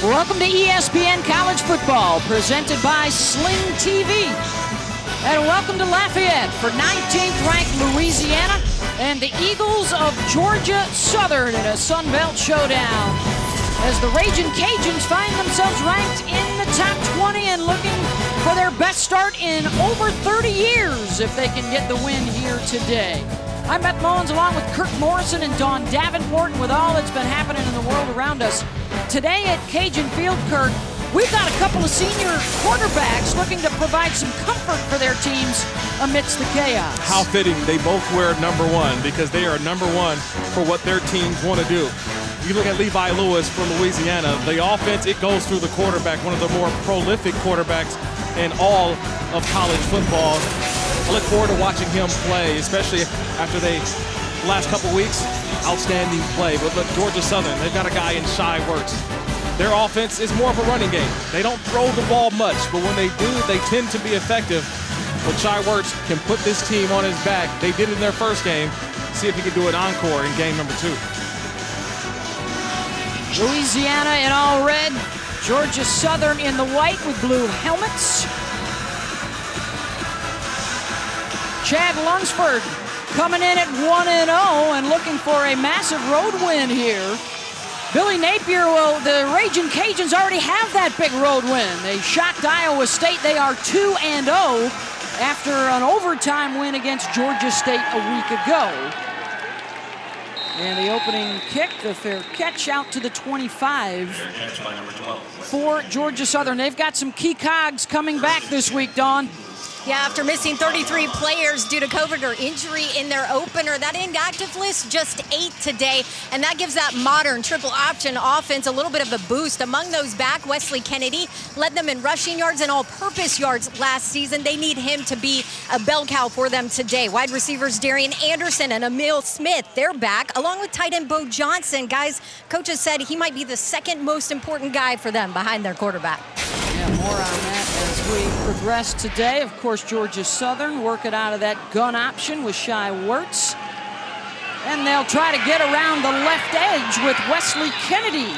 Welcome to ESPN College Football, presented by Sling TV. And welcome to Lafayette for 19th ranked Louisiana and the Eagles of Georgia Southern in a Sun Belt showdown. As the Ragin' Cajuns find themselves ranked in the top 20 and looking for their best start in over 30 years if they can get the win here today. I'm Matt Mullins along with Kirk Morrison and Dawn Davenport, and with all that's been happening in the world around us. Today at Cajun Field, Kirk, we've got a couple of senior quarterbacks looking to provide some comfort for their teams amidst the chaos. How fitting they both wear number one, because they are number one for what their teams want to do. You look at Levi Lewis for Louisiana, the offense, it goes through the quarterback, one of the more prolific quarterbacks in all of college football. I look forward to watching him play, especially after the last couple weeks, outstanding play. But look, Georgia Southern, they've got a guy in Shy Works. Their offense is more of a running game. They don't throw the ball much, but when they do, they tend to be effective. But Shy Works can put this team on his back. They did it in their first game. See if he can do it encore in game number 2. Louisiana in all red, Georgia Southern in the white with blue helmets. Chad Lunsford coming in at 1-0 and looking for a massive road win here. Billy Napier, well, the Ragin' Cajuns already have that big road win. They shocked Iowa State. They are 2-0 after an overtime win against Georgia State a week ago. And the opening kick, the fair catch out to the 25 for Georgia Southern. They've got some key cogs coming back this week, Dawn. Yeah, after missing 33 players due to COVID or injury in their opener, that inactive list just 8 today, and that gives that modern triple option offense a little bit of a boost. Among those back, Wesley Kennedy led them in rushing yards and all-purpose yards last season. They need him to be a bell cow for them today. Wide receivers Darian Anderson and Emil Smith, they're back, along with tight end Bo Johnson. Guys, coaches said he might be the second most important guy for them behind their quarterback. Yeah, more on that as we progress today. Of course, Georgia Southern working out of that gun option with Shy Wirtz. And they'll try to get around the left edge with Wesley Kennedy.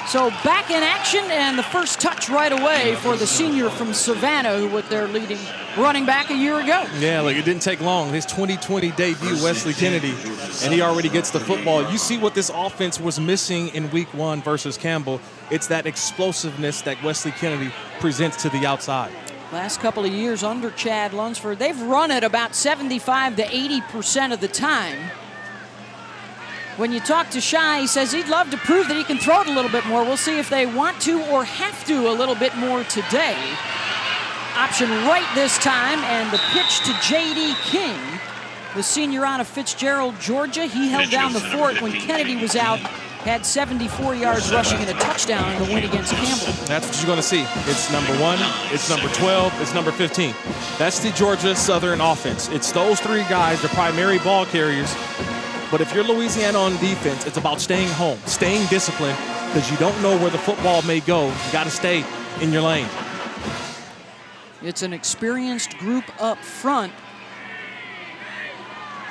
So back in action, and the first touch right away for the senior from Savannah, who was their leading running back a year ago. Yeah, look, it didn't take long. His 2020 debut, Wesley Kennedy, and he already gets the football. You see what this offense was missing in week 1 versus Campbell. It's that explosiveness that Wesley Kennedy presents to the outside. Last couple of years under Chad Lunsford, they've run it about 75 to 80% of the time. When you talk to Shy, he says he'd love to prove that he can throw it a little bit more. We'll see if they want to or have to a little bit more today. Option right this time, and the pitch to J.D. King, the senior out of Fitzgerald, Georgia. He held down the fort when Kennedy was out, had 74 yards rushing and a touchdown in the win against Campbell. That's what you're going to see. It's number 1, it's number 12, it's number 15. That's the Georgia Southern offense. It's those 3 guys, the primary ball carriers. But if you're Louisiana on defense, it's about staying home, staying disciplined, because you don't know where the football may go. You got to stay in your lane. It's an experienced group up front,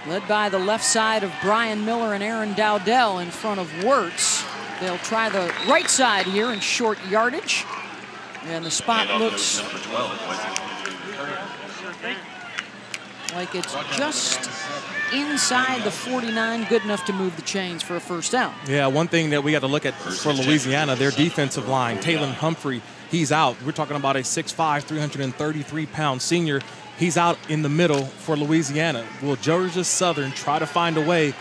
led by the left side of Brian Miller and Aaron Dowdell in front of Wirtz. They'll try the right side here in short yardage. And the spot looks like it's just inside the 49, good enough to move the chains for a first down. Yeah, one thing that we got to look at for Louisiana, their defensive line, Taylon Humphrey, he's out. We're talking about a 6'5", 333-pound senior. He's out in the middle for Louisiana. Will Georgia Southern try to find a way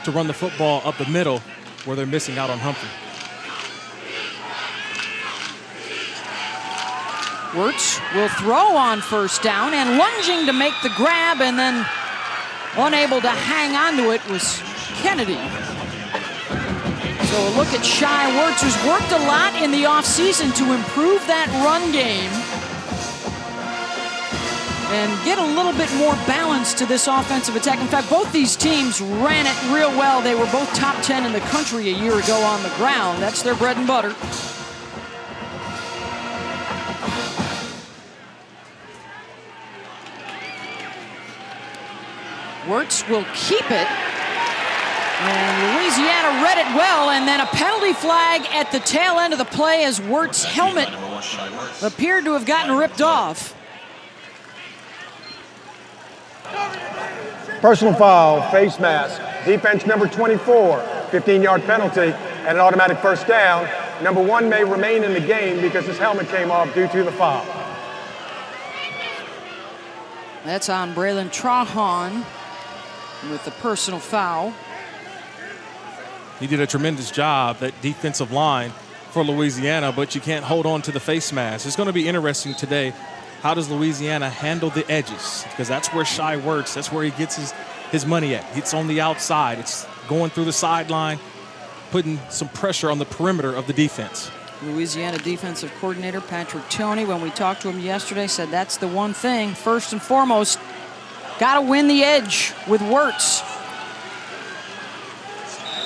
to run the football up the middle where they're missing out on Humphrey? Wirtz will throw on first down, and lunging to make the grab, and then unable to hang on to it was Kennedy. So a look at Shy Wirtz, who's worked a lot in the offseason to improve that run game and get a little bit more balance to this offensive attack. In fact, both these teams ran it real well. They were both top 10 in the country a year ago on the ground. That's their bread and butter. Wirtz will keep it. And Louisiana read it well, and then a penalty flag at the tail end of the play as Wirt's helmet appeared to have gotten ripped off. Personal foul, face mask. Defense number 24, 15-yard penalty, and an automatic first down. Number 1 may remain in the game because his helmet came off due to the foul. That's on Braylon Trahan with the personal foul. He did a tremendous job, that defensive line for Louisiana, but you can't hold on to the face mask. It's going to be interesting today. How does Louisiana handle the edges? Because that's where Shai works. That's where he gets his money at. It's on the outside. It's going through the sideline, putting some pressure on the perimeter of the defense. Louisiana defensive coordinator Patrick Toney, when we talked to him yesterday, said that's the one thing. First and foremost, got to win the edge with Wirtz.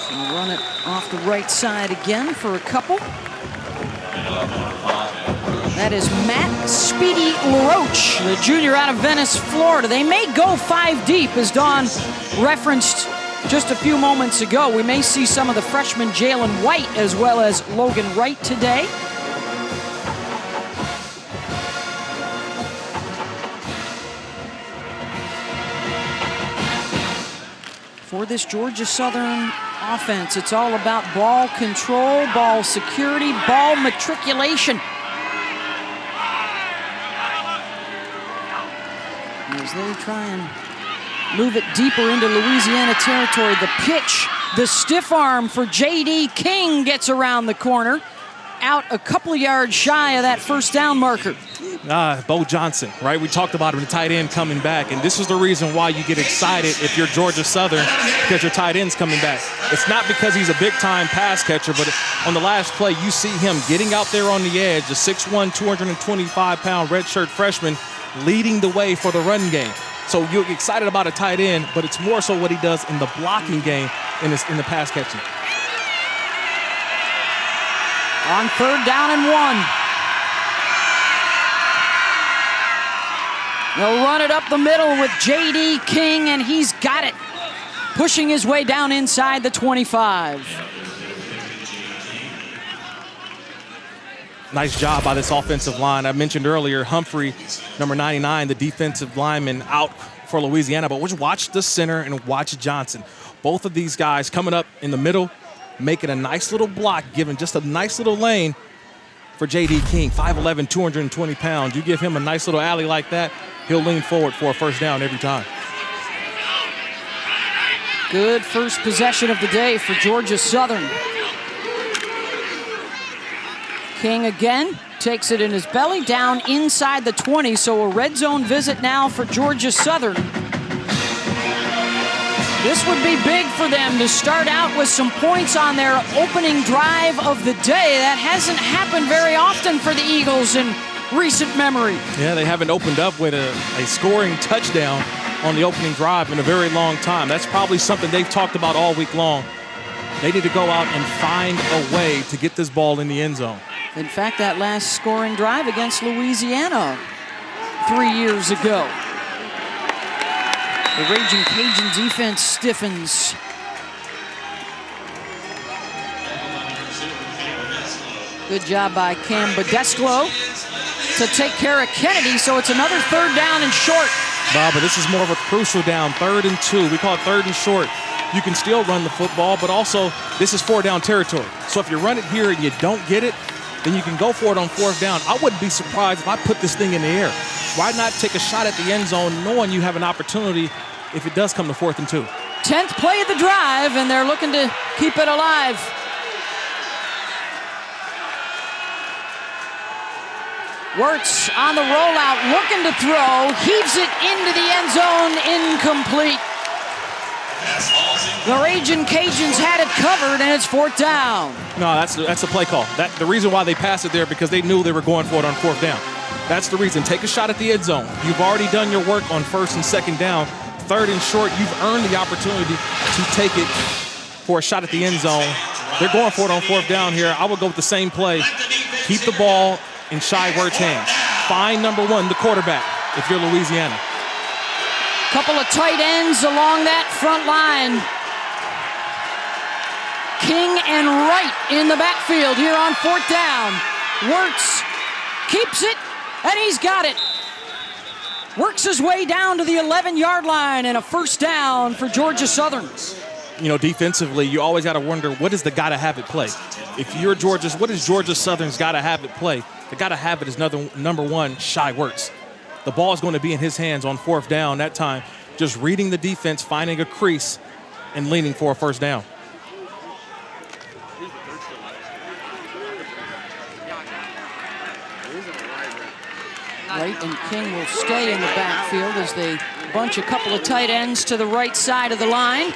Gonna run it off the right side again for a couple. That is Matt Speedy LaRoche, the junior out of Venice, Florida. They may go 5 deep, as Don referenced just a few moments ago. We may see some of the freshman Jalen White as well as Logan Wright today. For this Georgia Southern offense, it's all about ball control, ball security, ball matriculation. As they try and move it deeper into Louisiana territory, the pitch, the stiff arm for J.D. King gets around the corner, out a couple of yards shy of that first down marker. Bo Johnson, right? We talked about him, the tight end coming back, and this is the reason why you get excited if you're Georgia Southern, because your tight end's coming back. It's not because he's a big-time pass catcher, but on the last play, you see him getting out there on the edge, the 6'1", 225-pound redshirt freshman leading the way for the run game. So you're excited about a tight end, but it's more so what he does in the blocking game in the pass catching. On 3rd down and 1. They'll run it up the middle with J.D. King, and he's got it. Pushing his way down inside the 25. Nice job by this offensive line. I mentioned earlier, Humphrey, number 99, the defensive lineman out for Louisiana. But watch the center and watch Johnson. Both of these guys coming up in the middle, making a nice little block, giving just a nice little lane for J.D. King, 5'11", 220 pounds. You give him a nice little alley like that, he'll lean forward for a first down every time. Good first possession of the day for Georgia Southern. King again takes it in his belly, down inside the 20, so a red zone visit now for Georgia Southern. This would be big for them to start out with some points on their opening drive of the day. That hasn't happened very often for the Eagles in recent memory. Yeah, they haven't opened up with a scoring touchdown on the opening drive in a very long time. That's probably something they've talked about all week long. They need to go out and find a way to get this ball in the end zone. In fact, that last scoring drive against Louisiana 3 years ago. The Raging Cajun defense stiffens. Good job by Cam Badesclo to take care of Kennedy, so it's another 3rd down and short. Bob, but this is more of a crucial down, 3rd and 2. We call it 3rd and short. You can still run the football, but also this is 4th down territory. So if you run it here and you don't get it, then you can go for it on 4th down. I wouldn't be surprised if I put this thing in the air. Why not take a shot at the end zone knowing you have an opportunity if it does come to 4th and 2? 10th play of the drive, and they're looking to keep it alive. Wirtz on the rollout, looking to throw, heaves it into the end zone, incomplete. The Raging Cajuns had it covered, and it's 4th down. No, that's a play call. The reason why they passed it there, because they knew they were going for it on 4th down. That's the reason. Take a shot at the end zone. You've already done your work on 1st and 2nd down. 3rd and short, you've earned the opportunity to take it for a shot at the end zone. They're going for it on 4th down here. I would go with the same play. Keep the ball in Shai Wirt's hands. Find number 1, the quarterback, if you're Louisiana. Couple of tight ends along that front line. and right in the backfield here on 4th down. Wirtz keeps it, and he's got it. Works his way down to the 11-yard line, and a 1st down for Georgia Southern. You know, defensively, you always got to wonder, what is the gotta have it play? If you're Georgia's, what is Georgia Southern's gotta have it play? The gotta have it is number one, Shy Wirtz. The ball is going to be in his hands on 4th down that time, just reading the defense, finding a crease, and leaning for a 1st down. Wright and King will stay in the backfield as they bunch a couple of tight ends to the right side of the line.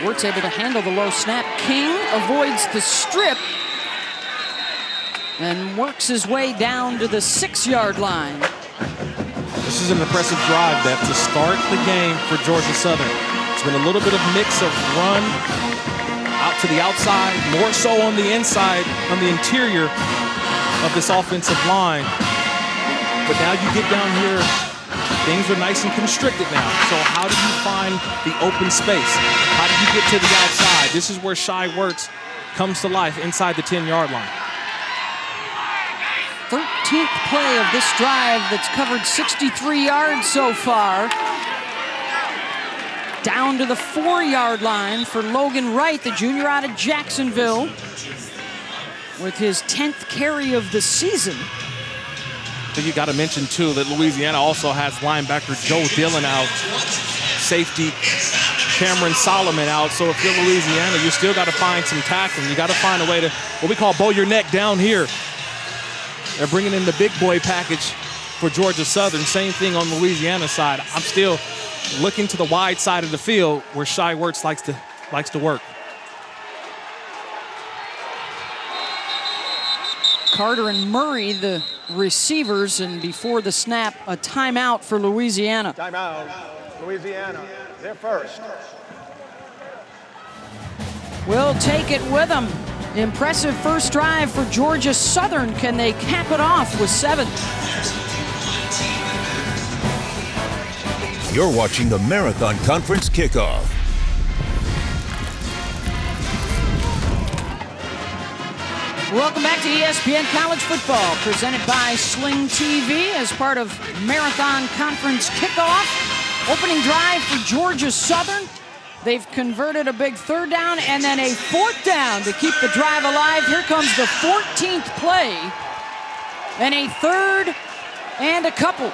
Wirtz able to handle the low snap. King avoids the strip and works his way down to the 6-yard line. This is an impressive drive, Beth, to start the game for Georgia Southern. It's been a little bit of mix of run, out to the outside, more so on the inside, on the interior of this offensive line. But now you get down here, things are nice and constricted now. So how do you find the open space? How do you get to the outside? This is where Shy Wirtz comes to life inside the 10-yard line. 13th play of this drive that's covered 63 yards so far. Down to the 4-yard line for Logan Wright, the junior out of Jacksonville, with his 10th carry of the season. I think you got to mention, too, that Louisiana also has linebacker Joe Dillon out, safety Cameron Solomon out. So if you're Louisiana, you still got to find some tackling. You got to find a way to, what we call bow your neck down here. They're bringing in the big boy package for Georgia Southern. Same thing on Louisiana side. I'm still looking to the wide side of the field where Shy Wirtz likes to work. Carter and Murray, the receivers, and before the snap, a timeout for Louisiana. Timeout, Louisiana. They're first. We'll take it with them. Impressive first drive for Georgia Southern. Can they cap it off with 7? You're watching the Marathon Conference Kickoff. Welcome back to ESPN College Football, presented by Sling TV as part of Marathon Conference Kickoff. Opening drive for Georgia Southern. They've converted a big 3rd down and then a 4th down to keep the drive alive. Here comes the 14th play and a 3rd and a couple.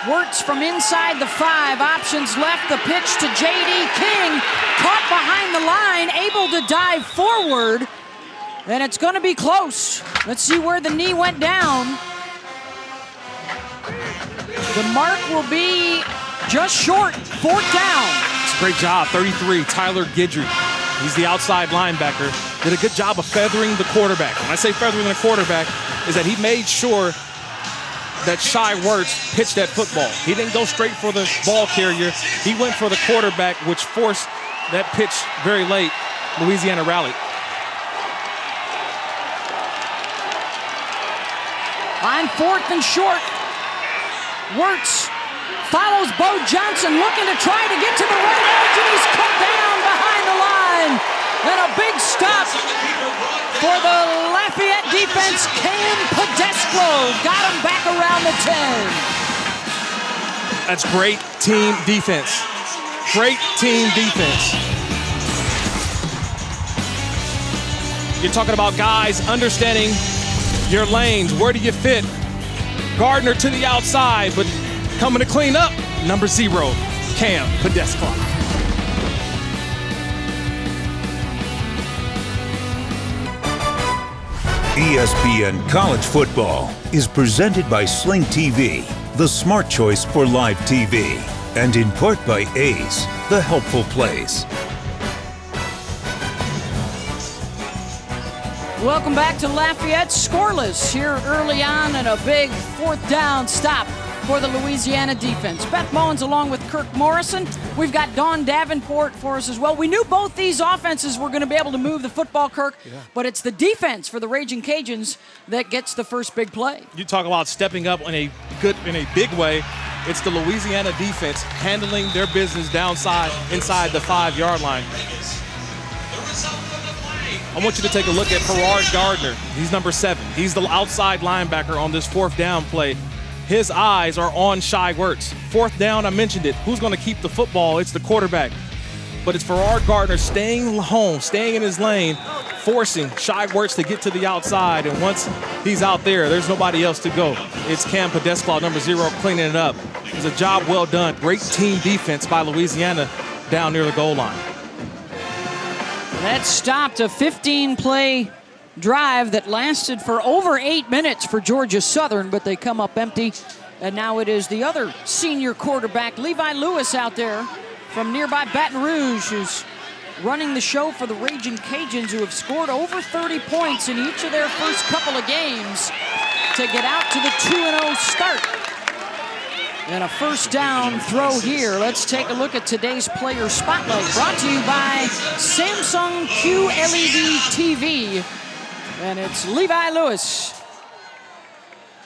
Wirtz from inside the 5, options left, the pitch to J.D. King, caught behind the line, able to dive forward, and it's going to be close. Let's see where the knee went down. The mark will be just short, 4th down. It's a great job, 33, Tyler Guidry. He's the outside linebacker. Did a good job of feathering the quarterback. When I say feathering the quarterback, is that he made sure that Shy Wirtz pitched that football. He didn't go straight for the ball carrier. He went for the quarterback, which forced that pitch very late. Louisiana rallied. On 4th and short, Wirtz follows Bo Johnson, looking to try to get to the right edge, and he's cut down behind the line. And a big stop for the Lafayette defense. Cam Podesco got him back around the 10. That's great team defense. Great team defense. You're talking about guys understanding your lanes. Where do you fit? Gardner to the outside, but coming to clean up, number 0, Cam Podesco. ESPN College Football is presented by Sling TV, the smart choice for live TV, and in part by A's, the helpful place. Welcome back to Lafayette. Scoreless here early on, and a big 4th down stop for the Louisiana defense. Beth Mullins along with Kirk Morrison. We've got Dawn Davenport for us as well. We knew both these offenses were going to be able to move the football, Kirk, but it's the defense for the Raging Cajuns that gets the first big play. You talk about stepping up in a big way. It's the Louisiana defense handling their business downside inside the 5-yard line. I want you to take a look at Farrar Gardner. He's number 7. He's the outside linebacker on this 4th down play. His eyes are on Shai Wertz. 4th down, I mentioned it. Who's going to keep the football? It's the quarterback. But it's Farrar Gardner staying home, staying in his lane, forcing Shai Wertz to get to the outside. And once he's out there, there's nobody else to go. It's Cam Podesclaw, number 0, cleaning it up. It's a job well done. Great team defense by Louisiana down near the goal line. That stopped a 15-play drive that lasted for over 8 minutes for Georgia Southern, but they come up empty. And now it is the other senior quarterback, Levi Lewis, out there from nearby Baton Rouge, who's running the show for the Raging Cajuns, who have scored over 30 points in each of their first couple of games to get out to the 2-0 start. And a first down throw here. Let's take a look at today's player spotlight, brought to you by Samsung QLED TV. And it's Levi Lewis.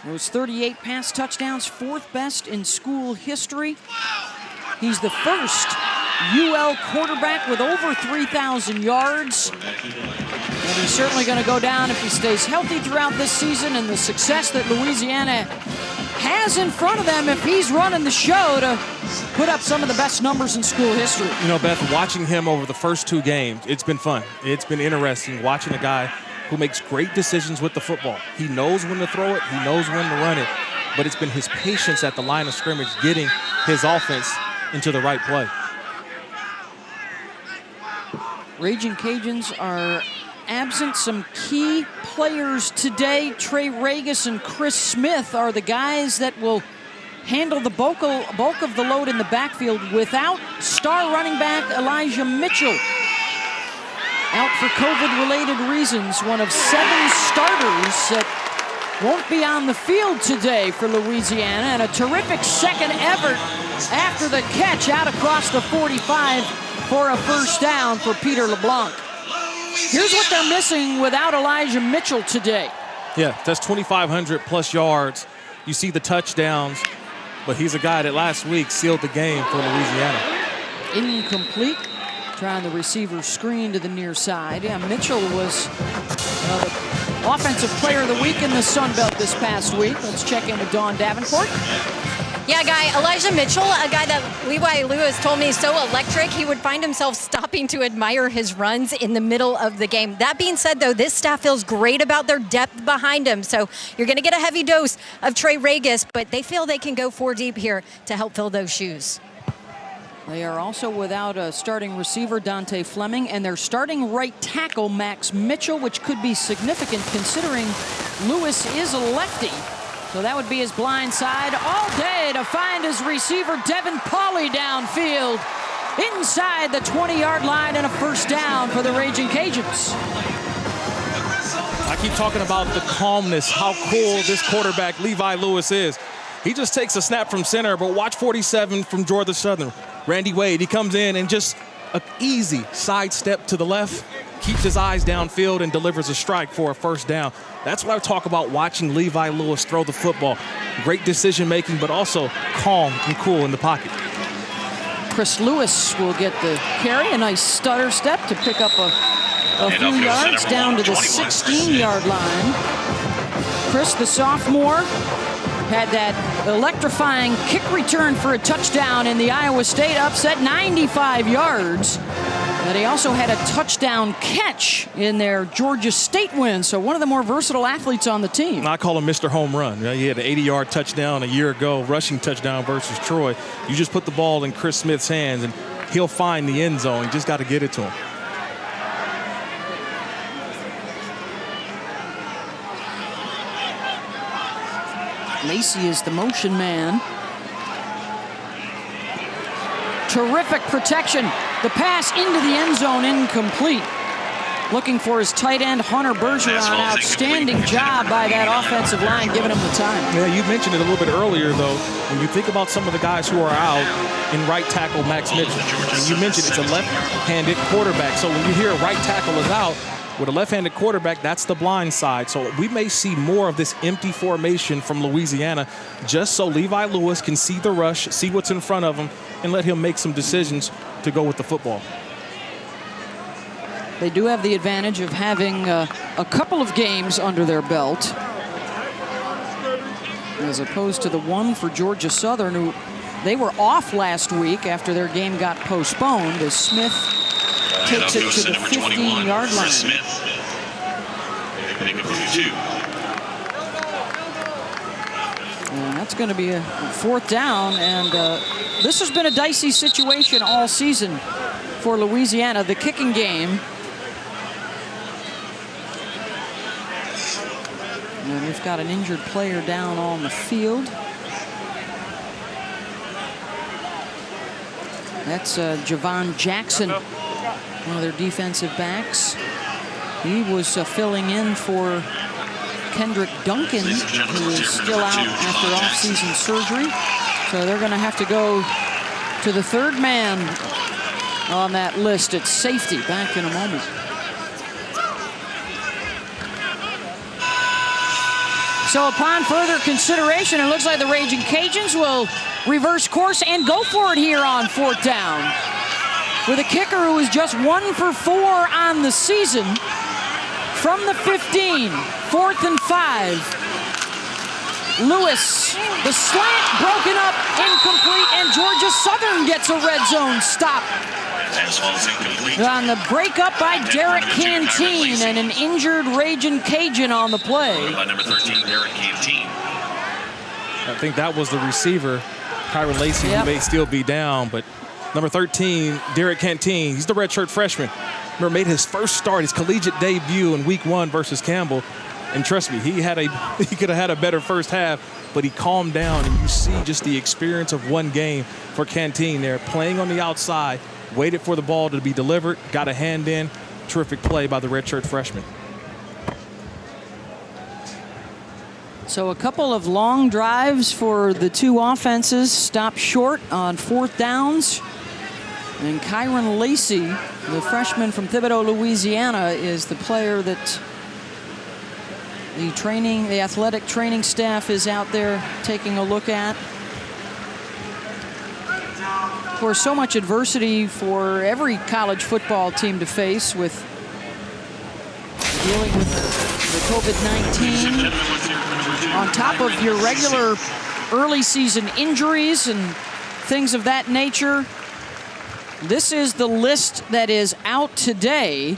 Those 38 pass touchdowns, 4th best in school history. He's the first UL quarterback with over 3,000 yards. And he's certainly going to go down if he stays healthy throughout this season, and the success that Louisiana has in front of them if he's running the show to put up some of the best numbers in school history. You know, Beth, watching him over the first 2 games, it's been fun. It's been interesting watching a guy who makes great decisions with the football. He knows when to throw it, he knows when to run it, but it's been his patience at the line of scrimmage getting his offense into the right play. Raging Cajuns are absent some key players today. Trey Regis and Chris Smith are the guys that will handle the bulk of the load in the backfield without star running back Elijah Mitchell. Out for COVID-related reasons, one of 7 starters that won't be on the field today for Louisiana, and a terrific second effort after the catch out across the 45 for a first down for Peter LeBlanc. Here's what they're missing without Elijah Mitchell today. Yeah, that's 2,500 plus yards. You see the touchdowns, but he's a guy that last week sealed the game for Louisiana. Incomplete. Trying the receiver screen to the near side. Yeah, Mitchell was the offensive player of the week in the Sun Belt this past week. Let's check in with Dawn Davenport. Yeah, Elijah Mitchell, a guy that Levi Lewis told me is so electric, he would find himself stopping to admire his runs in the middle of the game. That being said, though, this staff feels great about their depth behind him. So you're going to get a heavy dose of Trey Regis, but they feel they can go 4 deep here to help fill those shoes. They are also without a starting receiver, Dante Fleming, and their starting right tackle, Max Mitchell, which could be significant considering Lewis is a lefty. So that would be his blind side all day to find his receiver, Devin Pauley, downfield inside the 20-yard line, and a first down for the Raging Cajuns. I keep talking about the calmness, how cool this quarterback, Levi Lewis, is. He just takes a snap from center, but watch 47 from Georgia Southern. Randy Wade, he comes in and just an easy sidestep to the left, keeps his eyes downfield and delivers a strike for a first down. That's what I talk about watching Levi Lewis throw the football. Great decision making, but also calm and cool in the pocket. Chris Lewis will get the carry, a nice stutter step to pick up a few yards down to the 16-yard line. Chris, the sophomore, had that electrifying kick return for a touchdown in the Iowa State upset, 95 yards. But he also had a touchdown catch in their Georgia State win, so one of the more versatile athletes on the team. I call him Mr. Home Run. He had an 80-yard touchdown a year ago, rushing touchdown versus Troy. You just put the ball in Chris Smith's hands, and he'll find the end zone. You just got to get it to him. Lacey is the motion man. Terrific protection. The pass into the end zone, incomplete. looking for his tight end, Hunter Bergeron. Outstanding job by that offensive line, giving him the time. Yeah, you mentioned it a little bit earlier, though. When you think about some of the guys who are out in right tackle, Max Mitchell, and you mentioned it's a left-handed quarterback. So when you hear a right tackle is out, with a left-handed quarterback, that's the blind side. So we may see more of this empty formation from Louisiana just so Levi Lewis can see the rush, see what's in front of him, and let him make some decisions to go with the football. They do have the advantage of having a couple of games under their belt, as opposed to the one for Georgia Southern, who they were off last week after their game got postponed as Smith takes it to the 15-yard line. Smith. Make it 42. And that's going to be a 4th down, and this has been a dicey situation all season for Louisiana. The kicking game. And we've got an injured player down on the field. That's Javon Jackson, one of their defensive backs. He was filling in for Kendrick Duncan, who is still out after off-season surgery. So they're going to have to go to the 3rd man on that list at safety. Back in a moment. So upon further consideration, it looks like the Raging Cajuns will reverse course and go for it here on 4th down. With a kicker who is just 1 for 4 on the season. From the 15, 4th and 5. Lewis, the slant broken up, incomplete, and Georgia Southern gets a red zone stop. On the breakup by Derek Canteen, and an injured Raging Cajun on the play. By number 13, Derek Canteen. I think that was the receiver, Kyron Lacey, who may still be down, but number 13, Derek Canteen, he's the redshirt freshman. Remember, made his first start, his collegiate debut in week 1 versus Campbell. And trust me, he could have had a better first half, but he calmed down, and you see just the experience of one game for Canteen there, playing on the outside, waited for the ball to be delivered, got a hand in. Terrific play by the redshirt freshman. So a couple of long drives for the two offenses, stopped short on 4th downs. And Kyron Lacey, the freshman from Thibodaux, Louisiana, is the player that the athletic training staff is out there taking a look at. Of course, so much adversity for every college football team to face with dealing with the COVID-19 on top of your regular early season injuries and things of that nature. This is the list that is out today.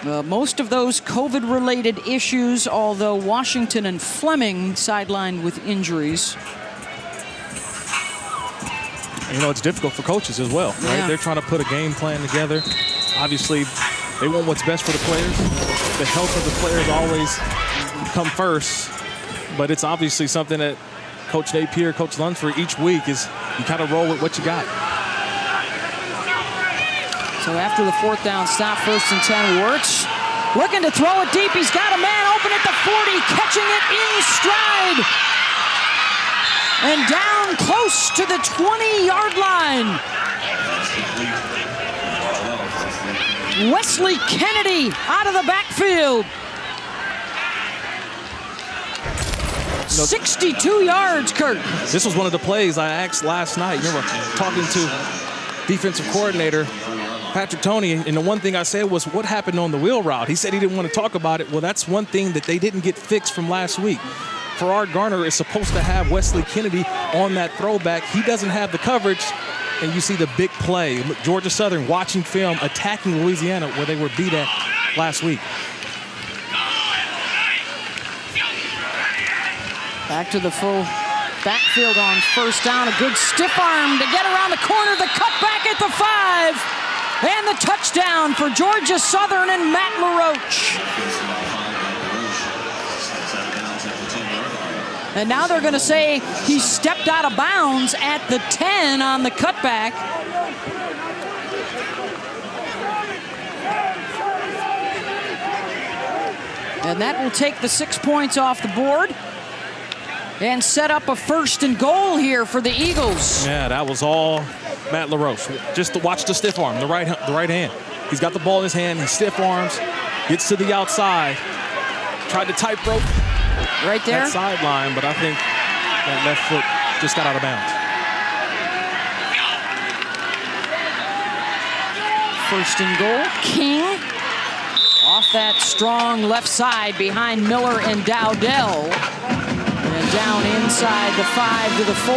Most of those COVID-related issues, although Washington and Fleming sidelined with injuries. You know, it's difficult for coaches as well, right? Yeah. They're trying to put a game plan together. Obviously, they want what's best for the players. The health of the players always come first, but it's obviously something that Coach Napier, Coach Lunsford, each week is you kind of roll with what you got. So after the 4th down stop, 1st and 10, Wirtz looking to throw it deep. He's got a man open at the 40, catching it in stride. And down close to the 20-yard line. Wesley Kennedy out of the backfield. 62 yards, Kurt. This was one of the plays I asked last night. Remember, talking to defensive coordinator Patrick Toney, and the one thing I said was, what happened on the wheel route? He said he didn't want to talk about it. Well, that's one thing that they didn't get fixed from last week. Farrar Garner is supposed to have Wesley Kennedy on that throwback. He doesn't have the coverage, and you see the big play. Georgia Southern watching film, attacking Louisiana where they were beat at last week. Back to the full backfield on 1st down. A good stiff arm to get around the corner. The cutback at the 5. And the touchdown for Georgia Southern and Matt LaRoche. And now they're going to say he stepped out of bounds at the 10 on the cutback. And that will take the 6 points off the board and set up a 1st and goal here for the Eagles. Yeah, that was all Matt LaRoche. Just to watch the stiff arm, the right hand. He's got the ball in his hand. He stiff arms, gets to the outside, tried to tightrope right there. That sideline, but I think that left foot just got out of bounds. 1st and goal. King off that strong left side behind Miller and Dowdell. And down inside the 5 to the 4.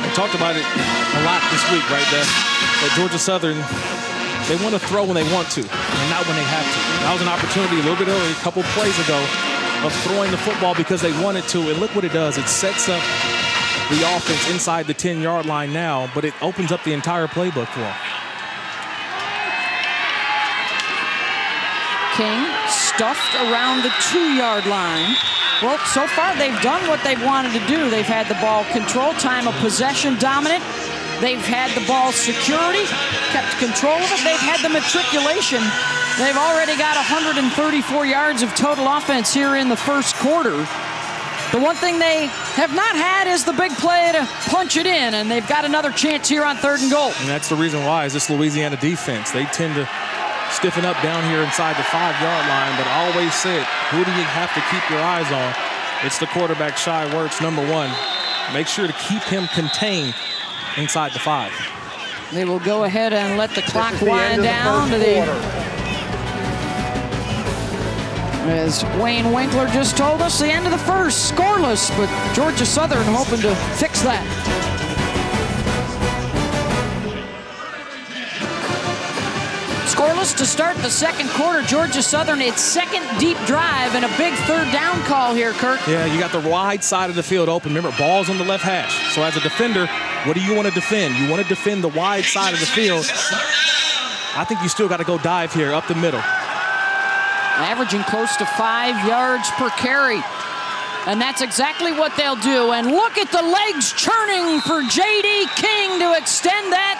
We talked about it a lot this week, right? That Georgia Southern, they want to throw when they want to and not when they have to. That was an opportunity a little bit earlier, a couple plays ago, of throwing the football because they wanted to. And look what it does. It sets up the offense inside the 10-yard line now, but it opens up the entire playbook for them. King stuffed around the 2-yard line. Well, so far they've done what they've wanted to do. They've had the ball control, time of possession dominant. They've had the ball security, kept control of it. They've had the matriculation. They've already got 134 yards of total offense here in the 1st quarter. The one thing they have not had is the big play to punch it in, and they've got another chance here on 3rd and goal. And that's the reason why is this Louisiana defense. They tend to stiffen up down here inside the 5-yard line, but I always say it, who do you have to keep your eyes on? It's the quarterback, Shy Wirtz, number 1. Make sure to keep him contained inside the 5. They will go ahead and let the clock wind down to the... As Wayne Winkler just told us, the end of the 1st, scoreless, but Georgia Southern hoping to fix that. Scoreless to start the 2nd quarter. Georgia Southern, its 2nd deep drive and a big 3rd down call here, Kirk. Yeah, you got the wide side of the field open. Remember, ball's on the left hash. So as a defender, what do you want to defend? You want to defend the wide side of the field. I think you still got to go dive here up the middle. Averaging close to 5 yards per carry. And that's exactly what they'll do. And look at the legs churning for J.D. King to extend that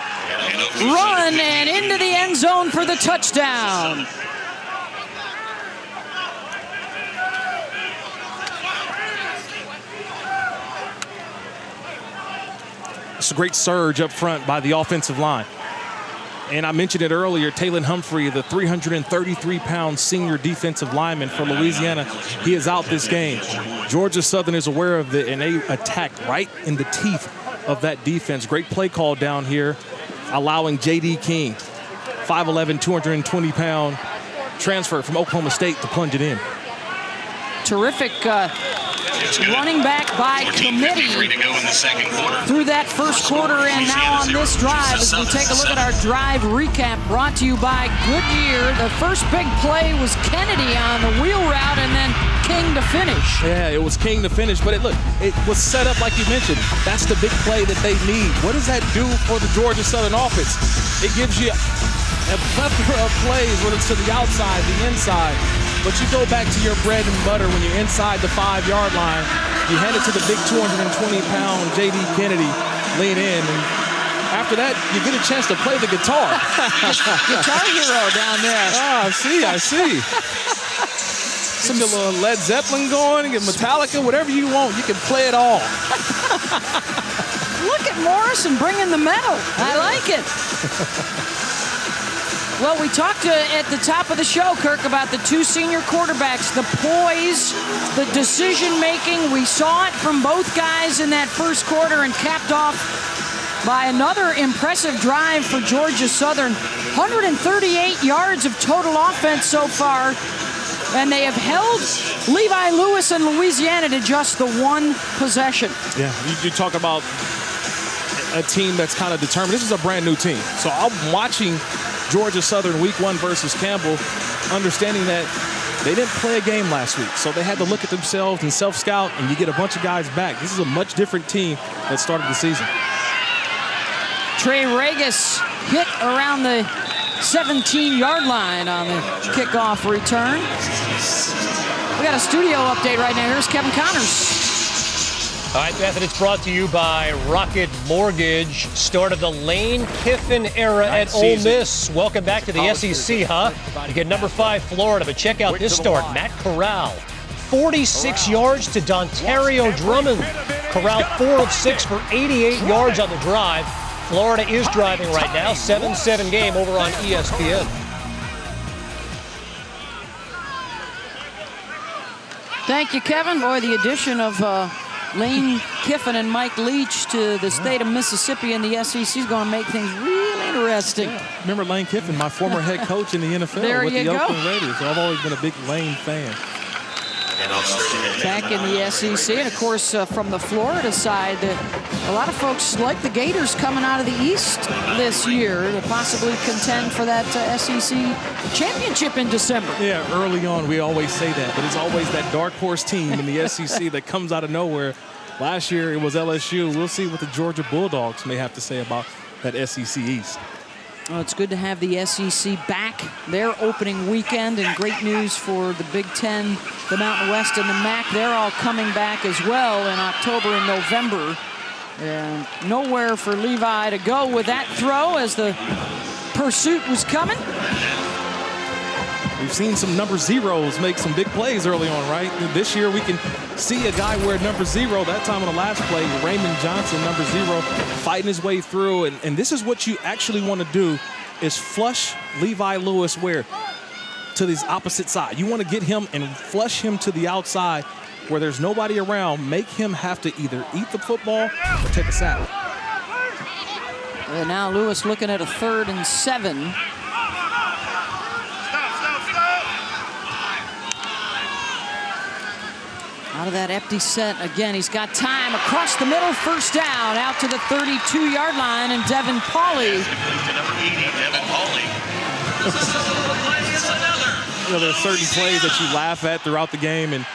run and into the end zone for the touchdown. It's a great surge up front by the offensive line. And I mentioned it earlier, Taylon Humphrey, the 333-pound senior defensive lineman for Louisiana, he is out this game. Georgia Southern is aware of it, and they attacked right in the teeth of that defense. Great play call down here, allowing J.D. King, 5'11", 220-pound transfer from Oklahoma State to plunge it in. Terrific running back by committee through that 1st quarter and now on this drive as we take a look at our drive recap brought to you by Goodyear. The first big play was Kennedy on the wheel route and then King to finish. Yeah, it was King to finish, but it was set up like you mentioned. That's the big play that they need. What does that do for the Georgia Southern offense? It gives you a plethora of plays, whether it's to the outside, the inside. But you go back to your bread and butter when you're inside the 5-yard line. You hand it to the big 220-pound J.D. Kennedy, lean in, and after that, you get a chance to play the guitar. Guitar hero down there. Ah, I see. Get a little Led Zeppelin going, get Metallica, whatever you want. You can play it all. Look at Morrison bringing the metal. I like it. Well, we talked at the top of the show, Kirk, about the 2 senior quarterbacks, the poise, the decision-making. We saw it from both guys in that 1st quarter and capped off by another impressive drive for Georgia Southern. 138 yards of total offense so far, and they have held Levi Lewis and Louisiana to just the 1 possession. Yeah, you talk about a team that's kind of determined. This is a brand new team. So I'm watching Georgia Southern week 1 versus Campbell, understanding that they didn't play a game last week. So they had to look at themselves and self-scout, and you get a bunch of guys back. This is a much different team that started the season. Trey Regis hit around the 17-yard line on the kickoff return. We got a studio update right now. Here's Kevin Connors. All right, Beth, it's brought to you by Rocket Mortgage. Start of the Lane Kiffin era at Ole Miss. Welcome back to the SEC, huh? You get number 5 Florida, but check out this start. Matt Corral, 46 yards to Dontario Drummond. Corral 4 of 6 for 88 yards on the drive. Florida is driving right now. 7-7 game over on ESPN. Thank you, Kevin. Boy, the addition of Lane Kiffin and Mike Leach to the state of Mississippi and the SEC is going to make things really interesting. Yeah. Remember Lane Kiffin, my former head coach in the NFL there with you the go. Oakland Raiders. So I've always been a big Lane fan. Back in the SEC, and of course from the Florida side, a lot of folks like the Gators coming out of the East this year to possibly contend for that SEC championship in December. Yeah, early on we always say that, but it's always that dark horse team in the SEC that comes out of nowhere. Last year it was LSU. We'll see what the Georgia Bulldogs may have to say about that SEC East. Well, it's good to have the SEC back their opening weekend, and great news for the Big Ten, the Mountain West, and the MAC. They're all coming back as well in October and November. And nowhere for Levi to go with that throw as the pursuit was coming. We've seen some number zeros make some big plays early on, right? This year we can see a guy wear number 0. That time on the last play, Raymond Johnson, number 0, fighting his way through. And this is what you actually want to do, is flush Levi Lewis where? To this opposite side. You want to get him and flush him to the outside where there's nobody around. Make him have to either eat the football or take a sack. And now Lewis looking at a 3rd and 7. Out of that empty set again. He's got time across the middle. First down out to the 32-yard line, and Devin Pauley. You know, there's certain plays that you laugh at throughout the game, and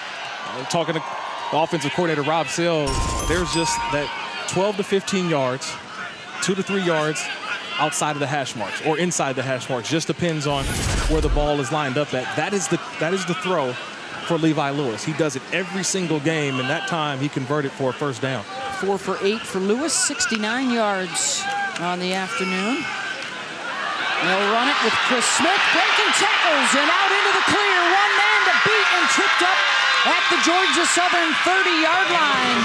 talking to the offensive coordinator Rob Sale, there's just that 12 to 15 yards, 2 to 3 yards outside of the hash marks or inside the hash marks. Just depends on where the ball is lined up at. That is the throw for Levi Lewis. He does it every single game, and that time he converted for a first down. 4 for 8 for Lewis, 69 yards on the afternoon. They'll run it with Chris Smith, breaking tackles and out into the clear. One man to beat and tripped up at the Georgia Southern 30-yard line.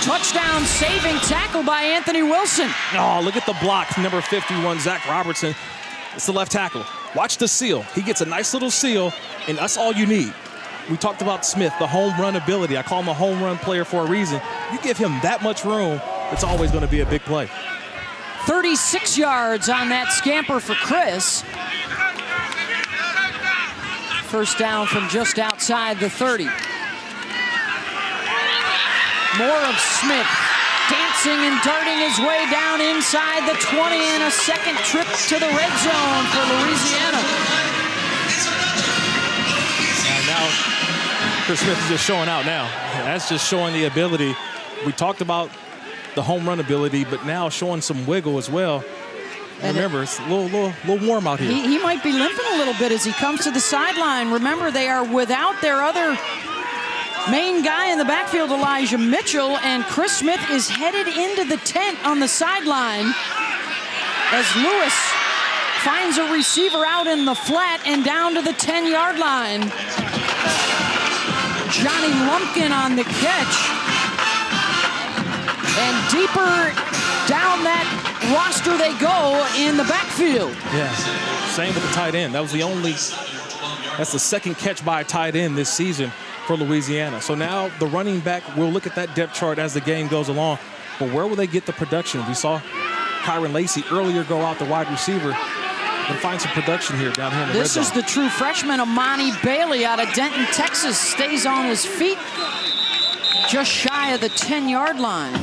Touchdown saving tackle by Anthony Wilson. Oh, look at the block, number 51, Zach Robertson. It's the left tackle. Watch the seal. He gets a nice little seal, and that's all you need. We talked about Smith, the home run ability. I call him a home run player for a reason. You give him that much room, it's always going to be a big play. 36 yards on that scamper for Chris. First down from just outside the 30. More of Smith. Dancing and darting his way down inside the 20, and a second trip to the red zone for Louisiana. And now Chris Smith is just showing out now. That's just showing the ability. We talked about the home run ability, but now showing some wiggle as well. And remember, it's a little warm out here. He might be limping a little bit as he comes to the sideline. Remember, they are without their other main guy in the backfield, Elijah Mitchell, and Chris Smith is headed into the tent on the sideline as Lewis finds a receiver out in the flat and down to the 10-yard line. Johnny Lumpkin on the catch. And deeper down that roster they go in the backfield. Yeah, same with the tight end. That's the second catch by a tight end this season for Louisiana. So now the running back, we'll look at that depth chart as the game goes along. But where will they get the production? We saw Kyron Lacey earlier go out the wide receiver and find some production here down here in the red zone. This is the true freshman, Amani Bailey out of Denton, Texas. Stays on his feet just shy of the 10-yard line.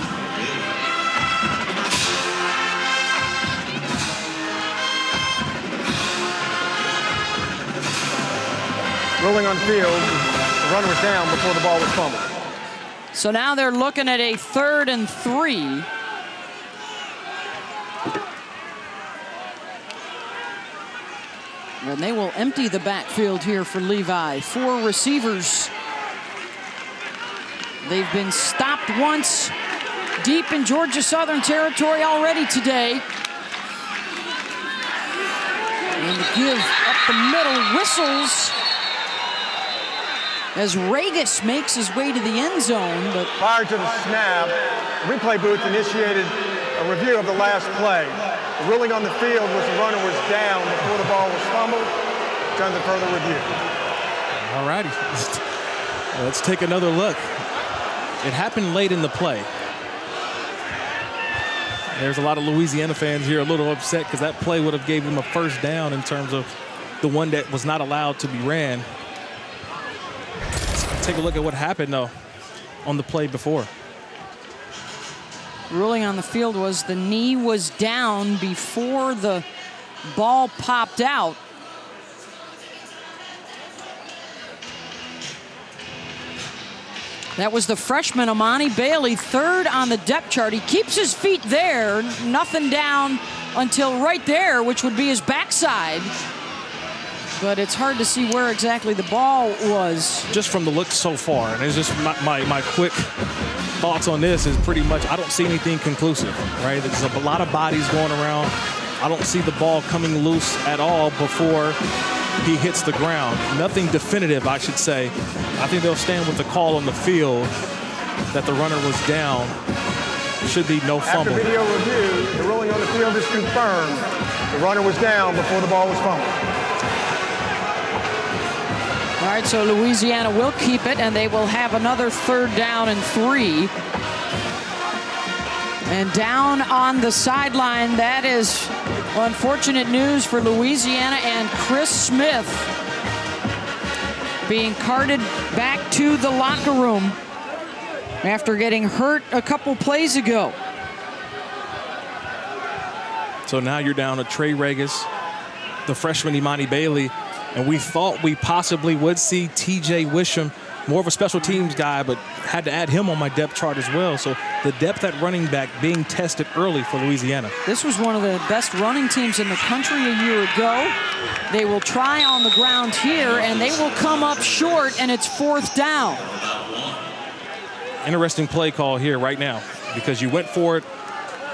Rolling on field. The runner was down before the ball was fumbled. So now they're looking at a 3rd and 3. And they will empty the backfield here for Levi. 4 receivers. They've been stopped once deep in Georgia Southern territory already today. And the give up the middle, whistles as Regis makes his way to the end zone. But prior to the snap, the replay booth initiated a review of the last play. The ruling on the field was the runner was down before the ball was fumbled. It's under further review. All righty. Let's take another look. It happened late in the play. There's a lot of Louisiana fans here a little upset because that play would have gave them a first down in terms of the one that was not allowed to be ran. Let's take a look at what happened, though, on the play before. Ruling on the field was the knee was down before the ball popped out. That was the freshman Amani Bailey, 3rd on the depth chart. He keeps his feet there, nothing down until right there, which would be his backside. But it's hard to see where exactly the ball was. Just from the look so far, and it's just my quick thoughts on this is pretty much I don't see anything conclusive, right? There's a lot of bodies going around. I don't see the ball coming loose at all before he hits the ground. Nothing definitive, I should say. I think they'll stand with the call on the field that the runner was down. Should be no fumble. After video review, the ruling on the field is confirmed. The runner was down before the ball was fumbled. All right, so Louisiana will keep it, and they will have another 3rd down and 3. And down on the sideline, that is unfortunate news for Louisiana and Chris Smith being carted back to the locker room after getting hurt a couple plays ago. So now you're down to Trey Regis, the freshman Imani Bailey, and we thought we possibly would see TJ Wisham, more of a special teams guy, but had to add him on my depth chart as well. So the depth at running back being tested early for Louisiana. This was one of the best running teams in the country a year ago. They will try on the ground here, and they will come up short, and it's 4th down. Interesting play call here right now because you went for it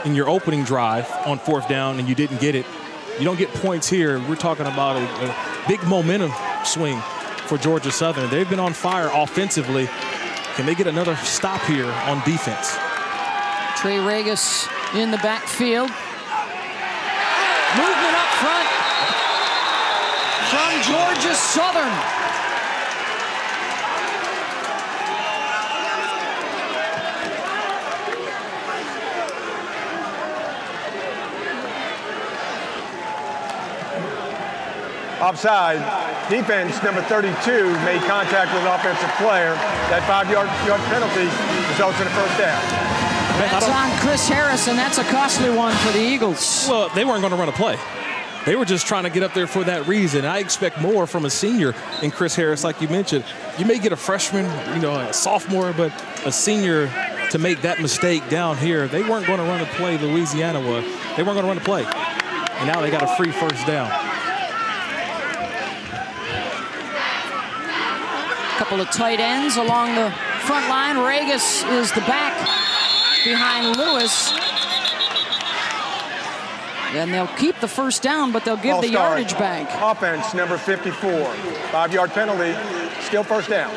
in your opening drive on 4th down, and you didn't get it. You don't get points here. We're talking about a big momentum swing for Georgia Southern. They've been on fire offensively. Can they get another stop here on defense? Trey Regis in the backfield. Movement up front from Georgia Southern. Offside. Defense number 32 made contact with an offensive player. That 5-yard penalty results in a first down. That's on Chris Harris, and that's a costly one for the Eagles. Well, they weren't going to run a play. They were just trying to get up there for that reason. I expect more from a senior in Chris Harris, like you mentioned. You may get a freshman, a sophomore, but a senior to make that mistake down here. They weren't going to run a play, Louisiana was. They weren't going to run a play. And now they got a free first down. Couple of tight ends along the front line. Regis is the back behind Lewis. Then they'll keep the first down, but they'll give the yardage back. Offense number 54. 5-yard penalty, still first down.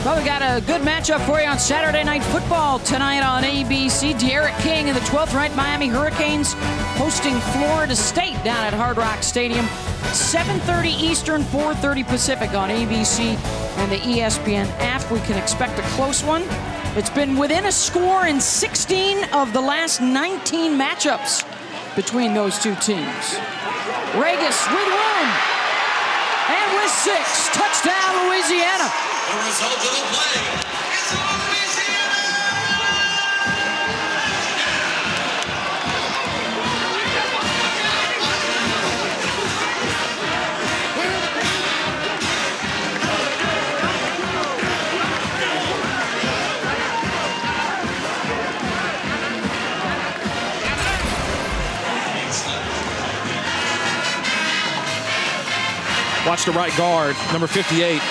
Well, we got a good matchup for you on Saturday Night Football tonight on ABC. Derek King and the 12th-ranked Miami Hurricanes hosting Florida State down at Hard Rock Stadium. 7:30 Eastern, 4:30 Pacific on ABC and the ESPN app. We can expect a close one. It's been within a score in 16 of the last 19 matchups between those two teams. Regis with 1 and with 6. Touchdown, Louisiana. The result of the play is Louisiana! Watch the right guard, number 58,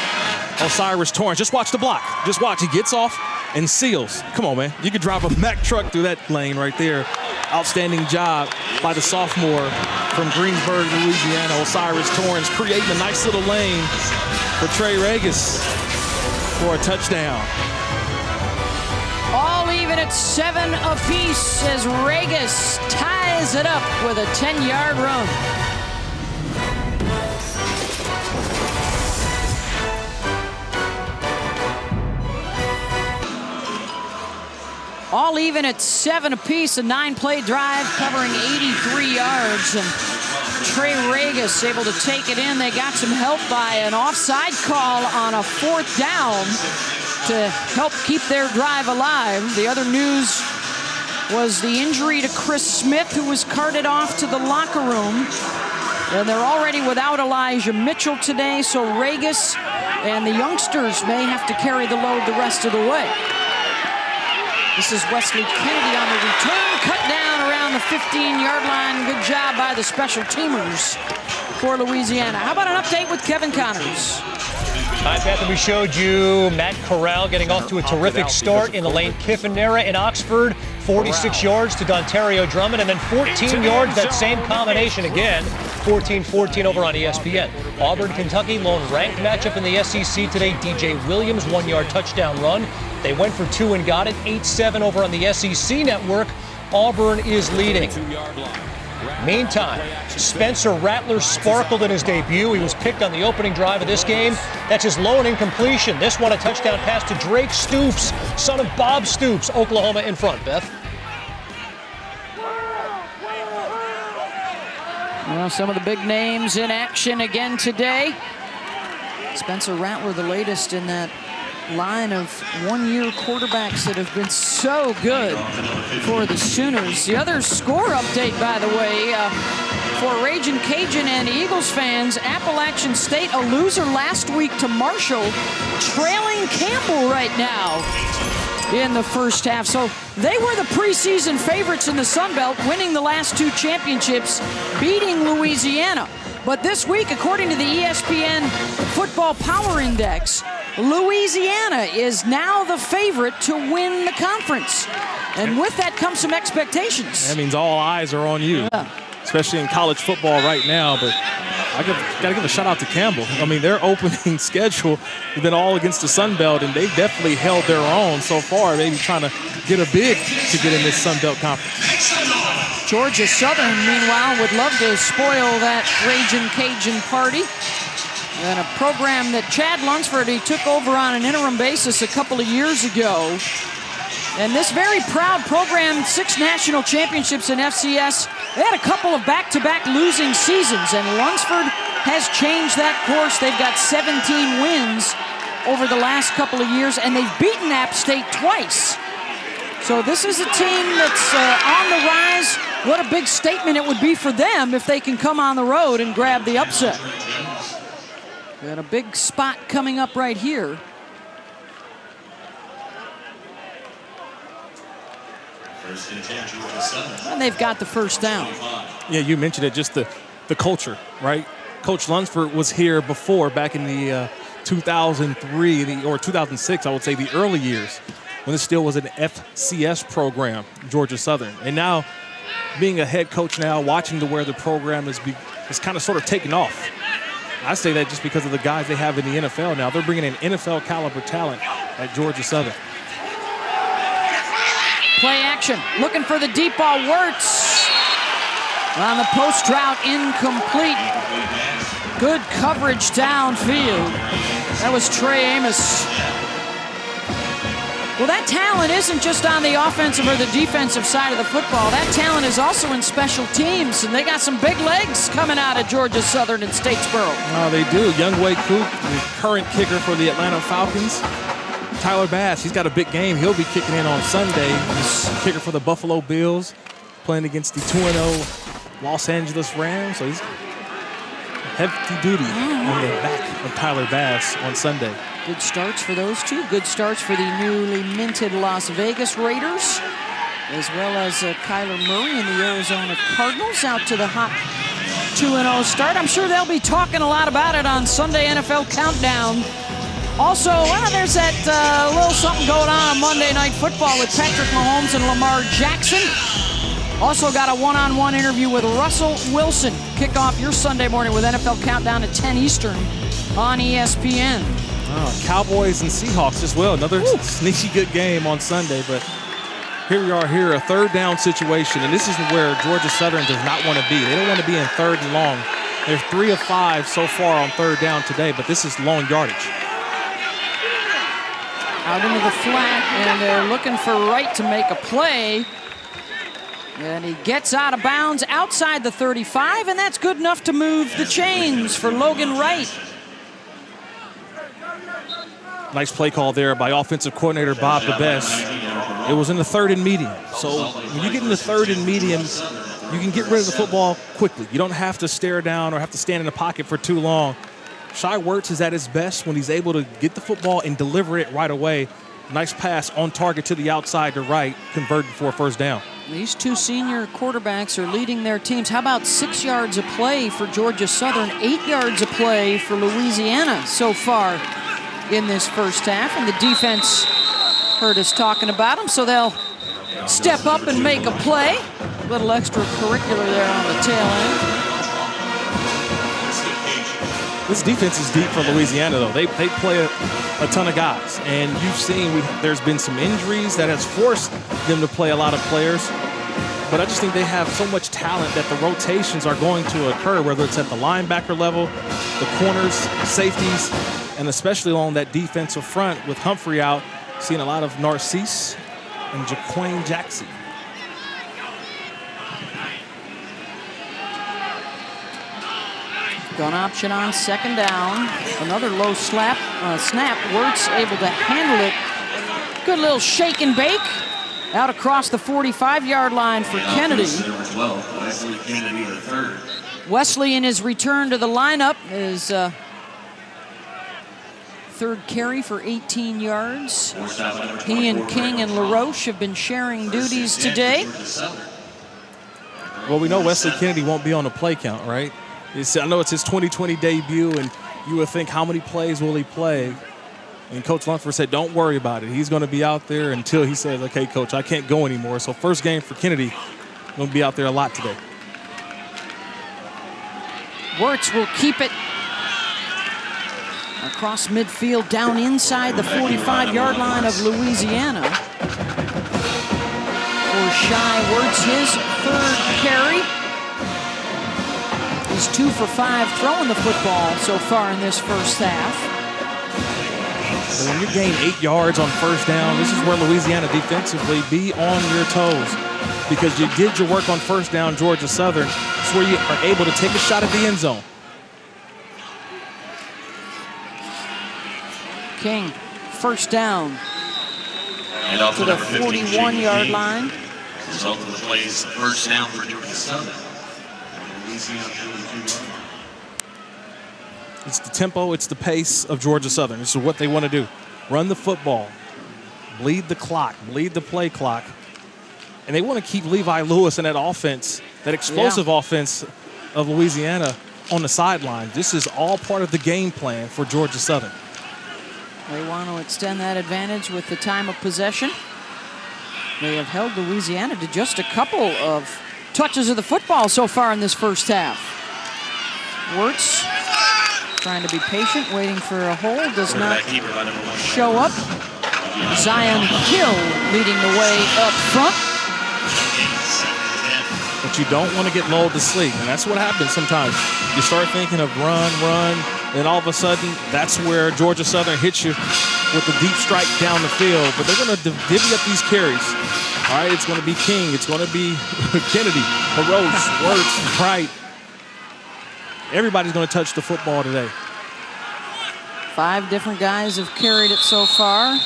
Osiris Torrance. Just watch the block. Just watch. He gets off and seals. Come on, man. You could drive a Mack truck through that lane right there. Outstanding job by the sophomore from Greensburg, Louisiana, Osiris Torrance, creating a nice little lane for Trey Regis for a touchdown. All even at 7 apiece as Regis ties it up with a 10-yard run. All even at 7 apiece, a 9-play drive covering 83 yards. And Trey Regis able to take it in. They got some help by an offside call on a 4th down to help keep their drive alive. The other news was the injury to Chris Smith, who was carted off to the locker room. And they're already without Elijah Mitchell today, so Regis and the youngsters may have to carry the load the rest of the way. This is Wesley Kennedy on the return, cut down around the 15-yard line. Good job by the special teamers for Louisiana. How about an update with Kevin Connors? Hi, Beth. We showed you Matt Corral getting off to a terrific start in the Lane Kiffin era in Oxford. 46 yards to Dontario Drummond, and then 14 yards, that same combination again. 14-14 over on ESPN. Auburn, Kentucky, lone ranked matchup in the SEC today. DJ Williams, 1-yard touchdown run. They went for 2 and got it. 8-7 over on the SEC network. Auburn is leading. Meantime, Spencer Rattler sparkled in his debut. He was picked on the opening drive of this game. That's his lone incompletion. This one a touchdown pass to Drake Stoops, son of Bob Stoops. Oklahoma in front, Beth. Well, some of the big names in action again today. Spencer Rattler, the latest in that line of one-year quarterbacks that have been so good for the Sooners. The other score update, by the way, for Ragin' Cajun and Eagles fans, Appalachian State, a loser last week to Marshall, trailing Campbell right now in the first half. So they were the preseason favorites in the Sun Belt, winning the last 2 championships, beating Louisiana. But this week, according to the ESPN Football Power Index, Louisiana is now the favorite to win the conference. And with that comes some expectations. That means all eyes are on you, especially in college football right now. But I got to give a shout out to Campbell. I mean, their opening schedule has been all against the Sun Belt, and they've definitely held their own so far, maybe trying to get a bid to get in this Sun Belt conference. Georgia Southern, meanwhile, would love to spoil that Ragin' Cajun party. And a program that Chad Lunsford, he took over on an interim basis a couple of years ago. And this very proud program, 6 national championships in FCS. They had a couple of back-to-back losing seasons, and Lunsford has changed that course. They've got 17 wins over the last couple of years, and they've beaten App State twice. So this is a team that's on the rise. What a big statement it would be for them if they can come on the road and grab the upset. Got a big spot coming up right here. And they've got the first down. Yeah, you mentioned it, just the culture, right? Coach Lunsford was here before, back in the 2003 or 2006, I would say, the early years, when it still was an FCS program, Georgia Southern. And now, being a head coach now, watching to where the program is kind of sort of taking off. I say that just because of the guys they have in the NFL now. They're bringing in NFL caliber talent at Georgia Southern. Play action, looking for the deep ball. Wirtz on the post route, incomplete. Good coverage downfield. That was Trey Amos. Well, that talent isn't just on the offensive or the defensive side of the football. That talent is also in special teams, and they got some big legs coming out of Georgia Southern and Statesboro. Oh, they do. Youngway Coop, the current kicker for the Atlanta Falcons. Tyler Bass, he's got a big game. He'll be kicking in on Sunday. He's kicker for the Buffalo Bills, playing against the 2-0 Los Angeles Rams. So he's hefty duty on the back of Tyler Bass on Sunday. Good starts for those two. Good starts for the newly minted Las Vegas Raiders, as well as Kyler Murray and the Arizona Cardinals out to the hot 2-0 start. I'm sure they'll be talking a lot about it on Sunday NFL Countdown. Also, there's that little something going on Monday Night Football with Patrick Mahomes and Lamar Jackson. Also got a one-on-one interview with Russell Wilson. Kick off your Sunday morning with NFL Countdown at 10 Eastern on ESPN. Cowboys and Seahawks as well. Another sneaky good game on Sunday, but here we are here, a third down situation, and this is where Georgia Southern does not want to be. They don't want to be in third and long. They're 3 of 5 so far on third down today, but this is long yardage. Out into the flat, and they're looking for Wright to make a play. And he gets out of bounds outside the 35, and that's good enough to move the chains for Logan Wright. Nice play call there by offensive coordinator Bob DeBest. It was in the 3rd and medium. So when you get in the 3rd and medium, you can get rid of the football quickly. You don't have to stare down or have to stand in the pocket for too long. Shai Wertz is at his best when he's able to get the football and deliver it right away. Nice pass on target to the outside to Wright, converted for a first down. These two senior quarterbacks are leading their teams. How about 6 yards a play for Georgia Southern, 8 yards a play for Louisiana so far in this first half? And the defense heard us talking about them, so they'll step up and make a play. A little extracurricular there on the tail end. This defense is deep for Louisiana, though. They play a ton of guys, and you've seen there's been some injuries that has forced them to play a lot of players. But I just think they have so much talent that the rotations are going to occur, whether it's at the linebacker level, the corners, safeties, and especially along that defensive front with Humphrey out, seeing a lot of Narcisse and Jaquan Jackson. Gun option on 2nd down. Another low snap. Wertz able to handle it. Good little shake and bake. Out across the 45-yard line for Kennedy. Wesley Kennedy, the 3rd. Wesley in his return to the lineup is 3rd carry for 18 yards. He and King and LaRoche have been sharing duties today. Well, we know Wesley Kennedy won't be on the play count, right? I know it's his 2020 debut, and you would think, how many plays will he play? And Coach Lunsford said, don't worry about it. He's going to be out there until he says, okay, Coach, I can't go anymore. So first game for Kennedy, going to be out there a lot today. Wertz will keep it across midfield, down inside the 45-yard line of Louisiana. For Shai Wertz, his 3rd carry. He's 2 for 5 throwing the football so far in this first half. But when you gain 8 yards on first down, this is where Louisiana defensively be on your toes, because you did your work on first down, Georgia Southern. It's where you are able to take a shot at the end zone. King, first down And off to the 41-yard line. Result of the plays, first down for Georgia Southern. It's the tempo, it's the pace of Georgia Southern. This is what they want to do. Run the football, bleed the clock, bleed the play clock. And they want to keep Levi Lewis and that offense, that explosive offense of Louisiana on the sideline. This is all part of the game plan for Georgia Southern. They want to extend that advantage with the time of possession. They have held Louisiana to just a couple of touches of the football so far in this first half. Wertz trying to be patient, waiting for a hold, does not show up. Zion Hill leading the way up front. But you don't want to get lulled to sleep, and that's what happens sometimes. You start thinking of run, and all of a sudden, that's where Georgia Southern hits you with a deep strike down the field. But they're going to divvy up these carries. All right, it's going to be King. It's going to be Kennedy, LaRoche, Wertz, Wright. Everybody's going to touch the football today. 5 different guys have carried it so far.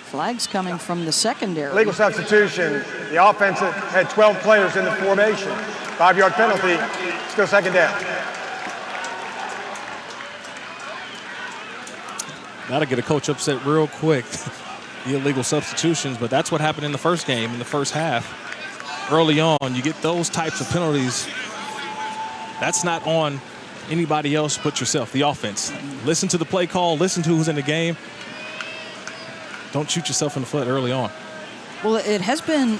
Flags coming from the secondary. Legal substitution. The offense had 12 players in the formation. 5-yard penalty, still 2nd down. Got to get a coach upset real quick. The illegal substitutions, but that's what happened in the first game, in the first half. early on, you get those types of penalties, that's not on anybody else but yourself, the offense. Listen to the play call, listen to who's in the game. Don't shoot yourself in the foot early on. Well, it has been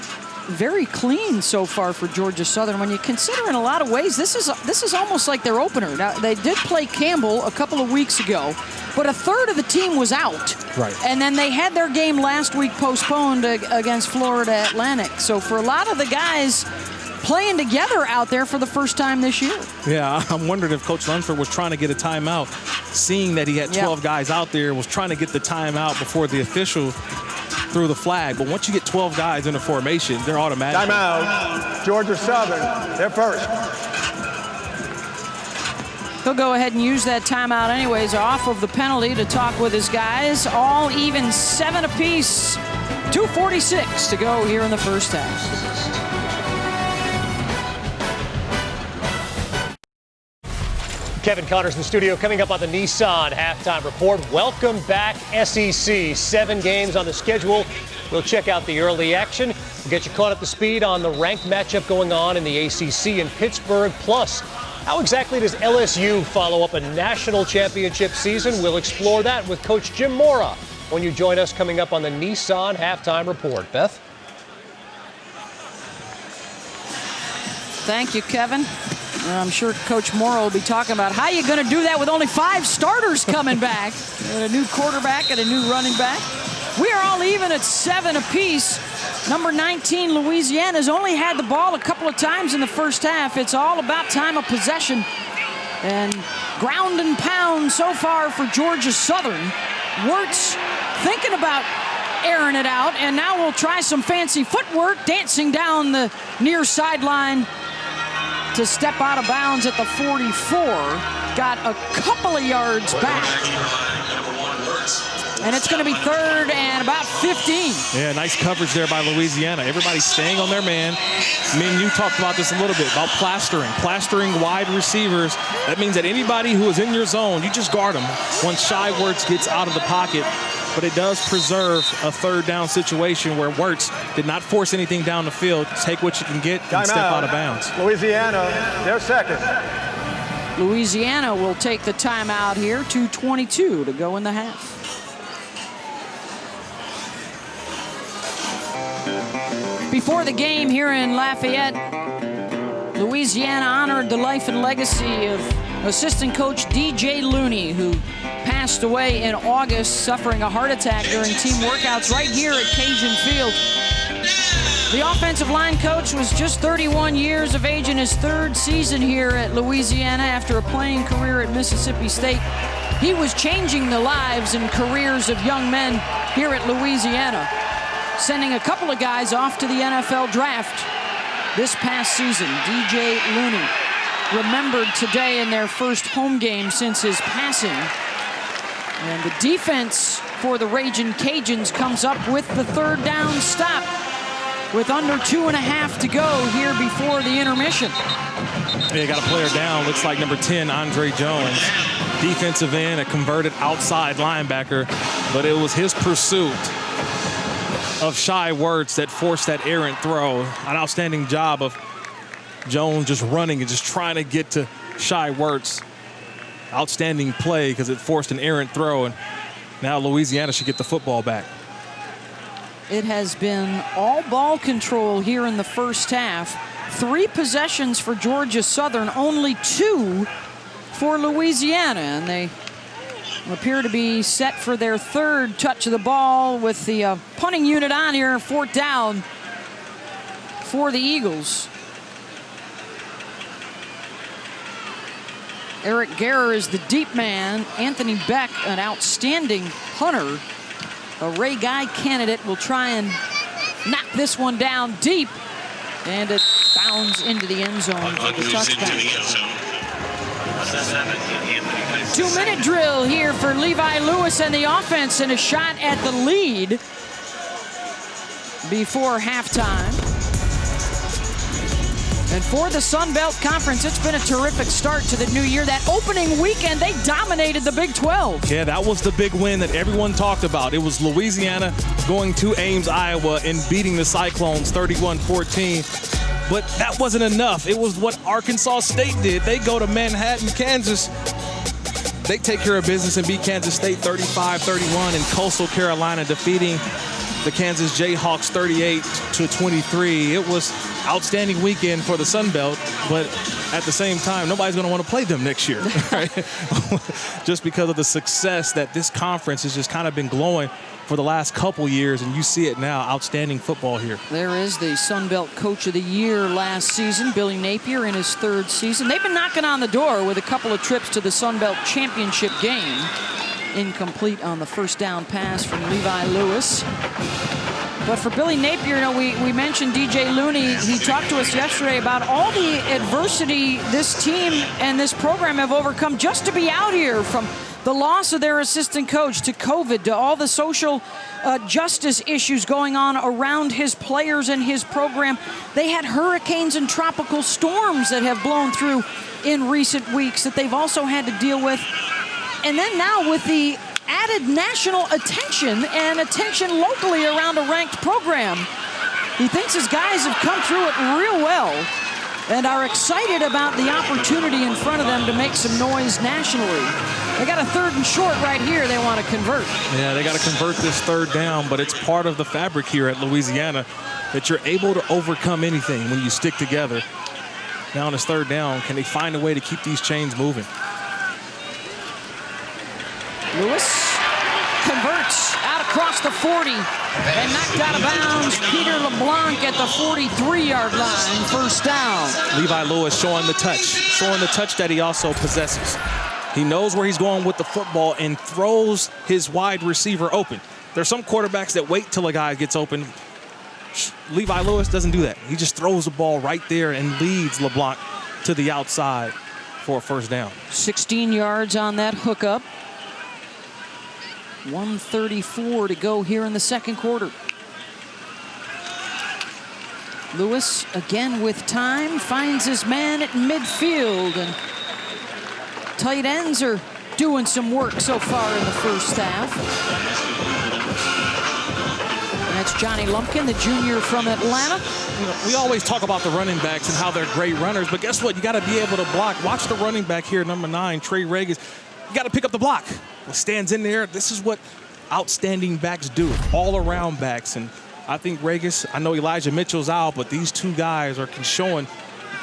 very clean so far for Georgia Southern. When you consider in a lot of ways, this is almost like their opener. Now, they did play Campbell a couple of weeks ago, but a third of the team was out. Right. And then they had their game last week postponed against Florida Atlantic. So for a lot of the guys playing together out there for the first time this year. Yeah, I'm wondering if Coach Lunsford was trying to get a timeout, seeing that he had 12 guys out there, was trying to get the timeout before the official threw the flag. But once you get 12 guys in a formation, they're automatic. Timeout, Georgia Southern, they're first. He'll go ahead and use that timeout anyways off of the penalty to talk with his guys. All even 7 apiece. 2:46 to go here in the first half. Kevin Connors in the studio. Coming up on the Nissan Halftime Report. Welcome back, SEC. 7 games on the schedule. We'll check out the early action. We'll get you caught up to speed on the ranked matchup going on in the ACC in Pittsburgh. Plus, how exactly does LSU follow up a national championship season? We'll explore that with Coach Jim Mora when you join us coming up on the Nissan Halftime Report. Beth? Thank you, Kevin. I'm sure Coach Morrow will be talking about how you're going to do that with only 5 starters coming back. And a new quarterback and a new running back. We are all even at 7 apiece. Number 19, Louisiana, has only had the ball a couple of times in the first half. It's all about time of possession. And ground and pound so far for Georgia Southern. Wirtz thinking about airing it out, and now we'll try some fancy footwork, dancing down the near sideline to step out of bounds at the 44. Got a couple of yards back. And it's going to be 3rd and about 15. Yeah, nice coverage there by Louisiana. Everybody's staying on their man. I mean, you talked about this a little bit, about plastering wide receivers. That means that anybody who is in your zone, you just guard them once Shy Wirtz gets out of the pocket. But it does preserve a 3rd down situation where Wirtz did not force anything down the field. Take what you can get and step out of bounds. Louisiana, they're second. Louisiana will take the timeout here. 2:22 to go in the half. Before the game here in Lafayette, Louisiana honored the life and legacy of assistant coach D.J. Looney, who passed away in August, suffering a heart attack during team workouts right here at Cajun Field. The offensive line coach was just 31 years of age in his 3rd season here at Louisiana after a playing career at Mississippi State. He was changing the lives and careers of young men here at Louisiana, sending a couple of guys off to the NFL draft this past season. D.J. Looney remembered today in their first home game since his passing. And the defense for the Ragin' Cajuns comes up with the 3rd down stop with under 2.5 to go here before the intermission. Yeah, got a player down. Looks like number 10, Andre Jones. Defensive end, a converted outside linebacker, but it was his pursuit of Shy Wirtz that forced that errant throw. An outstanding job of Jones just running and just trying to get to Shy Wirtz. Outstanding play because it forced an errant throw, and now Louisiana should get the football back. It has been all ball control here in the first half. 3 possessions for Georgia Southern, only 2 for Louisiana, and they appear to be set for their 3rd touch of the ball with the punting unit on here, 4th down for the Eagles. Eric Guerrer is the deep man. Anthony Beck, an outstanding punter. A Ray Guy candidate, will try and knock this one down deep. And it bounds into the end zone for the touchdown. 2-minute drill here for Levi Lewis and the offense, and a shot at the lead before halftime. And for the Sun Belt Conference, it's been a terrific start to the new year. That opening weekend, they dominated the Big 12. Yeah, that was the big win that everyone talked about. It was Louisiana going to Ames, Iowa, and beating the Cyclones 31-14. But that wasn't enough. It was what Arkansas State did. They go to Manhattan, Kansas. They take care of business and beat Kansas State 35-31, and Coastal Carolina defeating the Kansas Jayhawks 38-23. It was outstanding weekend for the Sun Belt, but at the same time, nobody's going to want to play them next year, right? Just because of the success that this conference has just kind of been glowing for the last couple years, and you see it now. Outstanding football here. There is the Sun Belt Coach of the Year last season, Billy Napier, in his third season. They've been knocking on the door with a couple of trips to the Sun Belt Championship game. Incomplete on the first down pass from Levi Lewis. But for Billy Napier, we mentioned DJ Looney. He talked to us yesterday about all the adversity this team and this program have overcome just to be out here, from the loss of their assistant coach to COVID to all the social justice issues going on around his players and his program. They had hurricanes and tropical storms that have blown through in recent weeks that they've also had to deal with. And then now with the added national attention and attention locally around a ranked program, he thinks his guys have come through it real well and are excited about the opportunity in front of them to make some noise nationally. They got a 3rd and short right here they want to convert. Yeah, they got to convert this 3rd down, but it's part of the fabric here at Louisiana that you're able to overcome anything when you stick together. Now on this 3rd down, can they find a way to keep these chains moving? Lewis converts out across the 40 and knocked out of bounds. Peter LeBlanc at the 43-yard line, 1st down. Levi Lewis showing the touch that he also possesses. He knows where he's going with the football and throws his wide receiver open. There's some quarterbacks that wait till a guy gets open. Levi Lewis doesn't do that. He just throws the ball right there and leads LeBlanc to the outside for a 1st down. 16 yards on that hookup. 1:34 to go here in the 2nd quarter. Lewis again with time, finds his man at midfield, and tight ends are doing some work so far in the first half. And that's Johnny Lumpkin, the junior from Atlanta. You know, we always talk about the running backs and how they're great runners, but guess what? You got to be able to block. Watch the running back here, number 9, Trey Regas. You got to pick up the block. What stands in there, this is what outstanding backs do, all-around backs. And I think Regas, I know Elijah Mitchell's out, but these two guys are showing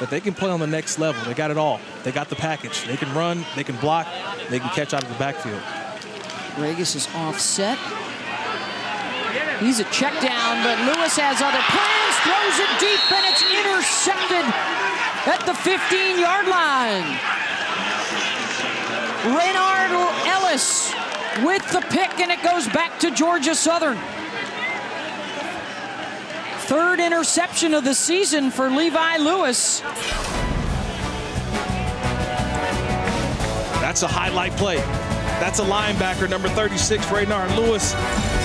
that they can play on the next level. They got it all. They got the package. They can run, they can block, they can catch out of the backfield. Regas is offset. He's a check down, but Lewis has other plans, throws it deep, and it's intercepted at the 15-yard line. Raynard Ellis with the pick, and it goes back to Georgia Southern. 3rd interception of the season for Levi Lewis. That's a highlight play. That's a linebacker, number 36, Raynard Lewis,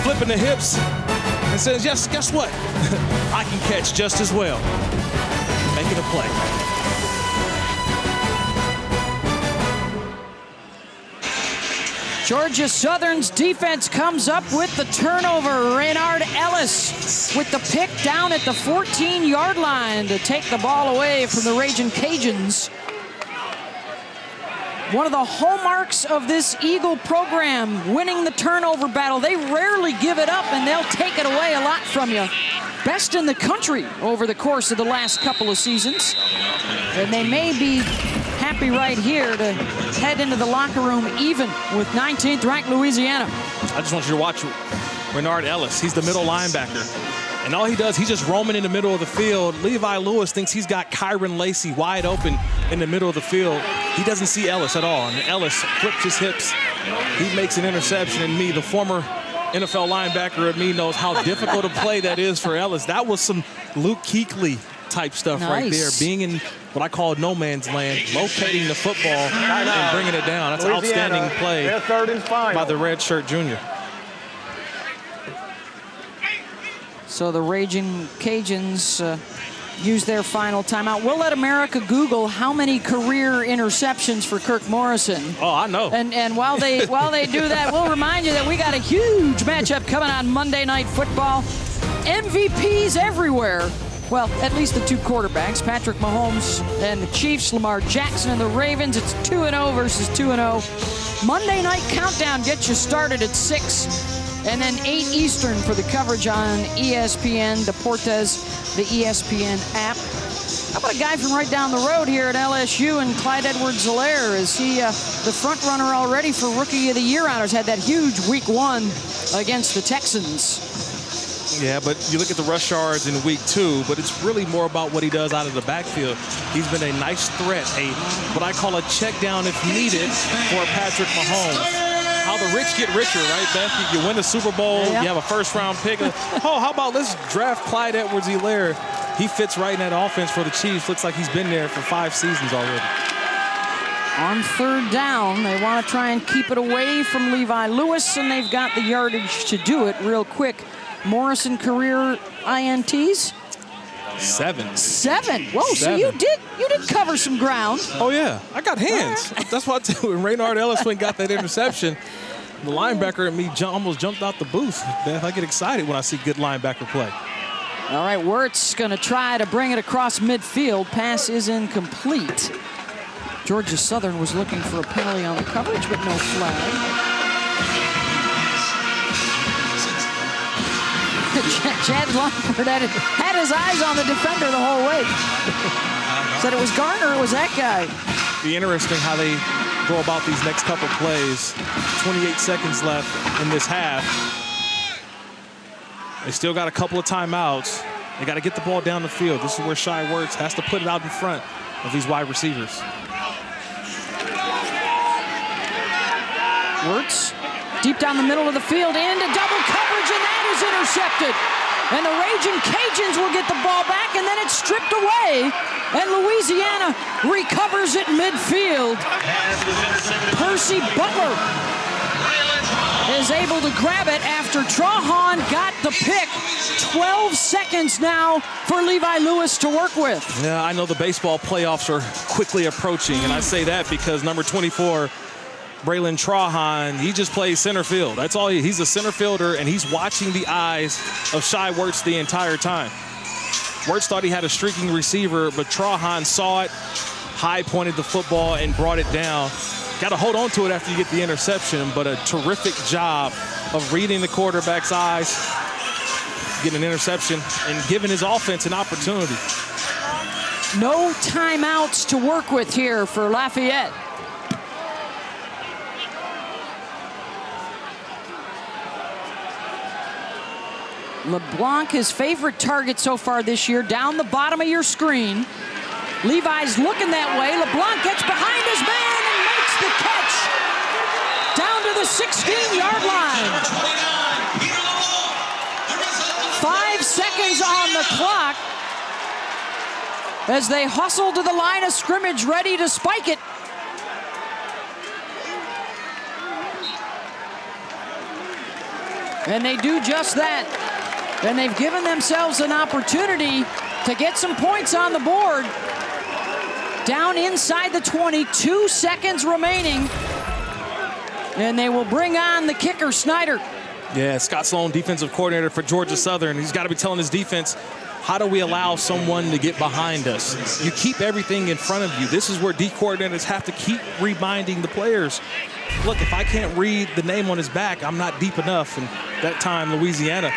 flipping the hips and says, yes, guess what? I can catch just as well. Making a play. Georgia Southern's defense comes up with the turnover. Raynard Ellis with the pick down at the 14-yard line to take the ball away from the Ragin' Cajuns. One of the hallmarks of this Eagle program, winning the turnover battle. They rarely give it up, and they'll take it away a lot from you. Best in the country over the course of the last couple of seasons. And they may be happy right here to head into the locker room even with 19th ranked Louisiana. I just want you to watch Raynard Ellis. He's the middle linebacker. And all he does, he's just roaming in the middle of the field. Levi Lewis thinks he's got Kyron Lacey wide open in the middle of the field. He doesn't see Ellis at all. And Ellis flips his hips. He makes an interception. And me, the former NFL linebacker of me, knows how difficult a play that is for Ellis. That was some Luke Kuechly type stuff right there. Being in what I call no man's land, locating the football and bringing it down. That's Louisiana, an outstanding play their 3rd and final. by the redshirt junior. So the Ragin' Cajuns use their final timeout. We'll let America Google how many career interceptions for Kirk Morrison. Oh, I know. And while they do that, we'll remind you that we got a huge matchup coming on Monday Night Football. MVPs everywhere. Well, at least the two quarterbacks, Patrick Mahomes and the Chiefs, Lamar Jackson and the Ravens. It's 2-0 versus 2-0. Monday Night Countdown gets you started at 6, and then 8 Eastern for the coverage on ESPN Deportes, the ESPN app. How about a guy from right down the road here at LSU, and Clyde Edwards-Helaire? Is he the front runner already for Rookie of the Year honors? Had that huge week 1 against the Texans. Yeah, but you look at the rush yards in week 2, but it's really more about what he does out of the backfield. He's been a nice threat, what I call a check down if needed for Patrick Mahomes. How the rich get richer, right, Beth? You win the Super Bowl, yeah. You have a first-round pick. Oh, how about let's draft Clyde Edwards-Helaire? He fits right in that offense for the Chiefs. Looks like he's been there for 5 seasons already. On 3rd down, they want to try and keep it away from Levi Lewis, and they've got the yardage to do it real quick. Morrison career INTs? 7. 7. Whoa, 7. so you did cover some ground. Oh, yeah. I got hands. That's why I tell you, when Raynard Ellis went and got that interception, the linebacker and me almost jumped out the booth. Beth, I get excited when I see good linebacker play. All right, Wirtz going to try to bring it across midfield. Pass is incomplete. Georgia Southern was looking for a penalty on the coverage, but no flag. Chad Longford had his eyes on the defender the whole way. Said it was Garner, it was that guy. Be interesting how they go about these next couple plays. 28 seconds left in this half. They still got a couple of timeouts. They got to get the ball down the field. This is where Shai Wirtz has to put it out in front of these wide receivers. Wirtz deep down the middle of the field into double coverage, and that is intercepted. And the Raging Cajuns will get the ball back, and then it's stripped away. And Louisiana recovers it midfield. Percy Butler is able to grab it after Trahan got the pick. 12 seconds now for Levi Lewis to work with. Yeah, I know the baseball playoffs are quickly approaching, and I say that because number 24, Braylon Trahan, he just plays center field. That's all he's a center fielder, and he's watching the eyes of Shai Wirtz the entire time. Wirtz thought he had a streaking receiver, but Trahan saw it, high pointed the football, and brought it down. Got to hold on to it after you get the interception, but a terrific job of reading the quarterback's eyes, getting an interception, and giving his offense an opportunity. No timeouts to work with here for Lafayette. LeBlanc, his favorite target so far this year, down the bottom of your screen. Levi's looking that way. LeBlanc gets behind his man and makes the catch. Down to the 16-yard line. 5 seconds on the clock as they hustle to the line of scrimmage, ready to spike it. And they do just that. And they've given themselves an opportunity to get some points on the board. Down inside the 20, 2 seconds remaining. And they will bring on the kicker, Snyder. Yeah, Scott Sloan, defensive coordinator for Georgia Southern. He's got to be telling his defense, how do we allow someone to get behind us? You keep everything in front of you. This is where D coordinators have to keep reminding the players, look, if I can't read the name on his back, I'm not deep enough. And that time, Louisiana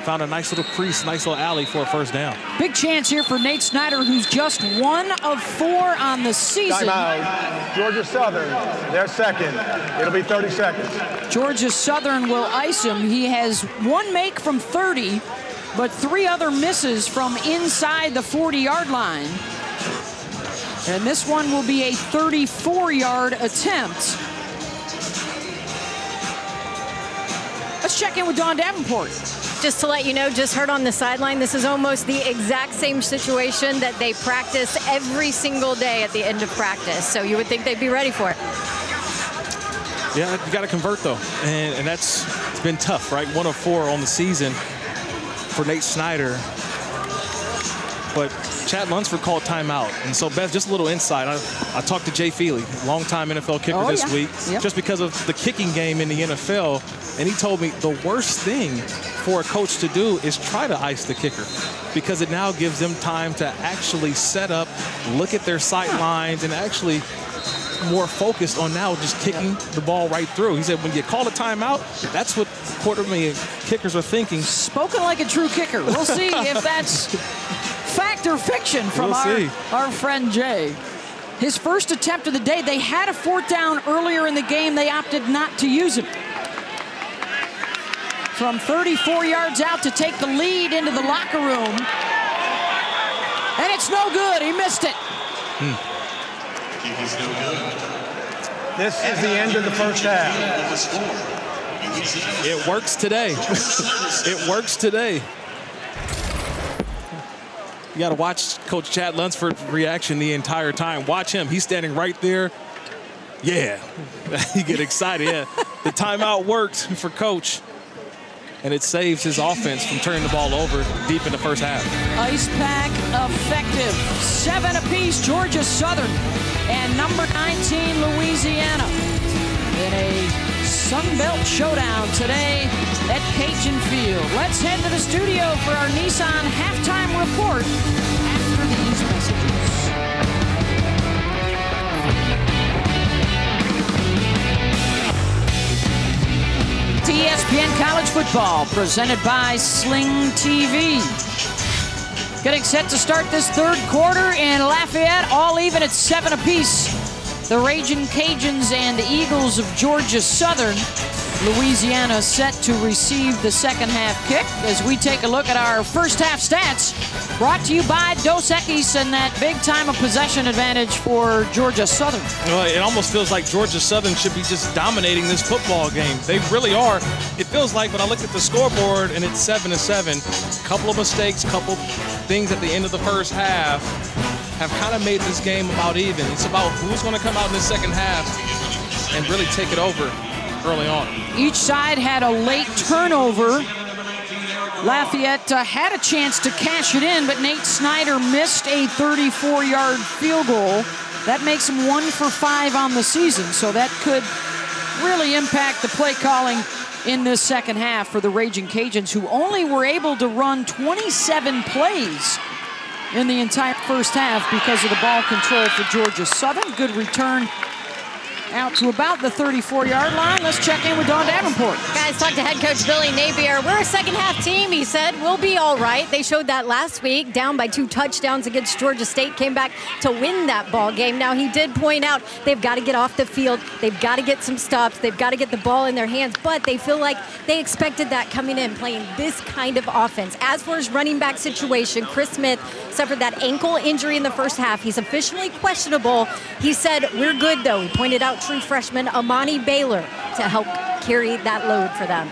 found a nice little crease, nice little alley for a first down. Big chance here for Nate Snyder, who's just 1 of 4 on the season. Timeout. Georgia Southern, their second. It'll be 30 seconds. Georgia Southern will ice him. He has 1 make from 30, but 3 other misses from inside the 40-yard line. And this one will be a 34-yard attempt. Let's check in with Dawn Davenport. Just to let you know, just heard on the sideline, this is almost the exact same situation that they practice every single day at the end of practice. So you would think they'd be ready for it. Yeah, you got to convert, though. And it's been tough, right? 1 of 4 on the season for Nate Snyder. But Chad Lunsford called timeout. And so, Beth, just a little insight. I talked to Jay Feely, longtime NFL kicker this week, just because of the kicking game in the NFL. And he told me the worst thing for a coach to do is try to ice the kicker, because it now gives them time to actually set up, look at their sight lines, and actually more focused on now just kicking the ball right through. He said when you call a timeout, that's what kickers are thinking. Spoken like a true kicker. We'll see if that's fact or fiction from our friend Jay. His first attempt of the day. They had a 4th down earlier in the game. They opted not to use it. From 34 yards out to take the lead into the locker room. And it's no good. He missed it. This is the end of the first half. It works today. It works today. You got to watch Coach Chad Lunsford's reaction the entire time. Watch him. He's standing right there. Yeah. You get excited. Yeah. The timeout worked for Coach. And it saves his offense from turning the ball over deep in the first half. Ice pack effective. 7 apiece, Georgia Southern and number 19, Louisiana, in a Sun Belt showdown today at Cajun Field. Let's head to the studio for our Nissan halftime report after these messages. ESPN College Football, presented by Sling TV. Getting set to start this 3rd quarter in Lafayette, all even at 7 apiece. The Ragin' Cajuns and the Eagles of Georgia Southern. Louisiana set to receive the second half kick as we take a look at our first half stats. Brought to you by Dos Equis and that big time of possession advantage for Georgia Southern. Well, it almost feels like Georgia Southern should be just dominating this football game. They really are. It feels like when I look at the scoreboard and it's 7-7, a couple of mistakes, couple things at the end of the first half have kind of made this game about even. It's about who's going to come out in the second half and really take it over early on. Each side had a late turnover. Lafayette had a chance to cash it in, but Nate Snyder missed a 34-yard field goal. That makes him 1 for 5 on the season, so that could really impact the play calling in this second half for the Ragin' Cajuns, who only were able to run 27 plays in the entire first half because of the ball control for Georgia Southern. Good return out to about the 34-yard line. Let's check in with Dawn Davenport. Guys, talk to head coach Billy Napier. We're a second half team, he said. We'll be all right. They showed that last week, down by 2 touchdowns against Georgia State, came back to win that ball game. Now, he did point out they've got to get off the field. They've got to get some stops. They've got to get the ball in their hands, but they feel like they expected that coming in, playing this kind of offense. As for his running back situation, Chris Smith suffered that ankle injury in the first half. He's officially questionable. He said, we're good, though. He pointed out true freshman Amani Baylor to help carry that load for them.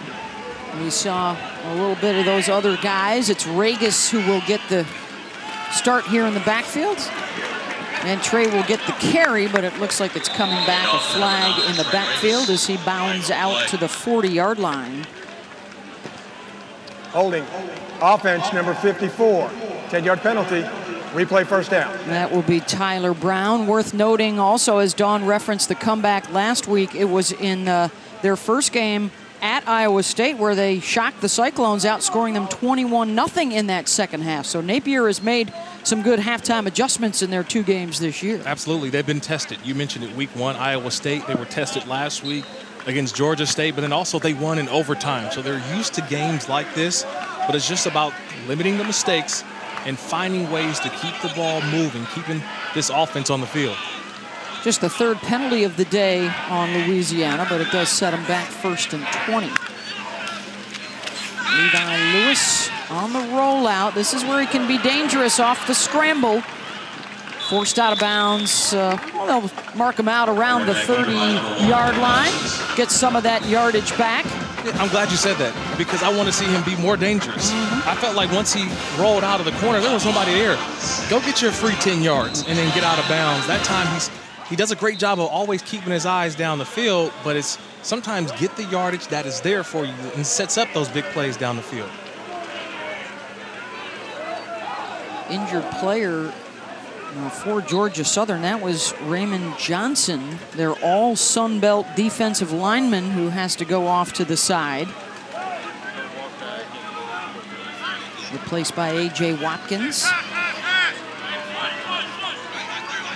We saw a little bit of those other guys. It's Regis who will get the start here in the backfield. And Trey will get the carry, but it looks like it's coming back a flag in the backfield as he bounds out to the 40-yard line. Holding. Offense number 54. 10-yard penalty. Replay first down. That will be Tyler Brown. Worth noting also, as Dawn referenced the comeback last week, it was in their first game at Iowa State where they shocked the Cyclones, outscoring them 21-0 in that second half. So Napier has made some good halftime adjustments in their 2 games this year. Absolutely. They've been tested. You mentioned it, week 1, Iowa State. They were tested last week against Georgia State, but then also they won in overtime. So they're used to games like this, but it's just about limiting the mistakes and finding ways to keep the ball moving, keeping this offense on the field. Just the 3rd penalty of the day on Louisiana, but it does set them back 1st and 20. Levi Lewis on the rollout. This is where he can be dangerous off the scramble. Forced out of bounds. Well, they'll mark him out around the 30-yard line. Get some of that yardage back. I'm glad you said that because I want to see him be more dangerous. I felt like once he rolled out of the corner, there was nobody there. Go get your free 10 yards and then get out of bounds. That time he does a great job of always keeping his eyes down the field, but it's sometimes get the yardage that is there for you and sets up those big plays down the field. injured player for Georgia Southern. That was Raymond Johnson, their all Sun Belt defensive lineman, who has to go off to the side. Replaced by A.J. Watkins.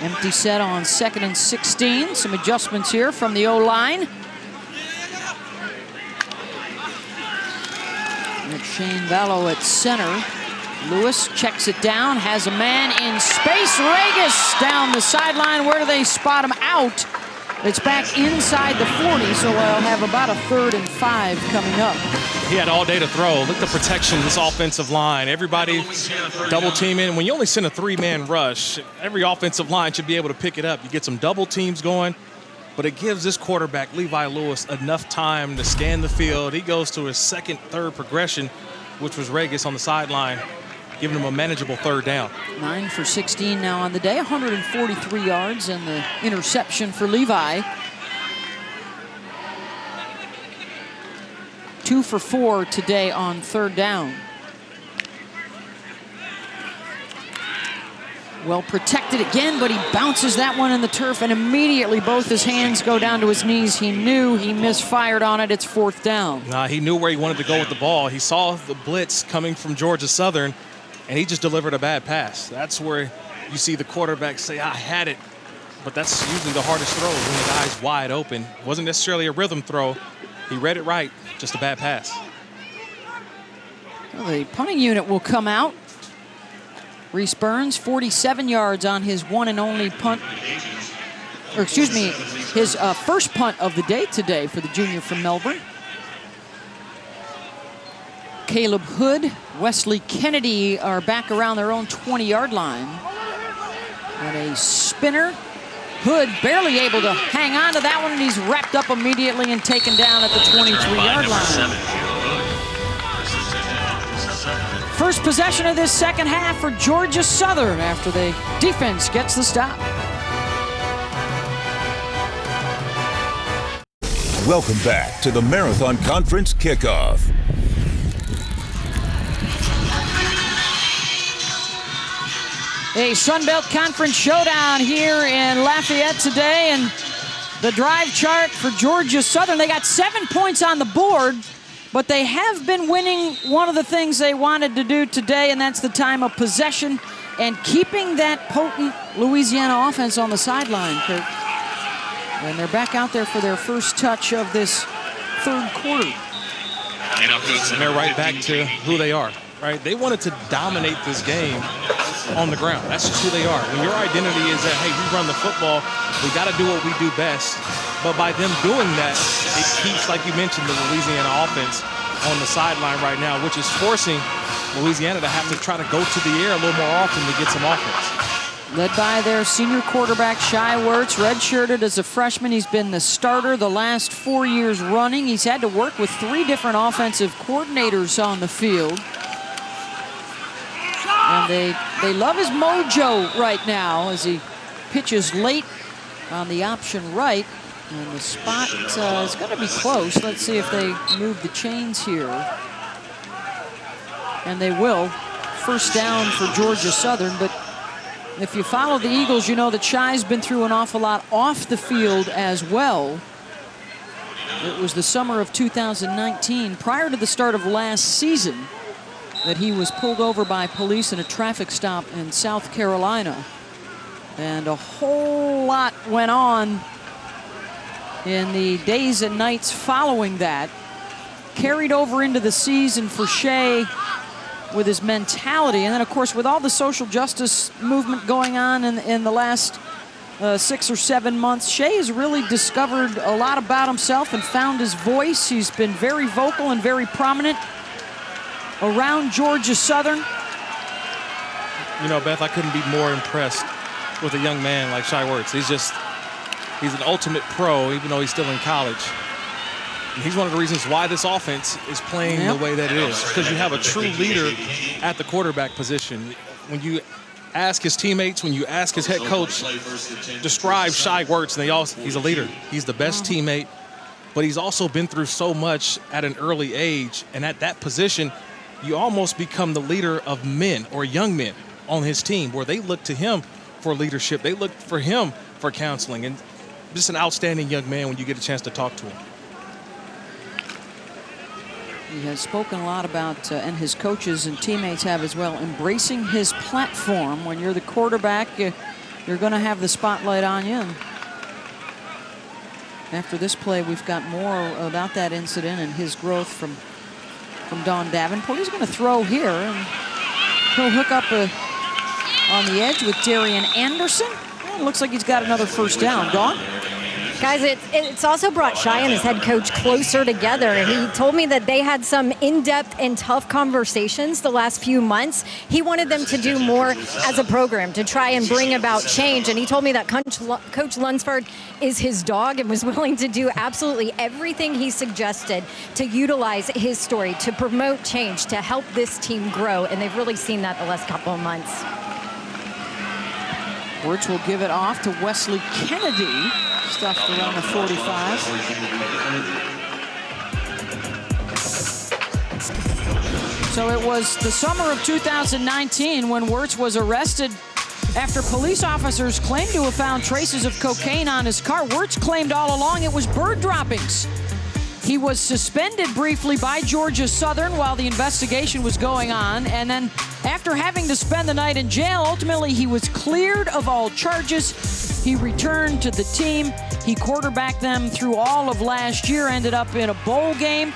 Empty set on 2nd and 16. Some adjustments here from the O-line. Shane Vallow at center. Lewis checks it down, has a man in space. Regis down the sideline. Where do they spot him? Out. It's back inside the 40, so we'll have about a 3rd and 5 coming up. He had all day to throw. Look at the protection, this offensive line. Everybody double teaming. When you only send a 3-man rush, every offensive line should be able to pick it up. You get some double teams going, but it gives this quarterback, Levi Lewis, enough time to scan the field. He goes to his 2nd, 3rd progression, which was Regis on the sideline, giving him a manageable 3rd down. 9 for 16 now on the day, 143 yards, and the interception for Levi. 2 for 4 today on 3rd down. Well protected again, but he bounces that one in the turf, and immediately both his hands go down to his knees. He knew he misfired on it. It's 4th down. He knew where he wanted to go with the ball. He saw the blitz coming from Georgia Southern, and he just delivered a bad pass. That's where you see the quarterback say, I had it. But that's usually the hardest throw when the guy's wide open. It wasn't necessarily a rhythm throw. He read it right, just a bad pass. Well, the punting unit will come out. Reese Burns, 47 yards on his one and only punt, or excuse me, his first punt of the day today for the junior from Melbourne. Caleb Hood, Wesley Kennedy are back around their own 20-yard line. And a spinner. Hood barely able to hang on to that one, and he's wrapped up immediately and taken down at the 23-yard line. First possession of this second half for Georgia Southern after the defense gets the stop. Welcome back to the Marathon Conference Kickoff. A Sun Belt Conference showdown here in Lafayette today, and the drive chart for Georgia Southern. They got 7 points on the board, but they have been winning one of the things they wanted to do today, and that's the time of possession and keeping that potent Louisiana offense on the sideline, Kurt. And they're back out there for their first touch of this 3rd quarter. And they're right back to who they are, right? They wanted to dominate this game on the ground. That's just who they are. When your identity is that, hey, we run the football, we got to do what we do best. But by them doing that, it keeps, like you mentioned, the Louisiana offense on the sideline right now, which is forcing Louisiana to have to try to go to the air a little more often to get some offense. Led by their senior quarterback, Shai Wertz, redshirted as a freshman. He's been the starter the last 4 years running. He's had to work with 3 different offensive coordinators on the field. And they love his mojo right now as he pitches late on the option right. And the spot is going to be close. Let's see if they move the chains here. And they will. First down for Georgia Southern. But if you follow the Eagles, you know that Shai's been through an awful lot off the field as well. It was the summer of 2019, prior to the start of last season, that he was pulled over by police in a traffic stop in South Carolina. And a whole lot went on in the days and nights following that. Carried over into the season for Shea with his mentality. And then, of course, with all the social justice movement going on in the last 6 or 7 months, Shea has really discovered a lot about himself and found his voice. He's been very vocal and very prominent around Georgia Southern. You know, Beth, I couldn't be more impressed with a young man like Shai Wertz. He's an ultimate pro, even though he's still in college. And he's one of the reasons why this offense is playing the way that it is, because you have a true leader at the quarterback position. When you ask his teammates, when you ask his head coach, describe Shai Wertz, and he's a leader. He's the best teammate, but he's also been through so much at an early age. And at that position, you almost become the leader of men or young men on his team, where they look to him for leadership. They look for him for counseling, and just an outstanding young man when you get a chance to talk to him. He has spoken a lot about, and his coaches and teammates have as well, embracing his platform. When you're the quarterback, you're going to have the spotlight on you. And after this play, we've got more about that incident and his growth from Don Davenport. He's going to throw here, and he'll hook up on the edge with Darian Anderson. Well, it looks like he's got another first down. Dawn? Guys, it's also brought Shai and his head coach closer together. He told me that they had some in-depth and tough conversations the last few months. He wanted them to do more as a program to try and bring about change. And he told me that Coach Lunsford is his dog and was willing to do absolutely everything he suggested to utilize his story, to promote change, to help this team grow. And they've really seen that the last couple of months. Wirtz will give it off to Wesley Kennedy. Stuffed around the 45. So it was the summer of 2019 when Wirtz was arrested after police officers claimed to have found traces of cocaine on his car. Wirtz claimed all along it was bird droppings. He was suspended briefly by Georgia Southern while the investigation was going on, and then after having to spend the night in jail, ultimately he was cleared of all charges. He returned to the team. He quarterbacked them through all of last year, ended up in a bowl game,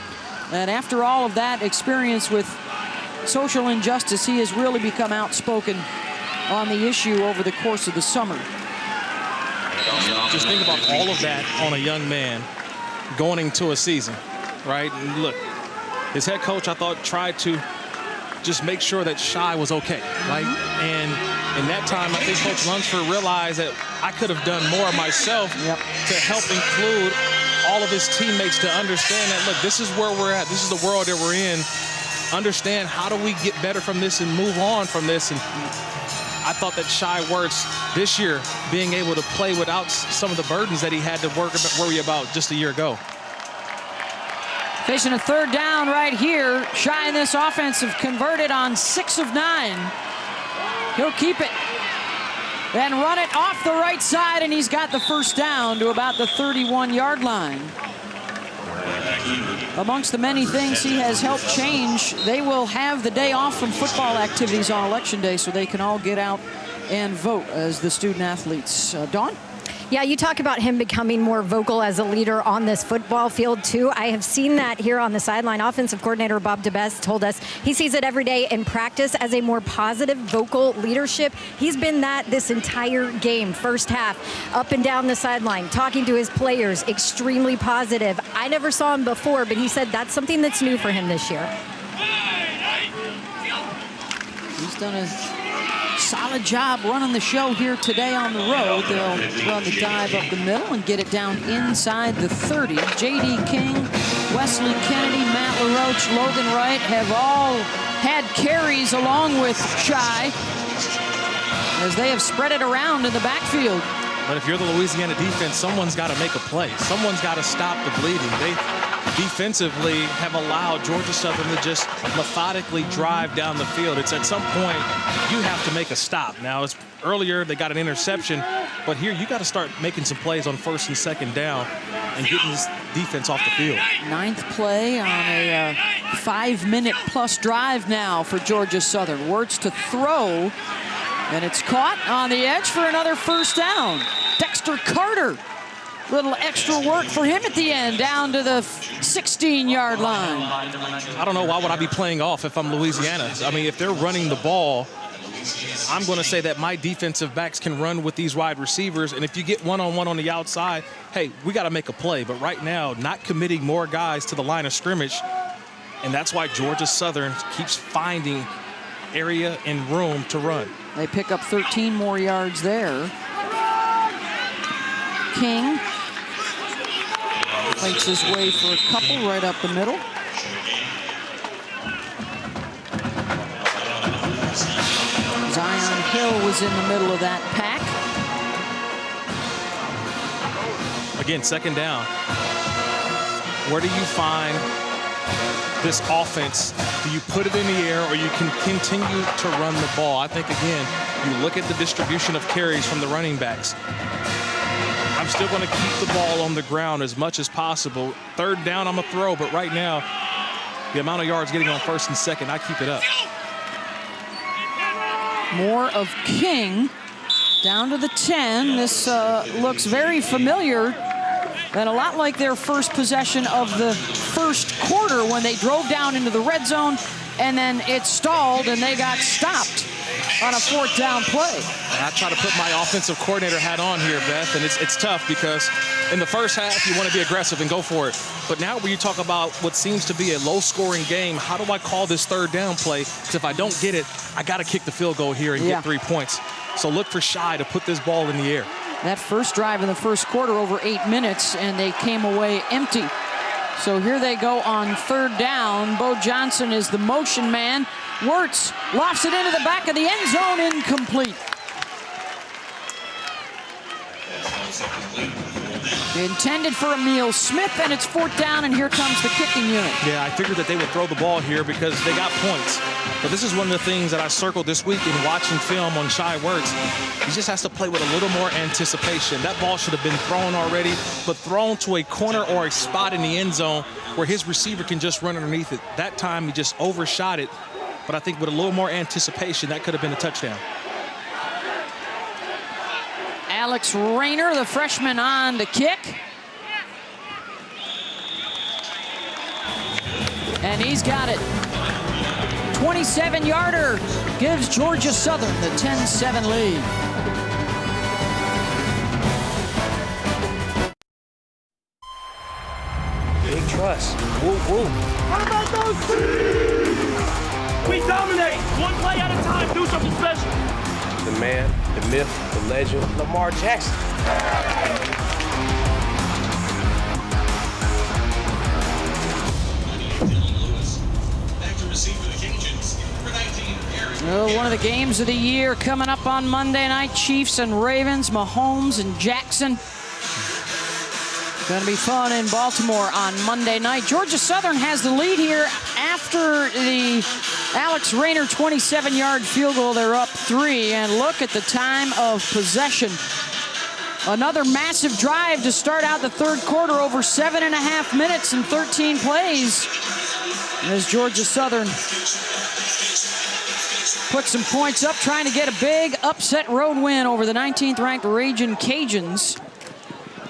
and after all of that experience with social injustice, he has really become outspoken on the issue over the course of the summer. Just think about all of that on a young man going into a season, right? And look, his head coach, I thought, tried to just make sure that Shai was okay, right? And in that time, I think Coach Lunsford realized that I could have done more myself to help include all of his teammates to understand that, look, this is where we're at. This is the world that we're in. Understand, how do we get better from this and move on from this? And I thought that Shai Wirtz this year being able to play without some of the burdens that he had to worry about just a year ago. Facing a third down right here. Shai in this offense have converted on 6 of 9. He'll keep it and run it off the right side, and he's got the first down to about the 31-yard line. Amongst the many things he has helped change, they will have the day off from football activities on Election Day so they can all get out and vote as the student athletes. Dawn? Yeah, you talk about him becoming more vocal as a leader on this football field, too. I have seen that here on the sideline. Offensive coordinator Bob DeBest told us he sees it every day in practice as a more positive, vocal leadership. He's been that this entire game, first half, up and down the sideline, talking to his players, extremely positive. I never saw him before, but he said that's something that's new for him this year. He's done a solid job running the show here today on the road. They'll run the dive up the middle and get it down inside the 30. J.D. King, Wesley Kennedy, Matt LaRoche, Logan Wright have all had carries along with Shai as they have spread it around in the backfield. But if you're the Louisiana defense, someone's got to make a play. Someone's got to stop the bleeding. They defensively have allowed Georgia Southern to just methodically drive down the field. It's at some point you have to make a stop. Now, it's earlier they got an interception, but here you got to start making some plays on first and second down and getting this defense off the field. 9th play on a 5-minute plus drive now for Georgia Southern. Wirtz to throw, and it's caught on the edge for another first down. Dexter Carter. Little extra work for him at the end, down to the 16-yard line. I don't know, why would I be playing off if I'm Louisiana? I mean, if they're running the ball, I'm going to say that my defensive backs can run with these wide receivers, and if you get one-on-one on the outside, hey, we got to make a play. But right now, not committing more guys to the line of scrimmage, and that's why Georgia Southern keeps finding area and room to run. They pick up 13 more yards there. King makes his way for a couple right up the middle. Zion Hill was in the middle of that pack. Again, second down. Where do you find this offense. Do you put it in the air or you can continue to run the ball? I think, again, you look at the distribution of carries from the running backs. I'm still going to keep the ball on the ground as much as possible. Third down, I'm a throw, but right now, the amount of yards getting on first and second, I keep it up. More of King down to the 10. This looks very familiar and a lot like their first possession of the first quarter when they drove down into the red zone and then it stalled and they got stopped on a fourth down play. I try to put my offensive coordinator hat on here, Beth, and it's tough because in the first half you want to be aggressive and go for it. But now when you talk about what seems to be a low-scoring game, how do I call this third down play? Because if I don't get it, I got to kick the field goal here and get 3 points. So look for Shai to put this ball in the air. That first drive in the first quarter over 8 minutes, and they came away empty. So here they go on third down. Bo Johnson is the motion man. Wirtz lofts it into the back of the end zone, incomplete. Intended for Emil Smith, and it's fourth down, and here comes the kicking unit. Yeah, I figured that they would throw the ball here because they got points. But this is one of the things that I circled this week in watching film on Shai Wirtz. He just has to play with a little more anticipation. That ball should have been thrown already, but thrown to a corner or a spot in the end zone where his receiver can just run underneath it. That time, he just overshot it. But I think with a little more anticipation, that could have been a touchdown. Alex Rayner, the freshman, on the kick. And he's got it. 27-yarder gives Georgia Southern the 10-7 lead. Big trust. Woo, woo. What about those teams? We dominate. One play at a time. Do something special. The man, the myth, the legend, Lamar Jackson. Well, one of the games of the year coming up on Monday night. Chiefs and Ravens, Mahomes and Jackson. Going to be fun in Baltimore on Monday night. Georgia Southern has the lead here after the Alex Rayner 27-yard field goal. They're up 3, and look at the time of possession. Another massive drive to start out the third quarter, over 7.5 minutes and 13 plays. As Georgia Southern put some points up, trying to get a big upset road win over the 19th-ranked Ragin' Cajuns.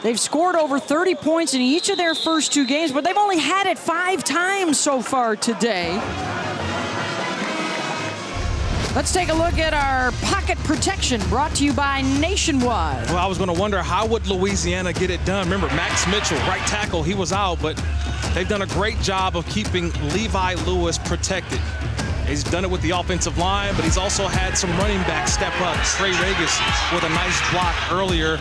They've scored over 30 points in each of their first 2 games, but they've only had it 5 times so far today. Let's take a look at our pocket protection, brought to you by Nationwide. Well, I was going to wonder, how would Louisiana get it done? Remember, Max Mitchell, right tackle, he was out, but they've done a great job of keeping Levi Lewis protected. He's done it with the offensive line, but he's also had some running backs step up. Trey Regis with a nice block earlier.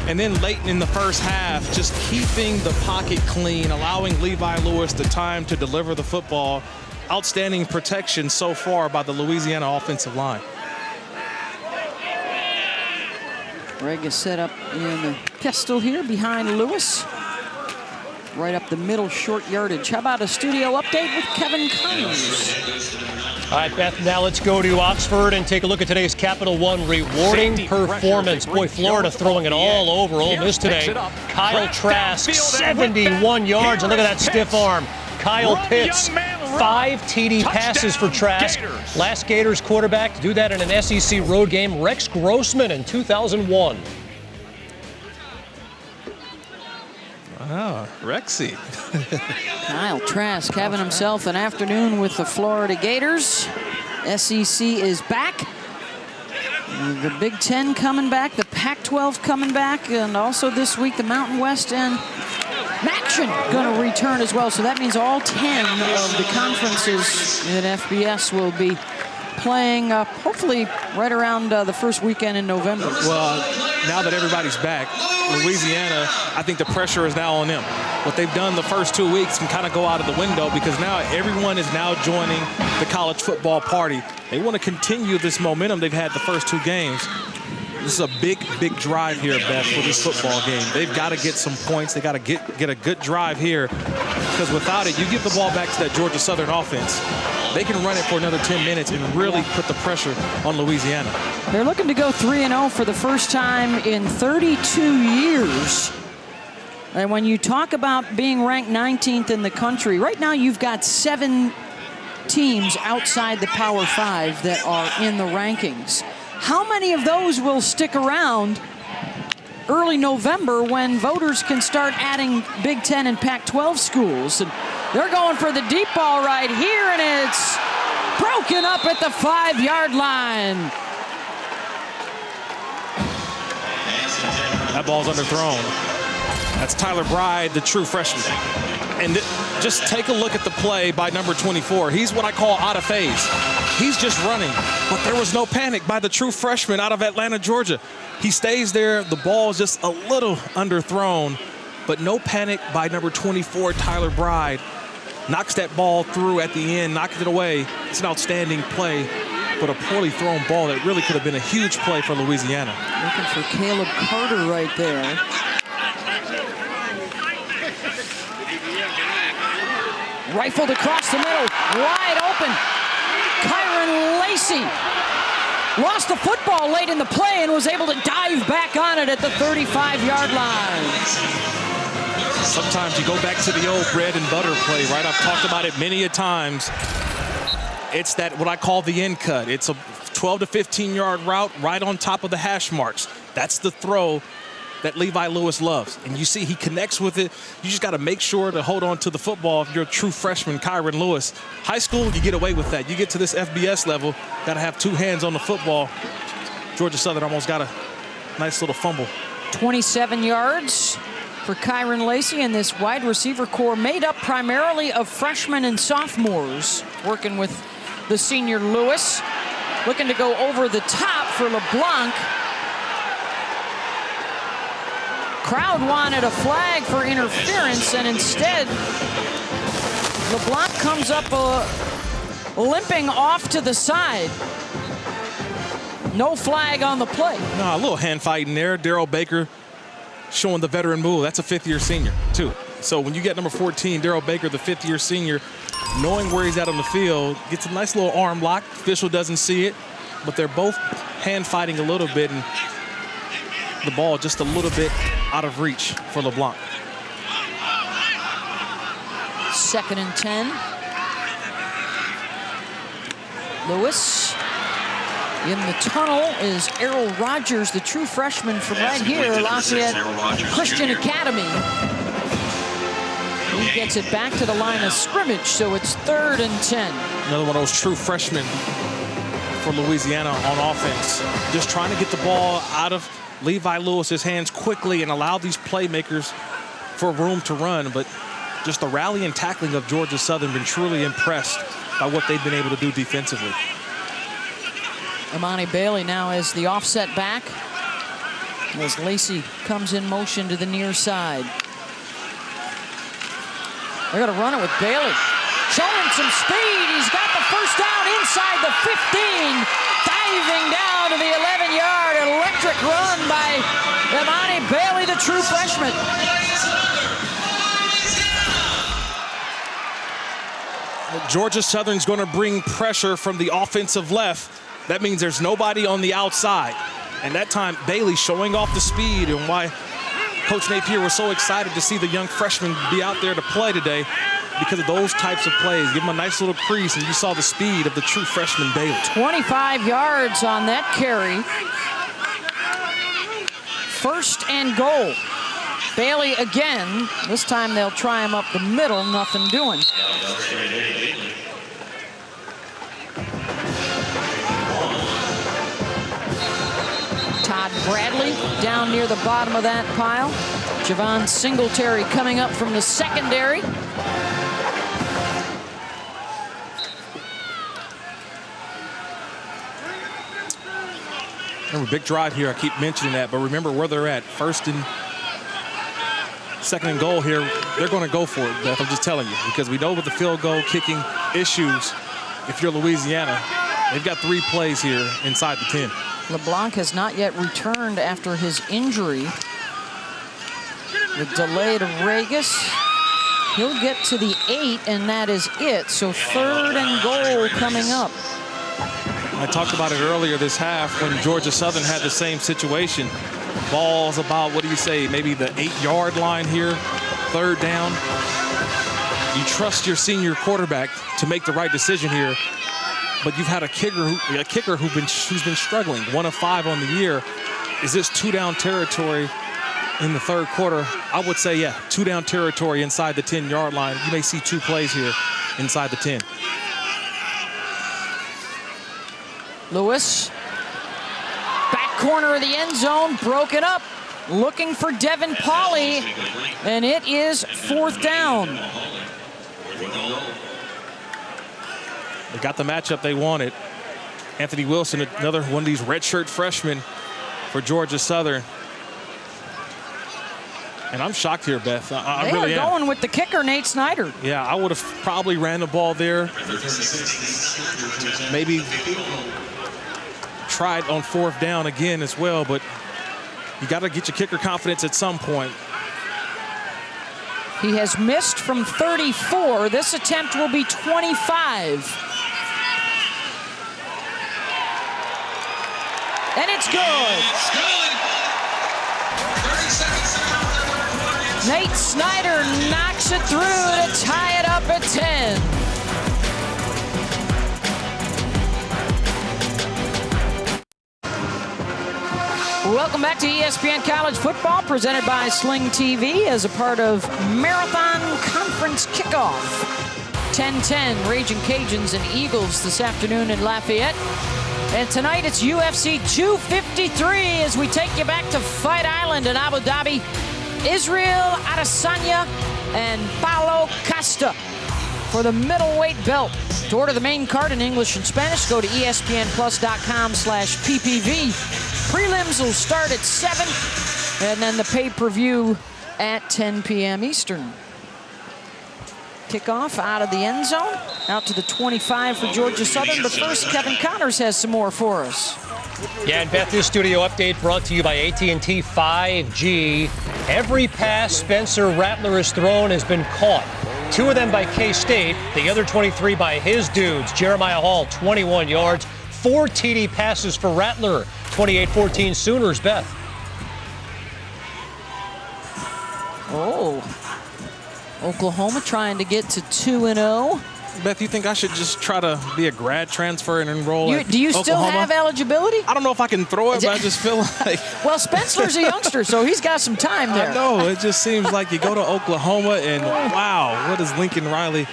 And then late in the first half, just keeping the pocket clean, allowing Levi Lewis the time to deliver the football. Outstanding protection so far by the Louisiana offensive line. Regis set up in the pistol here behind Lewis. Right up the middle, short yardage. How about a studio update with Kevin Connors? All right, Beth, now let's go to Oxford and take a look at today's Capital One rewarding performance. Boy, Florida throwing it all over Ole Miss today. Kyle Trask, 71 yards, and look at that stiff arm. Kyle Pitts, 5 TD passes for Trask. Last Gators quarterback to do that in an SEC road game, Rex Grossman in 2001. Oh, Rexy. Kyle Trask having himself an afternoon with the Florida Gators. SEC is back. The Big Ten coming back, the Pac-12 coming back, and also this week the Mountain West and Maction going to return as well. So that means all 10 of the conferences in FBS will be playing hopefully right around the first weekend in November. Well, now that everybody's back, Louisiana, I think the pressure is now on them. What they've done the first 2 weeks can kind of go out of the window because now everyone is now joining the college football party. They want to continue this momentum they've had the first 2 games. This is a big, big drive here, Beth, for this football game. They've got to get some points. They got to get a good drive here because without it, you give the ball back to that Georgia Southern offense. They can run it for another 10 minutes and really put the pressure on Louisiana. They're looking to go 3-0 for the first time in 32 years. And when you talk about being ranked 19th in the country, right now you've got 7 teams outside the Power 5 that are in the rankings. How many of those will stick around early November when voters can start adding Big Ten and Pac-12 schools? And they're going for the deep ball right here, and it's broken up at the 5-yard line. That ball's underthrown. That's Tyler Bride, the true freshman. And just take a look at the play by number 24. He's what I call out of phase. He's just running, but there was no panic by the true freshman out of Atlanta, Georgia. He stays there. The ball is just a little underthrown, but no panic by number 24, Tyler Bride. Knocks that ball through at the end, knocks it away. It's an outstanding play, but a poorly thrown ball that really could have been a huge play for Louisiana. Looking for Caleb Carter right there. Rifled across the middle, wide open. Kyron Lacey lost the football late in the play and was able to dive back on it at the 35-yard line. Sometimes you go back to the old bread and butter play, right? I've talked about it many a times. It's that what I call the end cut. It's a 12 to 15-yard route right on top of the hash marks. That's the throw that Levi Lewis loves. And you see he connects with it. You just got to make sure to hold on to the football if you're a true freshman, Kyron Lewis. High school, you get away with that. You get to this FBS level, got to have 2 hands on the football. Georgia Southern almost got a nice little fumble. 27 yards for Kyron Lacey and this wide receiver core made up primarily of freshmen and sophomores, working with the senior Lewis. Looking to go over the top for LeBlanc. Crowd wanted a flag for interference, and instead LeBlanc comes up limping off to the side. No flag on the play. No, a little hand fighting there. Darryl Baker showing the veteran move. That's a 5th-year senior, too. So when you get number 14, Darryl Baker, the 5th-year senior, knowing where he's at on the field, gets a nice little arm lock. Official doesn't see it, but they're both hand fighting a little bit, and the ball just a little bit out of reach for LeBlanc. 2nd and 10. Lewis. In the tunnel is Errol Rogers, the true freshman from right here, Lafayette Christian Academy. He gets it back to the line of scrimmage, so it's 3rd and 10. Another one of those true freshmen for Louisiana on offense. Just trying to get the ball out of Levi Lewis's hands quickly and allow these playmakers for room to run. But just the rally and tackling of Georgia Southern, been truly impressed by what they've been able to do defensively. Imani Bailey now as the offset back as Lacey comes in motion to the near side. They're going to run it with Bailey. Showing some speed. He's got the first down inside the 15. Diving down to the 11-yard. Electric run by Imani Bailey, the true freshman. Georgia Southern's going to bring pressure from the offensive left. That means there's nobody on the outside. And that time, Bailey showing off the speed, and why Coach Napier was so excited to see the young freshman be out there to play today, because of those types of plays. Give him a nice little crease, and you saw the speed of the true freshman Bailey. 25 yards on that carry. 1st and goal. Bailey again. This time they'll try him up the middle. Nothing doing. Todd Bradley down near the bottom of that pile. Javon Singletary coming up from the secondary. Remember, big drive here. I keep mentioning that, but remember where they're at. 1st and 2nd and goal here. They're going to go for it, Beth. I'm just telling you, because we know with the field goal kicking issues, if you're Louisiana, they've got 3 plays here inside the 10. LeBlanc has not yet returned after his injury. The delay to Regis. He'll get to the 8, and that is it. So 3rd and goal coming up. I talked about it earlier this half when Georgia Southern had the same situation. Ball's about, what do you say, maybe the 8-yard line here, 3rd down. You trust your senior quarterback to make the right decision here, but you've had a kicker who's been struggling, 1 of 5 on the year. Is this 2-down territory in the 3rd quarter? I would say, yeah, 2-down territory inside the 10-yard line. You may see 2 plays here inside the 10. Lewis, back corner of the end zone, broken up, looking for Devin Pauly, and it is 4th down. They got the matchup they wanted. Anthony Wilson, another one of these redshirt freshmen for Georgia Southern. And I'm shocked here, Beth. I really am. They are going with the kicker, Nate Snyder. Yeah, I would have probably ran the ball there. Maybe tried on 4th down again as well, but you got to get your kicker confidence at some point. He has missed from 34. This attempt will be 25. And it's good. It's good. 30 seconds. Nate Snyder knocks it through to tie it up at 10. Welcome back to ESPN College Football, presented by Sling TV as a part of Marathon Conference Kickoff. 10-10, Raging Cajuns and Eagles this afternoon in Lafayette. And tonight it's UFC 253 as we take you back to Fight Island in Abu Dhabi. Israel Adesanya and Paulo Costa for the middleweight belt. To order the main card in English and Spanish, go to espnplus.com/ppv. Prelims will start at 7, and then the pay-per-view at 10 p.m. Eastern. Kickoff out of the end zone, out to the 25 for Georgia Southern. But first, Kevin Connors has some more for us. Yeah, and Beth, this studio update brought to you by AT&T 5G. Every pass Spencer Rattler has thrown has been caught. 2 of them by K-State, the other 23 by his dudes. Jeremiah Hall, 21 yards, 4 TD passes for Rattler. 28-14 Sooners, Beth. Oh, Oklahoma trying to get to 2-0. Beth, you think I should just try to be a grad transfer and enroll at Do you still Oklahoma? have eligibility? I don't know if I can throw it, but I just feel like... Well, Spencer's a youngster, so he's got some time there. I know. It just seems like you go to Oklahoma and, wow, what is Lincoln Riley...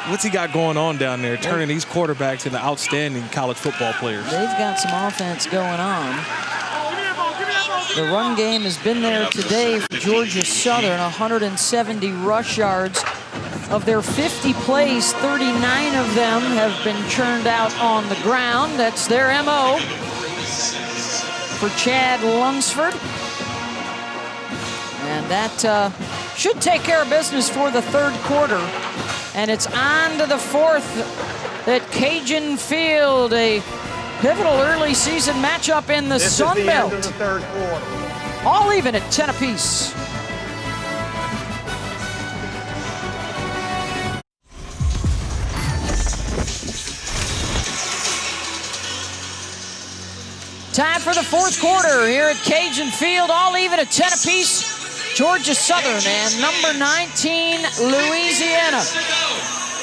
What's he got going on down there, turning these quarterbacks into outstanding college football players? They've got some offense going on. The run game has been there today for Georgia Southern, 170 rush yards. Of their 50 plays, 39 of them have been churned out on the ground. That's their MO for Chad Lunsford. And that should take care of business for the 3rd quarter. And it's on to the 4th at Cajun Field, a pivotal early season matchup in the Sun Belt. This is the end of the 3rd quarter. All even at 10 apiece. Time for the 4th quarter here at Cajun Field, all even at 10 apiece. Georgia Southern and number 19, Louisiana.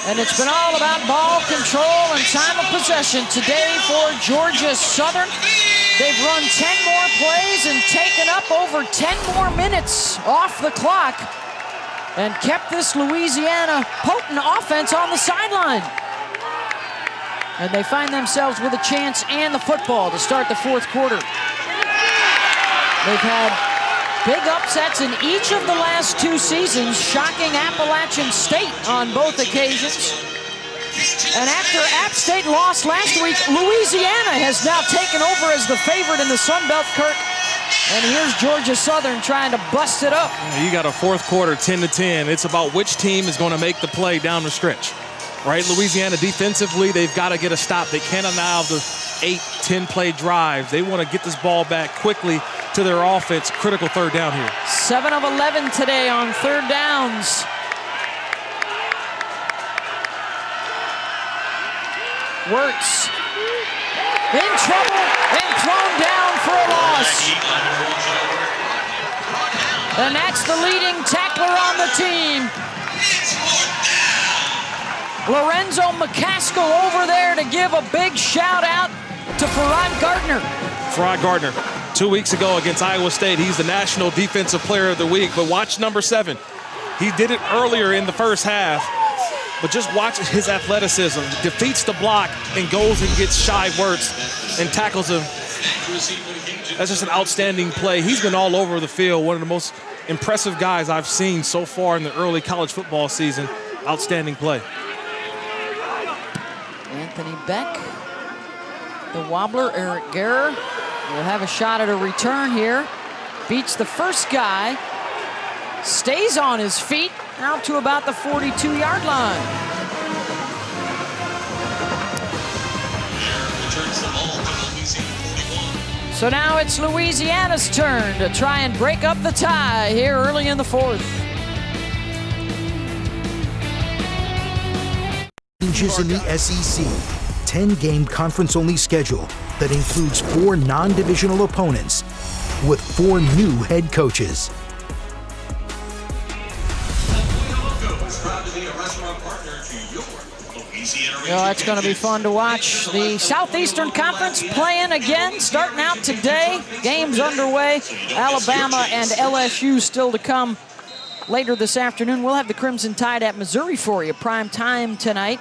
And it's been all about ball control and time of possession today for Georgia Southern. They've run 10 more plays and taken up over 10 more minutes off the clock and kept this Louisiana potent offense on the sideline. And they find themselves with a chance and the football to start the 4th quarter. They've had big upsets in each of the last 2 seasons, shocking Appalachian State on both occasions. And after App State lost last week, Louisiana has now taken over as the favorite in the Sun Belt, Kirk. And here's Georgia Southern trying to bust it up. You got a 4th quarter, 10-10. It's about which team is going to make the play down the stretch. Right, Louisiana defensively, they've got to get a stop. They can't allow the 8-10 play drives. They want to get this ball back quickly to their offense. Critical 3rd down here. 7 of 11 today on 3rd downs. Wirtz in trouble and thrown down for a loss. And that's the leading tackler on the team. Lorenzo McCaskill over there to give a big shout out to Farrod Gardner. Farrod Gardner, 2 weeks ago against Iowa State, he's the National Defensive Player of the Week. But watch number 7. He did it earlier in the first half, but just watch his athleticism. Defeats the block and goes and gets Shy Wirtz and tackles him. That's just an outstanding play. He's been all over the field, one of the most impressive guys I've seen so far in the early college football season. Outstanding play. Anthony Beck, the wobbler, Eric Guerra will have a shot at a return here. Beats the first guy, stays on his feet, out to about the 42-yard line. So now it's Louisiana's turn to try and break up the tie here early in the fourth. Changes in the SEC. 10-game conference-only schedule that includes 4 non-divisional opponents with 4 new head coaches. It's going to be fun to watch. The Southeastern Conference playing again, starting out today. Games underway. Alabama and LSU still to come later this afternoon. We'll have the Crimson Tide at Missouri for you, prime time tonight.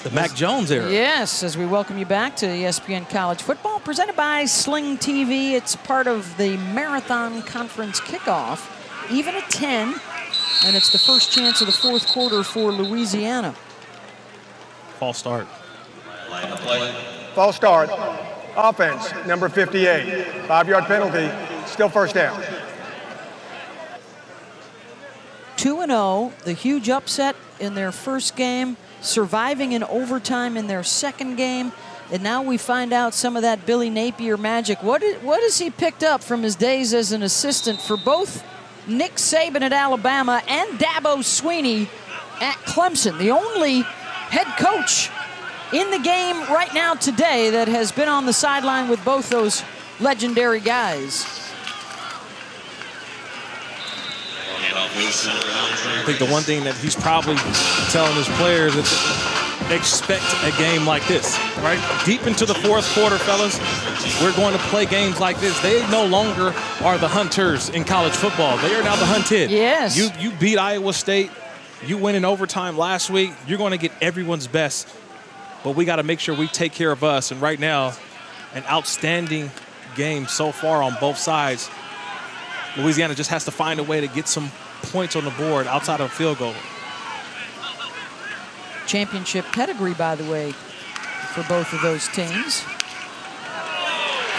The Mac Jones era. Yes, as we welcome you back to ESPN College Football, presented by Sling TV. It's part of the Marathon Conference kickoff, even at 10, and it's the first chance of the fourth quarter for Louisiana. False start. False start. Offense, number 58. 5-yard penalty, still first down. 2-0, the huge upset in their first game, surviving in overtime in their second game, and now we find out some of that Billy Napier magic. What has he picked up from his days as an assistant for both Nick Saban at Alabama and Dabo Swinney at Clemson? The only head coach in the game right now today that has been on the sideline with both those legendary guys. I think the one thing that he's probably telling his players is expect a game like this, right? Deep into the fourth quarter, fellas, we're going to play games like this. They no longer are the hunters in college football. They are now the hunted. Yes. You beat Iowa State. You win in overtime last week. You're going to get everyone's best. But we got to make sure we take care of us. And right now, an outstanding game so far on both sides. Louisiana just has to find a way to get some points on the board outside of a field goal. Championship pedigree, by the way, for both of those teams.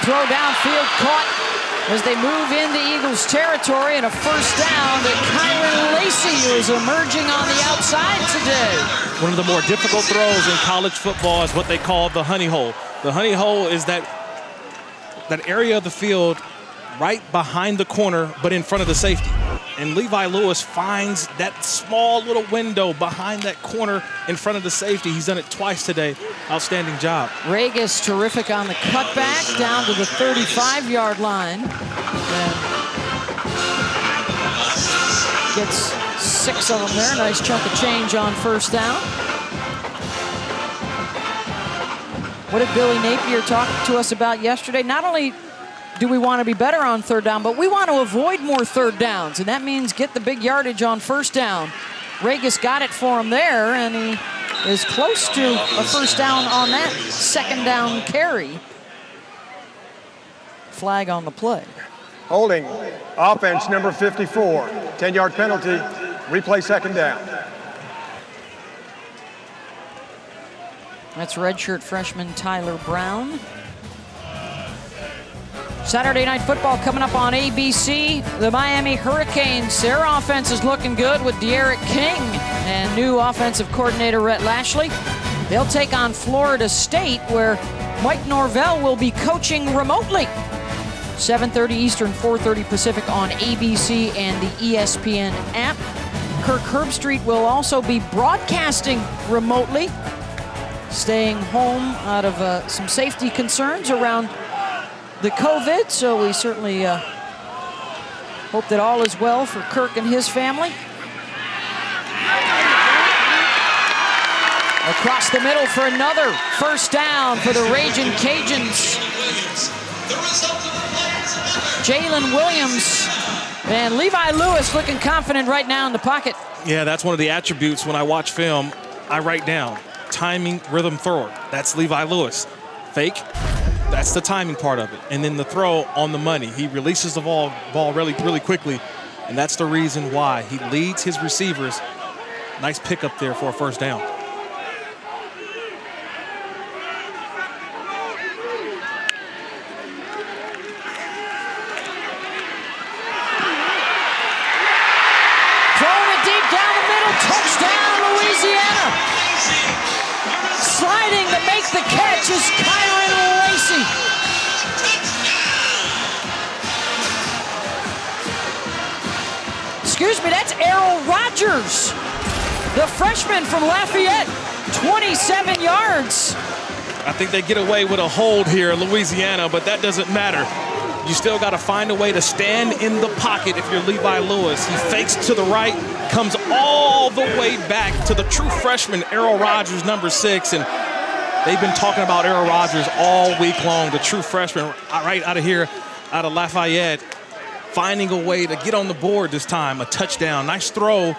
Throw downfield caught as they move into Eagles territory, and a first down that Kyron Lacey is emerging on the outside today. One of the more difficult throws in college football is what they call the honey hole. The honey hole is that area of the field right behind the corner, but in front of the safety. And Levi Lewis finds that small little window behind that corner in front of the safety. He's done it twice today. Outstanding job. Regas terrific on the cutback down to the 35-yard line. And gets 6 of them there. Nice chunk of change on first down. What did Billy Napier talk to us about yesterday? Not only do we want to be better on third down, but we want to avoid more third downs, and that means get the big yardage on first down. Regas got it for him there, and he is close to a first down on that second down carry. Flag on the play. Holding. Offense, number 54. 10-yard penalty. Replay second down. That's redshirt freshman Tyler Brown. Saturday Night Football coming up on ABC. The Miami Hurricanes, their offense is looking good with De'Aaron King and new offensive coordinator Rhett Lashley. They'll take on Florida State, where Mike Norvell will be coaching remotely. 7:30 Eastern, 4:30 Pacific on ABC and the ESPN app. Kirk Herbstreit will also be broadcasting remotely. staying home out of some safety concerns around the COVID. So we certainly hope that all is well for Kirk and his family. Across the middle for another first down for the Ragin' Cajuns. Jalen Williams and Levi Lewis looking confident right now in the pocket. Yeah, that's one of the attributes when I watch film. I write down timing, rhythm, thrower. That's Levi Lewis. Fake, that's the timing part of it. And then the throw on the money. He releases the ball really quickly, and that's the reason why he leads his receivers. Nice pickup there for a first down. Touchdown, Louisiana. Sliding to make the catch is Kyron Lacey. Excuse me, that's Errol Rogers, the freshman from Lafayette, 27 yards. I think they get away with a hold here in Louisiana, but that doesn't matter. You still got to find a way to stand in the pocket if you're Levi Lewis. He fakes to the right, comes all the way back to the true freshman, Errol Rogers, number 6. And they've been talking about Errol Rogers all week long, the true freshman right out of here, out of Lafayette, finding a way to get on the board this time, a touchdown. Nice throw,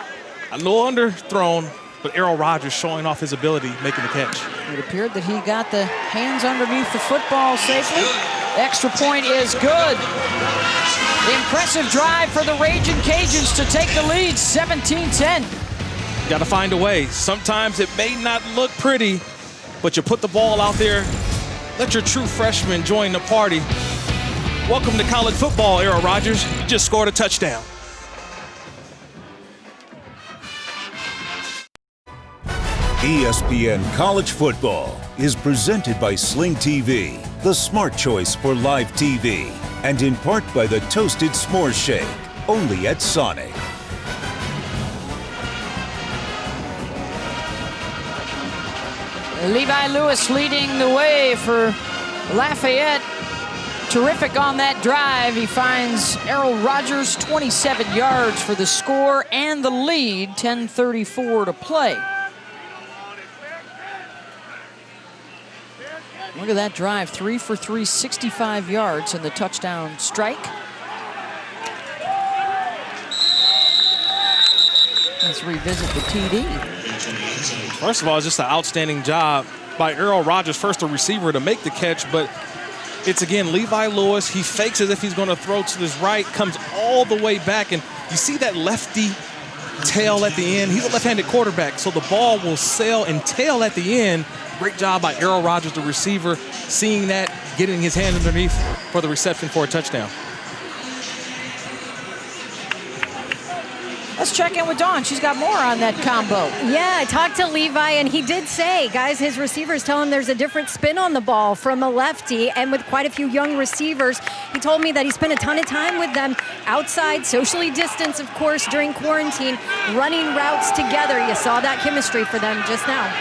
a little underthrown, but Errol Rogers showing off his ability, making the catch. It appeared that he got the hands underneath the football safely. Extra point is good. Impressive drive for the Ragin' Cajuns to take the lead, 17-10. Got to find a way. Sometimes it may not look pretty, but you put the ball out there. Let your true freshman join the party. Welcome to college football, Errol Rogers. You just scored a touchdown. ESPN College Football is presented by Sling TV, the smart choice for live TV, and in part by the Toasted S'more Shake, only at Sonic. Levi Lewis leading the way for Lafayette. Terrific on that drive. He finds Errol Rogers, 27 yards for the score and the lead, 10:34 to play. Look at that drive, 3 for 3, 65 yards and the touchdown strike. Let's revisit the TD. First of all, it's just an outstanding job by Errol Rogers, first the receiver to make the catch, but it's again Levi Lewis. He fakes as if he's going to throw to his right, comes all the way back, and you see that lefty tail at the end. He's a left-handed quarterback, so the ball will sail and tail at the end. Great job by Errol Rogers, the receiver, seeing that, getting his hand underneath for the reception for a touchdown. Let's check in with Dawn. She's got more on that combo. Yeah, I talked to Levi, and he did say, guys, his receivers tell him there's a different spin on the ball from a lefty, and with quite a few young receivers. He told me that he spent a ton of time with them outside, socially distanced, of course, during quarantine, running routes together. You saw that chemistry for them just now.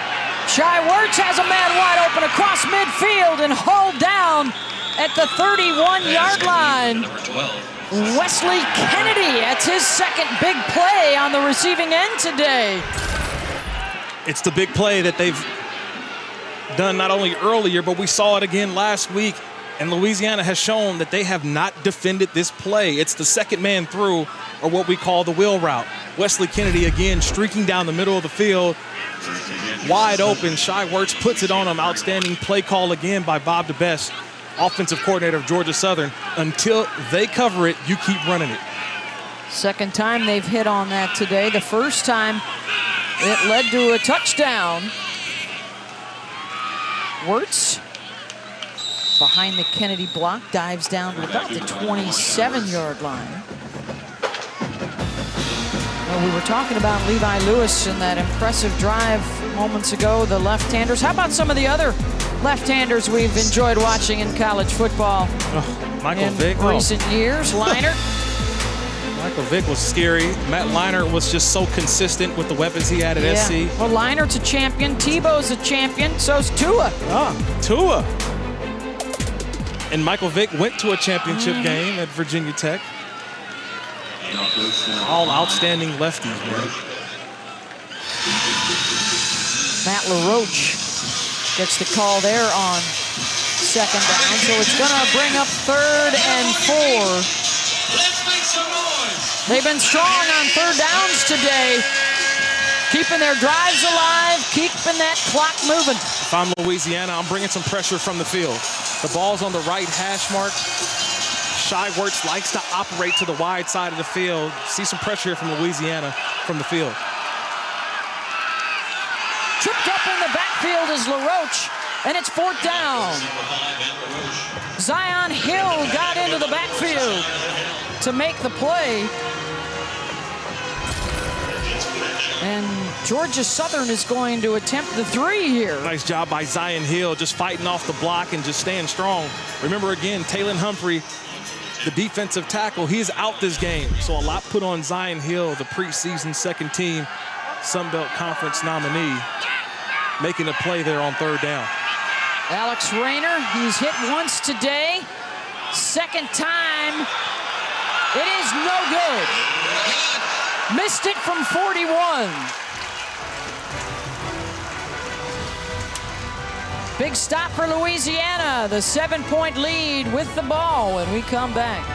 Shai Wertz has a man wide open across midfield and hauled down at the 31-yard line. Wesley Kennedy, that's his second big play on the receiving end today. It's the big play that they've done not only earlier, but we saw it again last week. And Louisiana has shown that they have not defended this play. It's the second man through, or what we call the wheel route. Wesley Kennedy again streaking down the middle of the field. Wide open, Shai Wertz puts it on him. Outstanding play call again by Bob DeBest, offensive coordinator of Georgia Southern. Until they cover it, you keep running it. Second time they've hit on that today. The first time it led to a touchdown. Wertz behind the Kennedy block, dives down to about the 27-yard line. Well, we were talking about Levi Lewis and that impressive drive moments ago, the left-handers. How about some of the other left-handers we've enjoyed watching in college football Michael Vick. recent years? Leinart. Michael Vick was scary. Matt Leinart was just so consistent with the weapons he had at SC. Well, Leinert's a champion. Tebow's a champion. So's Tua. Tua. And Michael Vick went to a championship game at Virginia Tech. All outstanding lefties, man. Matt LaRoche gets the call there on second down. So it's going to bring up 3rd and 4. Let's make some noise. They've been strong on 3rd downs today, keeping their drives alive, keeping that clock moving. If I'm Louisiana, I'm bringing some pressure from the field. The ball's on the right hash mark. Shy Wirtz likes to operate to the wide side of the field. See some pressure here from Louisiana from the field. Tripped up in the backfield is LaRoche, and it's 4th down. Zion Hill got into the backfield to make the play. And Georgia Southern is going to attempt the 3 here. Nice job by Zion Hill, just fighting off the block and just staying strong. Remember again, Taylon Humphrey, the defensive tackle, he's out this game. So a lot put on Zion Hill, the preseason second team Sun Belt Conference nominee, making a play there on 3rd down. Alex Rayner, he's hit once today. Second time, it is no good. Missed it from 41. Big stop for Louisiana. The 7-point lead with the ball when we come back.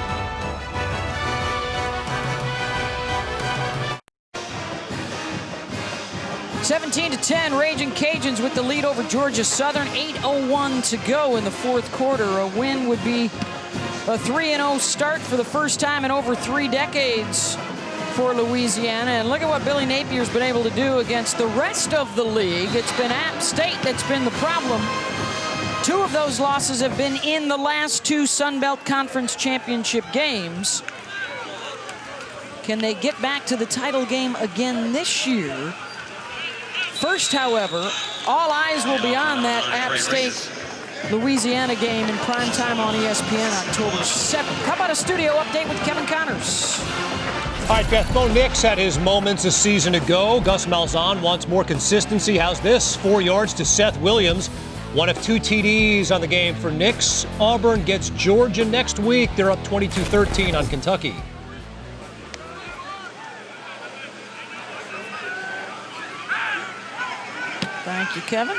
(17-10), Raging Cajuns with the lead over Georgia Southern. 8:01 to go in the 4th quarter. A win would be a 3-0 start for the first time in over 3 decades for Louisiana. And look at what Billy Napier's been able to do against the rest of the league. It's been App State that's been the problem. 2 of those losses have been in the last 2 Sun Belt Conference Championship games. Can they get back to the title game again this year? First, however, all eyes will be on that App State-Louisiana game in prime time on ESPN October 7th. How about a studio update with Kevin Connors? All right, Beth, Bo Nix had his moments a season ago. Gus Malzahn wants more consistency. How's this? 4 yards to Seth Williams. One of 2 TDs on the game for Nix. Auburn gets Georgia next week. They're up 22-13 on Kentucky. Thank you, Kevin.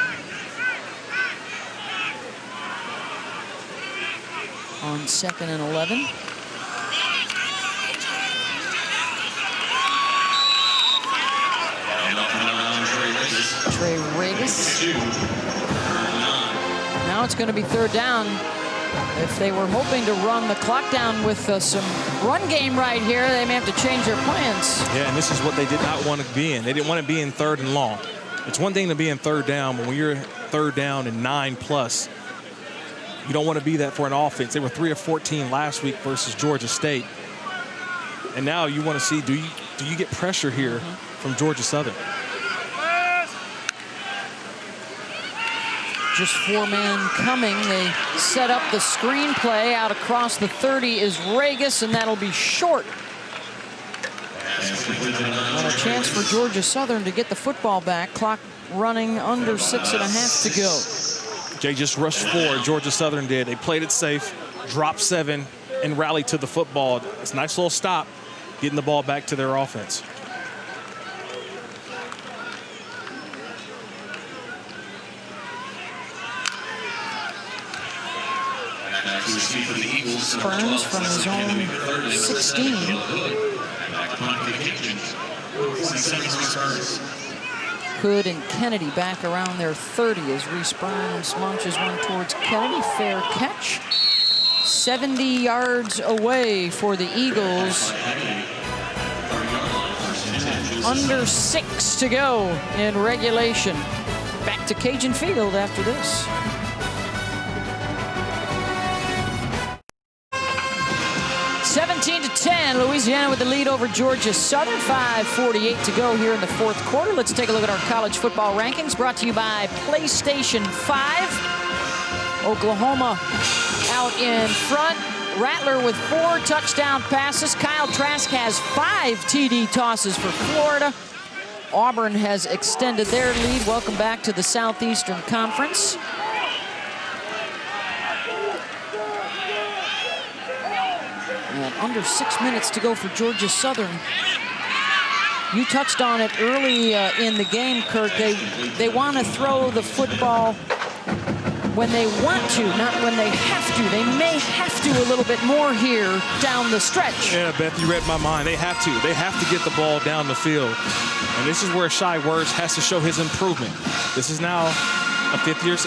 On 2nd and 11. Trey Regis. Now it's going to be 3rd down. If they were hoping to run the clock down with some run game right here, they may have to change their plans. Yeah, and this is what they did not want to be in. They didn't want to be in 3rd and long. It's one thing to be in 3rd down, but when you're 3rd down and 9+, you don't want to be that for an offense. They were 3 of 14 last week versus Georgia State. And now you want to see, do you get pressure here from Georgia Southern? Just 4 men coming. They set up the screenplay. Out across the 30 is Regis, and that'll be short. And a chance for Georgia Southern to get the football back. Clock running under 6.5 to go. Jay just rushed 4. Georgia Southern did. They played it safe, dropped 7, and rallied to the football. It's a nice little stop, getting the ball back to their offense. Burns from his own 16. Hood and Kennedy back around their 30 as Reese Burns launches one towards Kennedy. Fair catch. 70 yards away for the Eagles. Under 6 to go in regulation. Back to Cajun Field after this. (17-10), Louisiana with the lead over Georgia Southern. 5:48 to go here in the 4th quarter. Let's take a look at our college football rankings, brought to you by PlayStation 5. Oklahoma out in front. Rattler with 4 touchdown passes. Kyle Trask has 5 TD tosses for Florida. Auburn has extended their lead. Welcome back to the Southeastern Conference. And under 6 minutes to go for Georgia Southern. You touched on it early in the game, Kurt. They want to throw the football when they want to, not when they have to. They may have to a little bit more here down the stretch. Yeah, Beth, you read my mind. They have to. They have to get the ball down the field. And this is where Shai Werts has to show his improvement. This is now a fifth year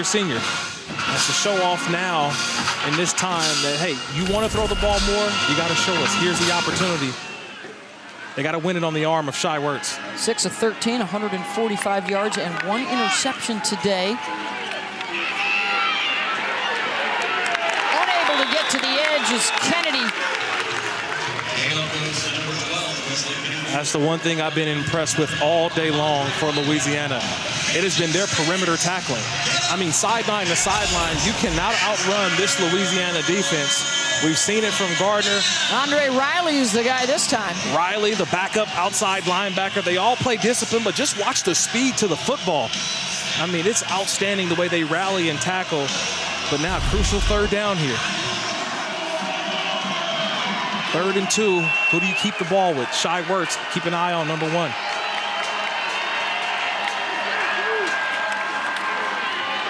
senior. Has to show off now in this time that, hey, you want to throw the ball more, you got to show us. Here's the opportunity. They got to win it on the arm of Shai Werts. 6 of 13, 145 yards, and 1 interception today. Unable to get to the edge is Kennedy. That's the one thing I've been impressed with all day long for Louisiana. It has been their perimeter tackling. I mean, sideline to sideline, you cannot outrun this Louisiana defense. We've seen it from Gardner. Andre Riley is the guy this time. Riley, the backup outside linebacker. They all play discipline, but just watch the speed to the football. I mean, it's outstanding the way they rally and tackle. But now, crucial 3rd down here. 3rd and 2. Who do you keep the ball with? Shai Werts. Keep an eye on number 1.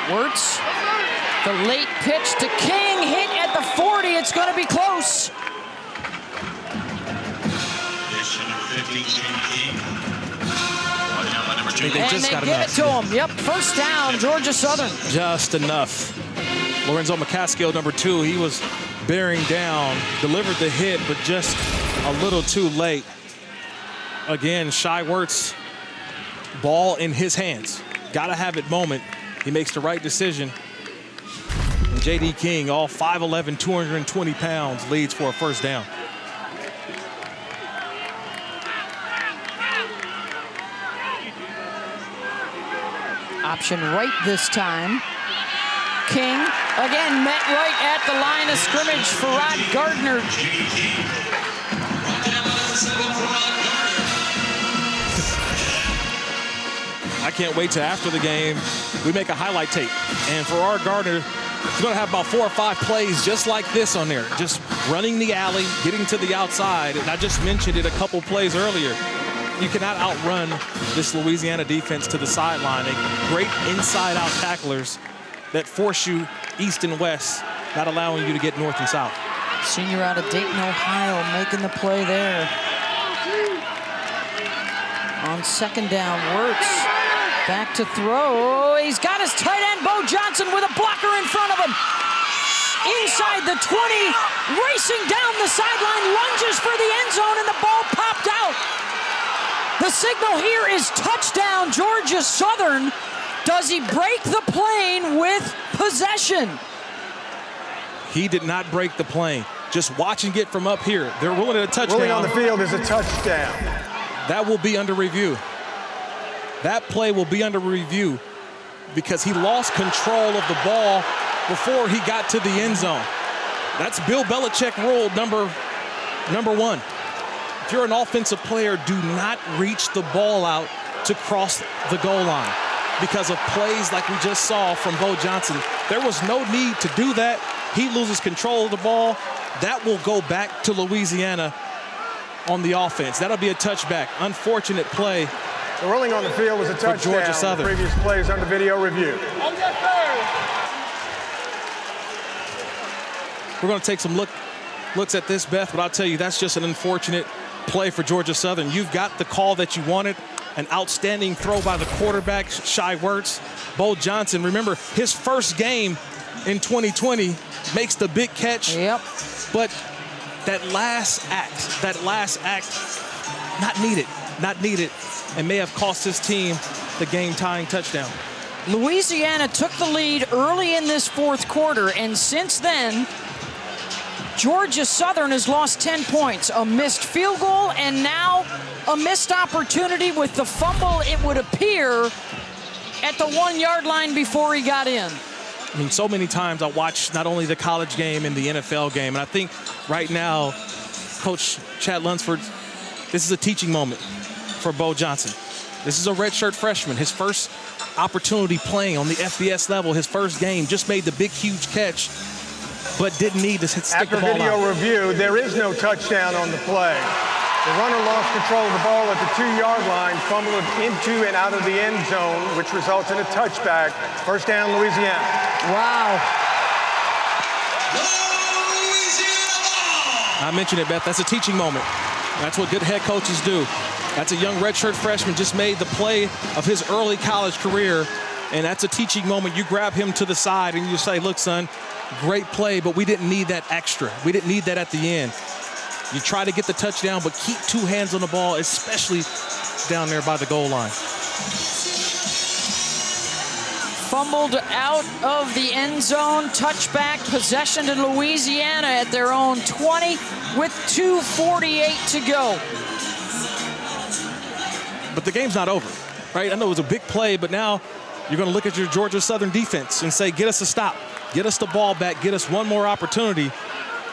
Werts, the late pitch to King, hit at the 40. It's going to be close. They give it to him. Yep, 1st down, Georgia Southern. Just enough. Lorenzo McCaskill, number 2, he was bearing down, delivered the hit, but just a little too late. Again, Shai Werts, ball in his hands. Gotta have it moment. He makes the right decision. And J.D. King, all 5'11", 220 pounds, leads for a 1st down. Option right this time. King, again, met right at the line of scrimmage for Rod Gardner. I can't wait till after the game we make a highlight tape. And for Rod Gardner, he's going to have about 4 or 5 plays just like this on there. Just running the alley, getting to the outside. And I just mentioned it a couple plays earlier. You cannot outrun this Louisiana defense to the sideline. Great inside-out tacklers that force you east and west, not allowing you to get north and south. Senior out of Dayton, Ohio, making the play there. On 2nd down, Werts back to throw. He's got his tight end, Bo Johnson, with a blocker in front of him. Inside the 20, racing down the sideline, lunges for the end zone, and the ball popped out. The signal here is touchdown, Georgia Southern. Does he break the plane with possession? He did not break the plane. Just watching it from up here. They're ruling it a touchdown. Ruling on the field is a touchdown. That will be under review. That play will be under review because he lost control of the ball before he got to the end zone. That's Bill Belichick rule number 1. If you're an offensive player, do not reach the ball out to cross the goal line because of plays like we just saw from Bo Johnson. There was no need to do that. He loses control of the ball. That will go back to Louisiana on the offense. That'll be a touchback. Unfortunate play. The ruling on the field was a touchdown. Georgia Southern. The previous plays under video review. We're going to take some looks at this, Beth, but I'll tell you, that's just an unfortunate play for Georgia Southern. You've got the call that you wanted. An outstanding throw by the quarterback, Shai Werts. Bo Johnson, remember, his first game in 2020 makes the big catch. Yep. But that last act, not needed, and may have cost his team the game-tying touchdown. Louisiana took the lead early in this 4th quarter, and since then, Georgia Southern has lost 10 points. A missed field goal, and now a missed opportunity with the fumble, it would appear, at the 1-yard line before he got in. I mean, so many times I watch not only the college game and the NFL game, and I think right now, Coach Chad Lunsford, this is a teaching moment for Bo Johnson. This is a redshirt freshman, his first opportunity playing on the FBS level, his first game, just made the big, huge catch, but didn't need to stick the ball out. After video review, there is no touchdown on the play. The runner lost control of the ball at the 2-yard line, fumbled it into and out of the end zone, which results in a touchback. First down, Louisiana. Wow. I mentioned it, Beth. That's a teaching moment. That's what good head coaches do. That's a young redshirt freshman, just made the play of his early college career, and that's a teaching moment. You grab him to the side and you say, look, son, great play, but we didn't need that extra. We didn't need that at the end. You try to get the touchdown, but keep 2 hands on the ball, especially down there by the goal line. Fumbled out of the end zone, touchback, possession to Louisiana at their own 20 with 2:48 to go. But the game's not over, right? I know it was a big play, but now you're going to look at your Georgia Southern defense and say, get us a stop, get us the ball back, get us one more opportunity,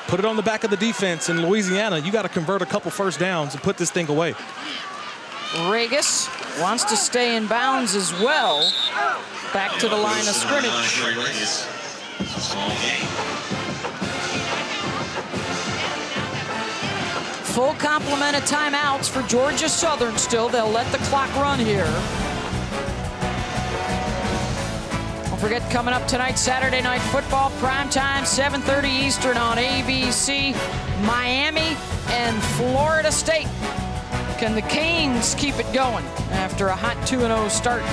put it on the back of the defense. In Louisiana, you got to convert a couple first downs and put this thing away. Regis wants to stay in bounds as well. Back to the line of scrimmage. Full complement of timeouts for Georgia Southern still. They'll let the clock run here. Don't forget, coming up tonight, Saturday Night Football, primetime, 7:30 Eastern on ABC. Miami and Florida State. Can the Canes keep it going after a hot 2-0 start?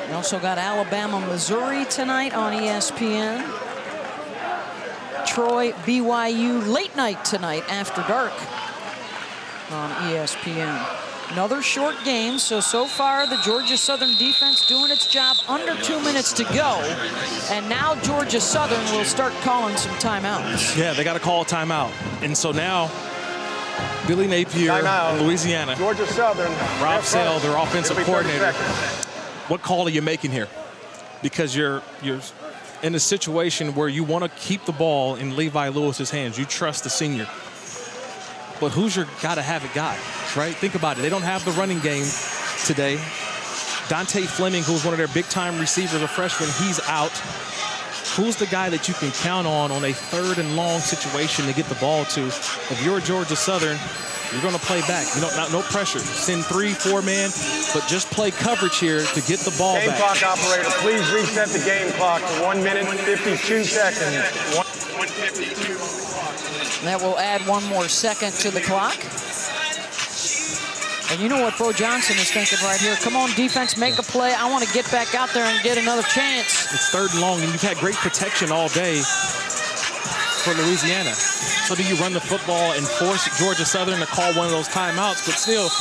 We also got Alabama, Missouri tonight on ESPN. Troy, BYU late night tonight after dark on ESPN. Another short game, so far the Georgia Southern defense doing its job, under 2 minutes to go. And now Georgia Southern will start calling some timeouts. Yeah, they got to call a timeout. And so now, Billy Napier, Louisiana. Georgia Southern. Rob Sale, their offensive coordinator. What call are you making here? Because you're in a situation where you want to keep the ball in Levi Lewis's hands. You trust the senior. But who's your gotta-have-it guy, right? Think about it. They don't have the running game today. Dante Fleming, who's one of their big-time receivers, a freshman, he's out. Who's the guy that you can count on a 3rd and long situation to get the ball to? If you're Georgia Southern, you're going to play back. You know, no pressure. Send 3-4 man, but just play coverage here to get the ball game back. Game clock operator, please reset the game clock to 1 minute, 52 seconds. 1:52. That will add 1 more second to the clock. And you know what Bo Johnson is thinking right here. Come on, defense, make a play. I want to get back out there and get another chance. It's 3rd and long, and you've had great protection all day for Louisiana. So do you run the football and force Georgia Southern to call one of those timeouts? But still,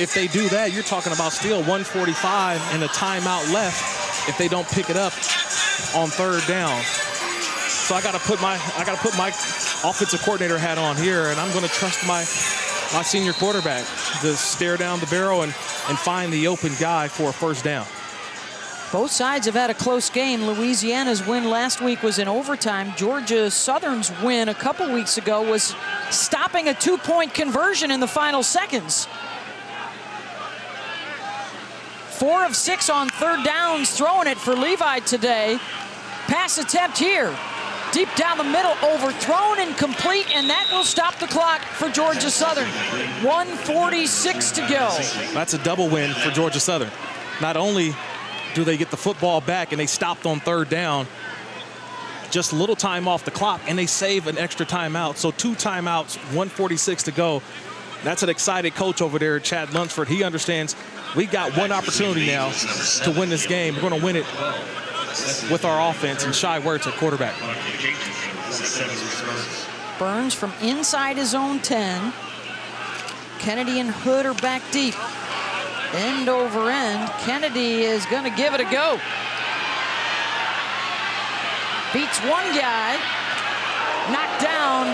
if they do that, you're talking about still 1:45 and a timeout left if they don't pick it up on 3rd down. So I got to put my offensive coordinator hat on here, and I'm going to trust my senior quarterback to stare down the barrel and find the open guy for a first down. Both sides have had a close game. Louisiana's win last week was in overtime. Georgia Southern's win a couple weeks ago was stopping a 2-point conversion in the final seconds. 4 of 6 on 3rd downs, throwing it for Levi today. Pass attempt here. Deep down the middle, overthrown, incomplete, and that will stop the clock for Georgia Southern. 1:46 to go. That's a double win for Georgia Southern. Not only do they get the football back and they stopped on 3rd down, just a little time off the clock, and they save an extra timeout. So 2 timeouts, 1:46 to go. That's an excited coach over there, Chad Lunsford. He understands we got one opportunity now to win this game. We're going to win it with our offense, and Shai Wertz at quarterback. Burns from inside his own 10. Kennedy and Hood are back deep. End over end. Kennedy is going to give it a go. Beats one guy. Knocked down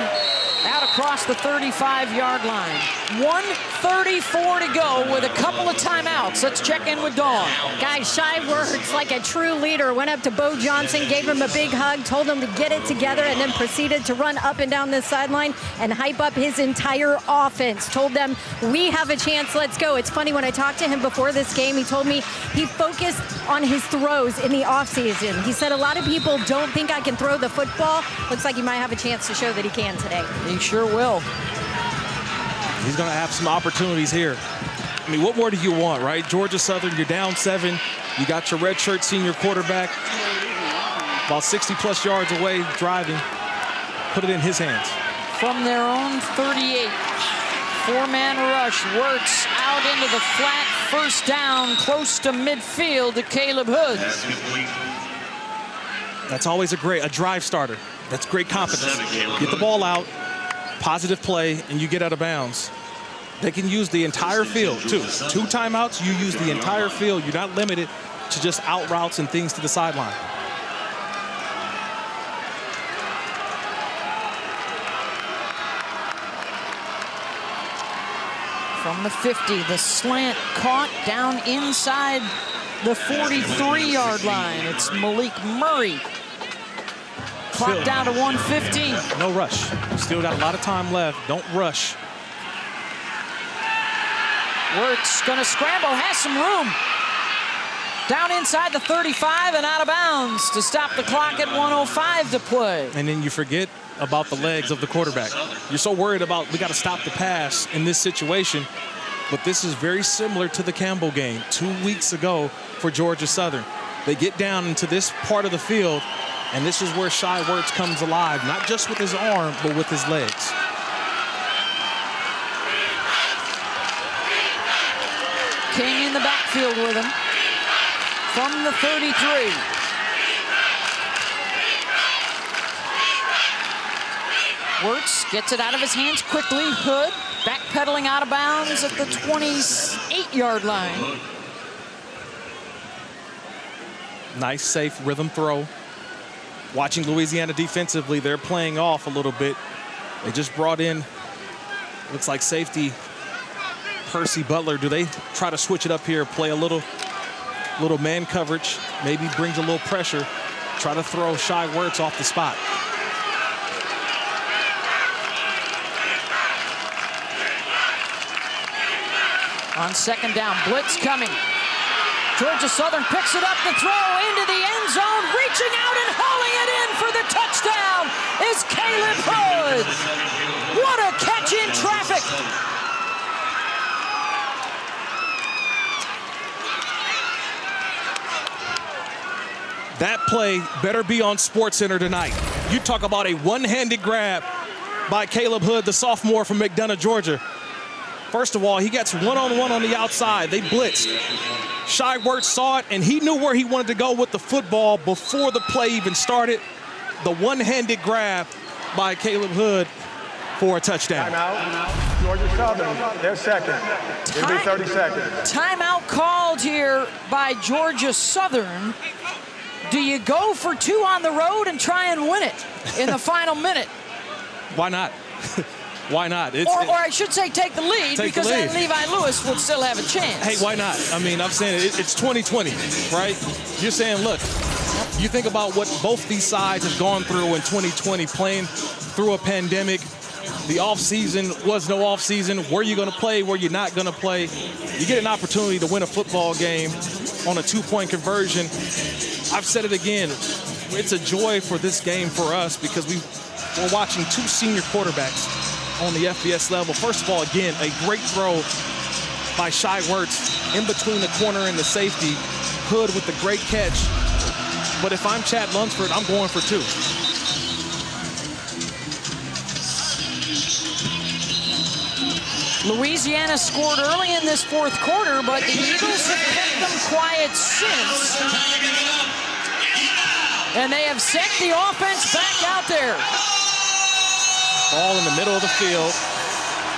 out across the 35-yard line. 1:34 to go with a couple of timeouts. Let's check in with Dawn. Guys, Shy Words, like a true leader, went up to Bo Johnson, gave him a big hug, told him to get it together, and then proceeded to run up and down this sideline and hype up his entire offense. Told them, we have a chance, let's go. It's funny, when I talked to him before this game, he told me he focused on his throws in the offseason. He said, a lot of people don't think I can throw the football. Looks like he might have a chance to show that he can today. He sure will. He's going to have some opportunities here. I mean, what more do you want, right? Georgia Southern, you're down 7. You got your redshirt senior quarterback about 60-plus yards away driving. Put it in his hands. From their own 38. 4-man rush. Wirtz out into the flat. First down, close to midfield to Caleb Hood. That's always a drive starter. That's great confidence. Get the ball out, positive play, and you get out of bounds. They can use the entire field, too. 2 timeouts, you use the entire field. You're not limited to just out routes and things to the sideline. From the 50, the slant caught down inside the 43-yard line. It's Malik Murray. Clock down to 1:15. No rush. Still got a lot of time left. Don't rush. Wirtz going to scramble, has some room. Down inside the 35 and out of bounds to stop the clock at 1:05 to play. And then you forget about the legs of the quarterback. You're so worried about, we got to stop the pass in this situation. But this is very similar to the Campbell game 2 weeks ago for Georgia Southern. They get down into this part of the field, and this is where Shy Wirtz comes alive, not just with his arm, but with his legs. King in the backfield with him from the 33. Wirtz gets it out of his hands quickly. Hood backpedaling out of bounds at the 28-yard line. Nice, safe rhythm throw. Watching Louisiana defensively, they're playing off a little bit. They just brought in, looks like safety, Percy Butler. Do they try to switch it up here, play a little man coverage, maybe brings a little pressure, try to throw Shy Wirtz off the spot. On second down, blitz coming. Georgia Southern picks it up to throw into the end zone, reaching out and hauling it in for the touchdown is Caleb Hood. What a catch in traffic. That play better be on SportsCenter tonight. You talk about a one-handed grab by Caleb Hood, the sophomore from McDonough, Georgia. First of all, he gets one-on-one on the outside. They blitzed. Shy Wirtz saw it, and he knew where he wanted to go with the football before the play even started. The one-handed grab by Caleb Hood for a touchdown. Timeout. Georgia Southern, they're second. It'll be 30 seconds. Timeout called here by Georgia Southern. Do you go for 2 on the road and try and win it in the final minute? Why not? Why not? Or I should say take the lead, because then Levi Lewis would still have a chance. Hey, why not? I mean, I'm saying it's 2020, right? You're saying, look, you think about what both these sides have gone through in 2020, playing through a pandemic. The offseason was no offseason. Where you going to play, where you're not going to play. You get an opportunity to win a football game on a 2-point conversion. I've said it again. It's a joy for this game for us because we're watching 2 senior quarterbacks on the FBS level. First of all, again, a great throw by Shy Wirtz in between the corner and the safety. Hood with the great catch. But if I'm Chad Lunsford, I'm going for 2. Louisiana scored early in this 4th quarter, but the Eagles have kept them quiet since. And they have sent the offense back out there. Ball in the middle of the field.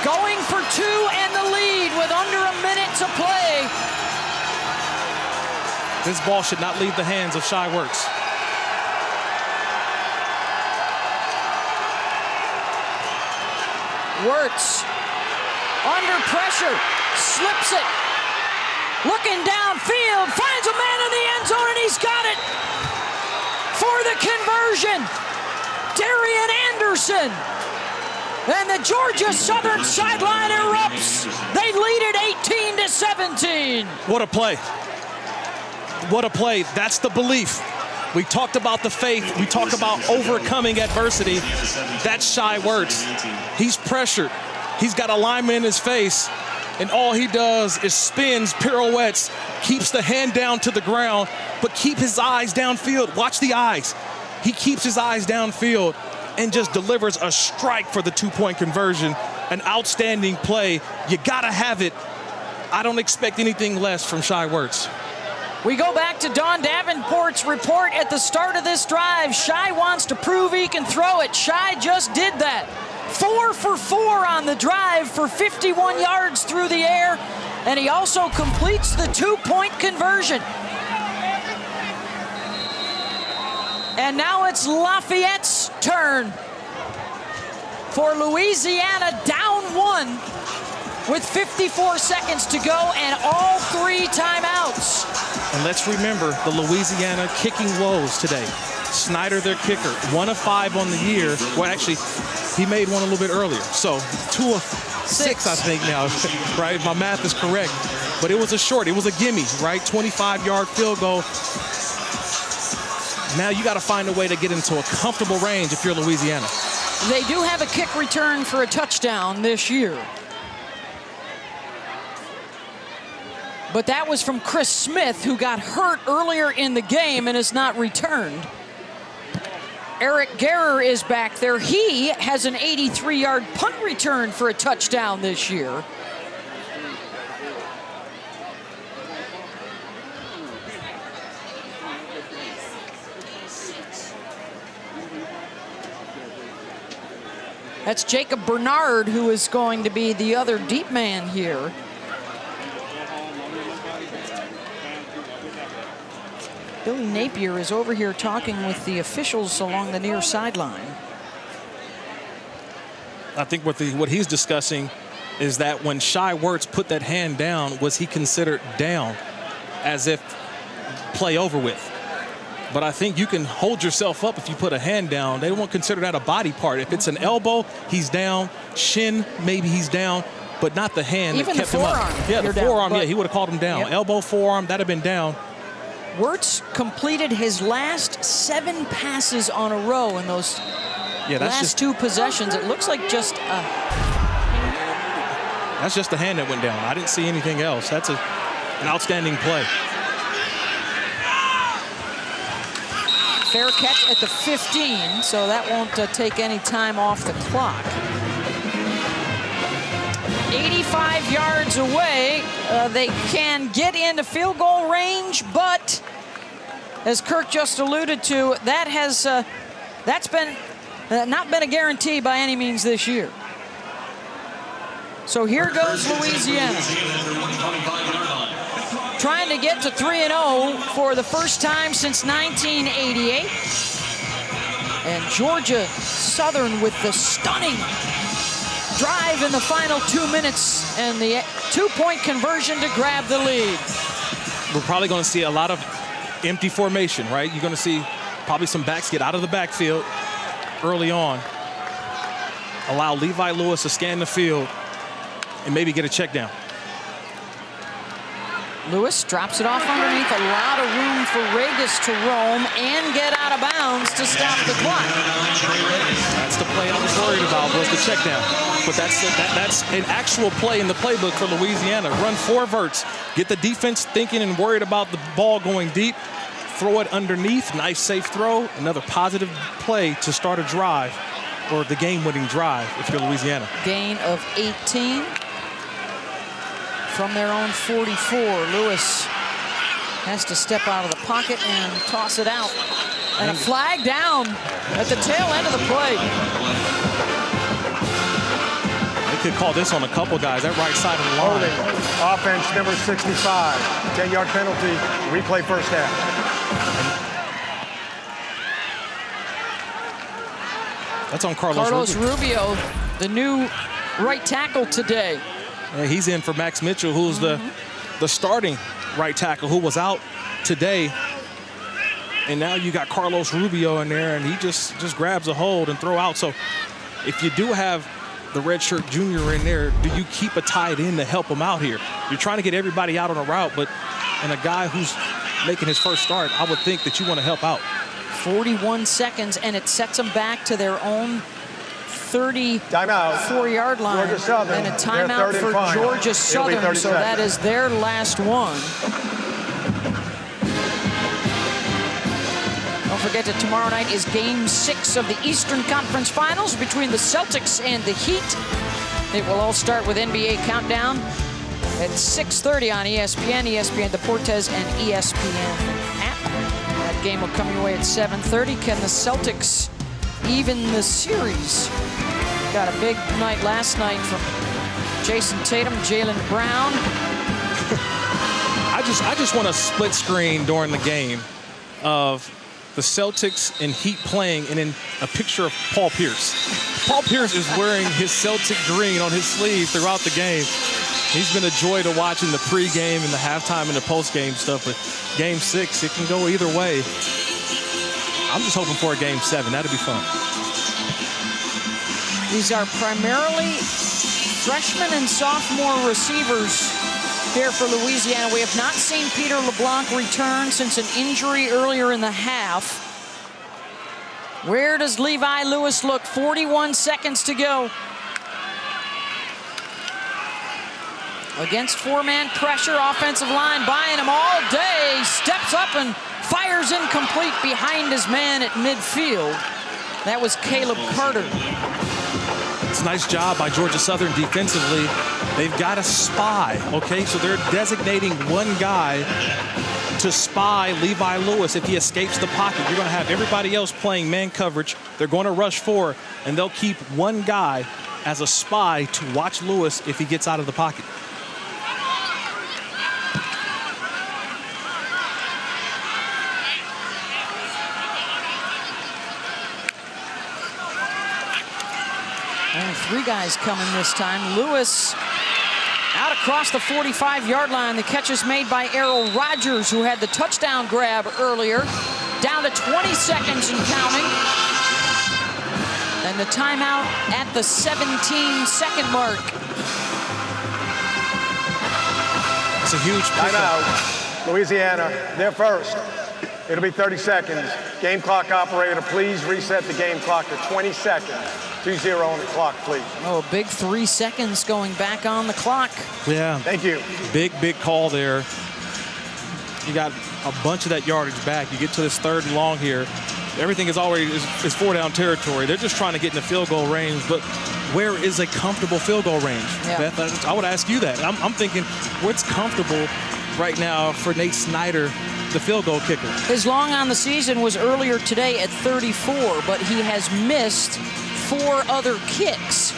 Going for 2 and the lead with under a minute to play. This ball should not leave the hands of Shy Wirtz. Wirtz under pressure, slips it. Looking downfield, finds a man in the end zone, and he's got it for the conversion. Darian Anderson. And the Georgia Southern sideline erupts. They lead it 18-17. What a play. What a play. That's the belief. We talked about the faith. We talked about overcoming adversity. That's Shai Wirtz. He's pressured. He's got a lineman in his face, and all he does is spins, pirouettes, keeps the hand down to the ground, but keep his eyes downfield. Watch the eyes. He keeps his eyes downfield and just delivers a strike for the two-point conversion. An outstanding play. You gotta have it. I don't expect anything less from Shai Wirtz. We go back to Don Davenport's report at the start of this drive. Shai wants to prove he can throw it. Shai just did that. 4 for 4 on the drive for 51 yards through the air, and he also completes the two-point conversion. And now it's Lafayette's turn. For Louisiana, down 1 with 54 seconds to go and all 3 timeouts. And let's remember the Louisiana kicking woes today. Snyder, their kicker, 1 of 5 on the year. Well, actually, he made one a little bit earlier. So 2 of 6, I think now, right? If my math is correct. But it was a short, it was a gimme, right? 25-yard field goal. Now you got to find a way to get into a comfortable range if you're Louisiana. They do have a kick return for a touchdown this year. But that was from Chris Smith, who got hurt earlier in the game and has not returned. Eric Guerrer is back there. He has an 83-yard punt return for a touchdown this year. That's Jacob Bernard, who is going to be the other deep man here. Billy Napier is over here talking with the officials along the near sideline. I think what he's discussing is that when Shai Wirtz put that hand down, was he considered down as if play over with? But I think you can hold yourself up if you put a hand down. They won't consider that a body part. If it's an elbow, he's down. Shin, maybe he's down, but not the hand Even that kept him up. Yeah, the forearm, yeah, he would have called him down. Yep. Elbow, forearm, that'd have been down. Wirtz completed his last 7 passes on a row in those last 2 possessions. It looks like just a... That's just the hand that went down. I didn't see anything else. That's an outstanding play. Fair catch at the 15, so that won't take any time off the clock. 85 yards away, they can get into field goal range, but as Kirk just alluded to, that's been not been a guarantee by any means this year. So here goes Louisiana, trying to get to 3-0 for the first time since 1988. And Georgia Southern with the stunning drive in the final 2 minutes and the two-point conversion to grab the lead. We're probably going to see a lot of empty formation, right? You're going to see probably some backs get out of the backfield early on. Allow Levi Lewis to scan the field and maybe get a check down. Lewis drops it off underneath. A lot of room for Regis to roam and get out of bounds to stop the clock. That's the play I was worried about, was the check down. But that's an actual play in the playbook for Louisiana. Run 4 verts, get the defense thinking and worried about the ball going deep, throw it underneath, nice safe throw, another positive play to start a drive, or the game-winning drive if you're Louisiana. Gain of 18. From their own 44, Lewis has to step out of the pocket and toss it out. And a flag down at the tail end of the play. They could call this on a couple guys, that right side of the line. Holding, offense number 65, 10-yard penalty, replay first half. That's on Carlos Rubio, the new right tackle today. Yeah, he's in for Max Mitchell, who's the starting right tackle, who was out today. And now you got Carlos Rubio in there, and he just grabs a hold and throw out. So if you do have the redshirt junior in there, do you keep a tight end to help him out here? You're trying to get everybody out on a route, but and a guy who's making his first start, I would think that you want to help out. 41 seconds, and it sets them back to their own 34-yard line. Georgia Southern. And a timeout for Georgia Southern, so that is their last one. Don't forget that tomorrow night is Game 6 of the Eastern Conference Finals between the Celtics and the Heat. It will all start with NBA Countdown at 6:30 on ESPN, ESPN Deportes, and ESPN app. That game will come your way at 7:30. Can the Celtics even the series? Got a big night last night from Jason Tatum, Jaylen Brown. I just want a split screen during the game of the Celtics and Heat playing, and then a picture of Paul Pierce. Paul Pierce is wearing his Celtic green on his sleeve throughout the game. He's been a joy to watch in the pregame and the halftime and the postgame stuff, but Game 6, it can go either way. I'm just hoping for a Game 7. That'd be fun. These are primarily freshman and sophomore receivers here for Louisiana. We have not seen Peter LeBlanc return since an injury earlier in the half. Where does Levi Lewis look? 41 seconds to go. Against four-man pressure, offensive line buying him all day. Steps up and fires incomplete behind his man at midfield. That was Caleb Carter. It's a nice job by Georgia Southern defensively. They've got a spy, okay? So they're designating one guy to spy Levi Lewis if he escapes the pocket. You're going to have everybody else playing man coverage. They're going to rush forward, and they'll keep one guy as a spy to watch Lewis if he gets out of the pocket. Only three guys coming this time. Lewis out across the 45-yard line. The catch is made by Errol Rogers, who had the touchdown grab earlier. Down to 20 seconds and counting. And the timeout at the 17-second mark. It's a huge timeout. Louisiana, they're first. It'll be 30 seconds. Game clock operator, please reset the game clock to 20 seconds. 2-0 on the clock, please. Oh, a big 3 seconds going back on the clock. Yeah. Thank you. Big call there. You got a bunch of that yardage back. You get to this 3rd and long here. Everything is already is 4-down territory. They're just trying to get in the field goal range, but where is a comfortable field goal range? Yeah. Beth, I would ask you that. I'm thinking, what's comfortable right now for Nate Snyder, the field goal kicker? His long on the season was earlier today at 34, but he has missed 4 other kicks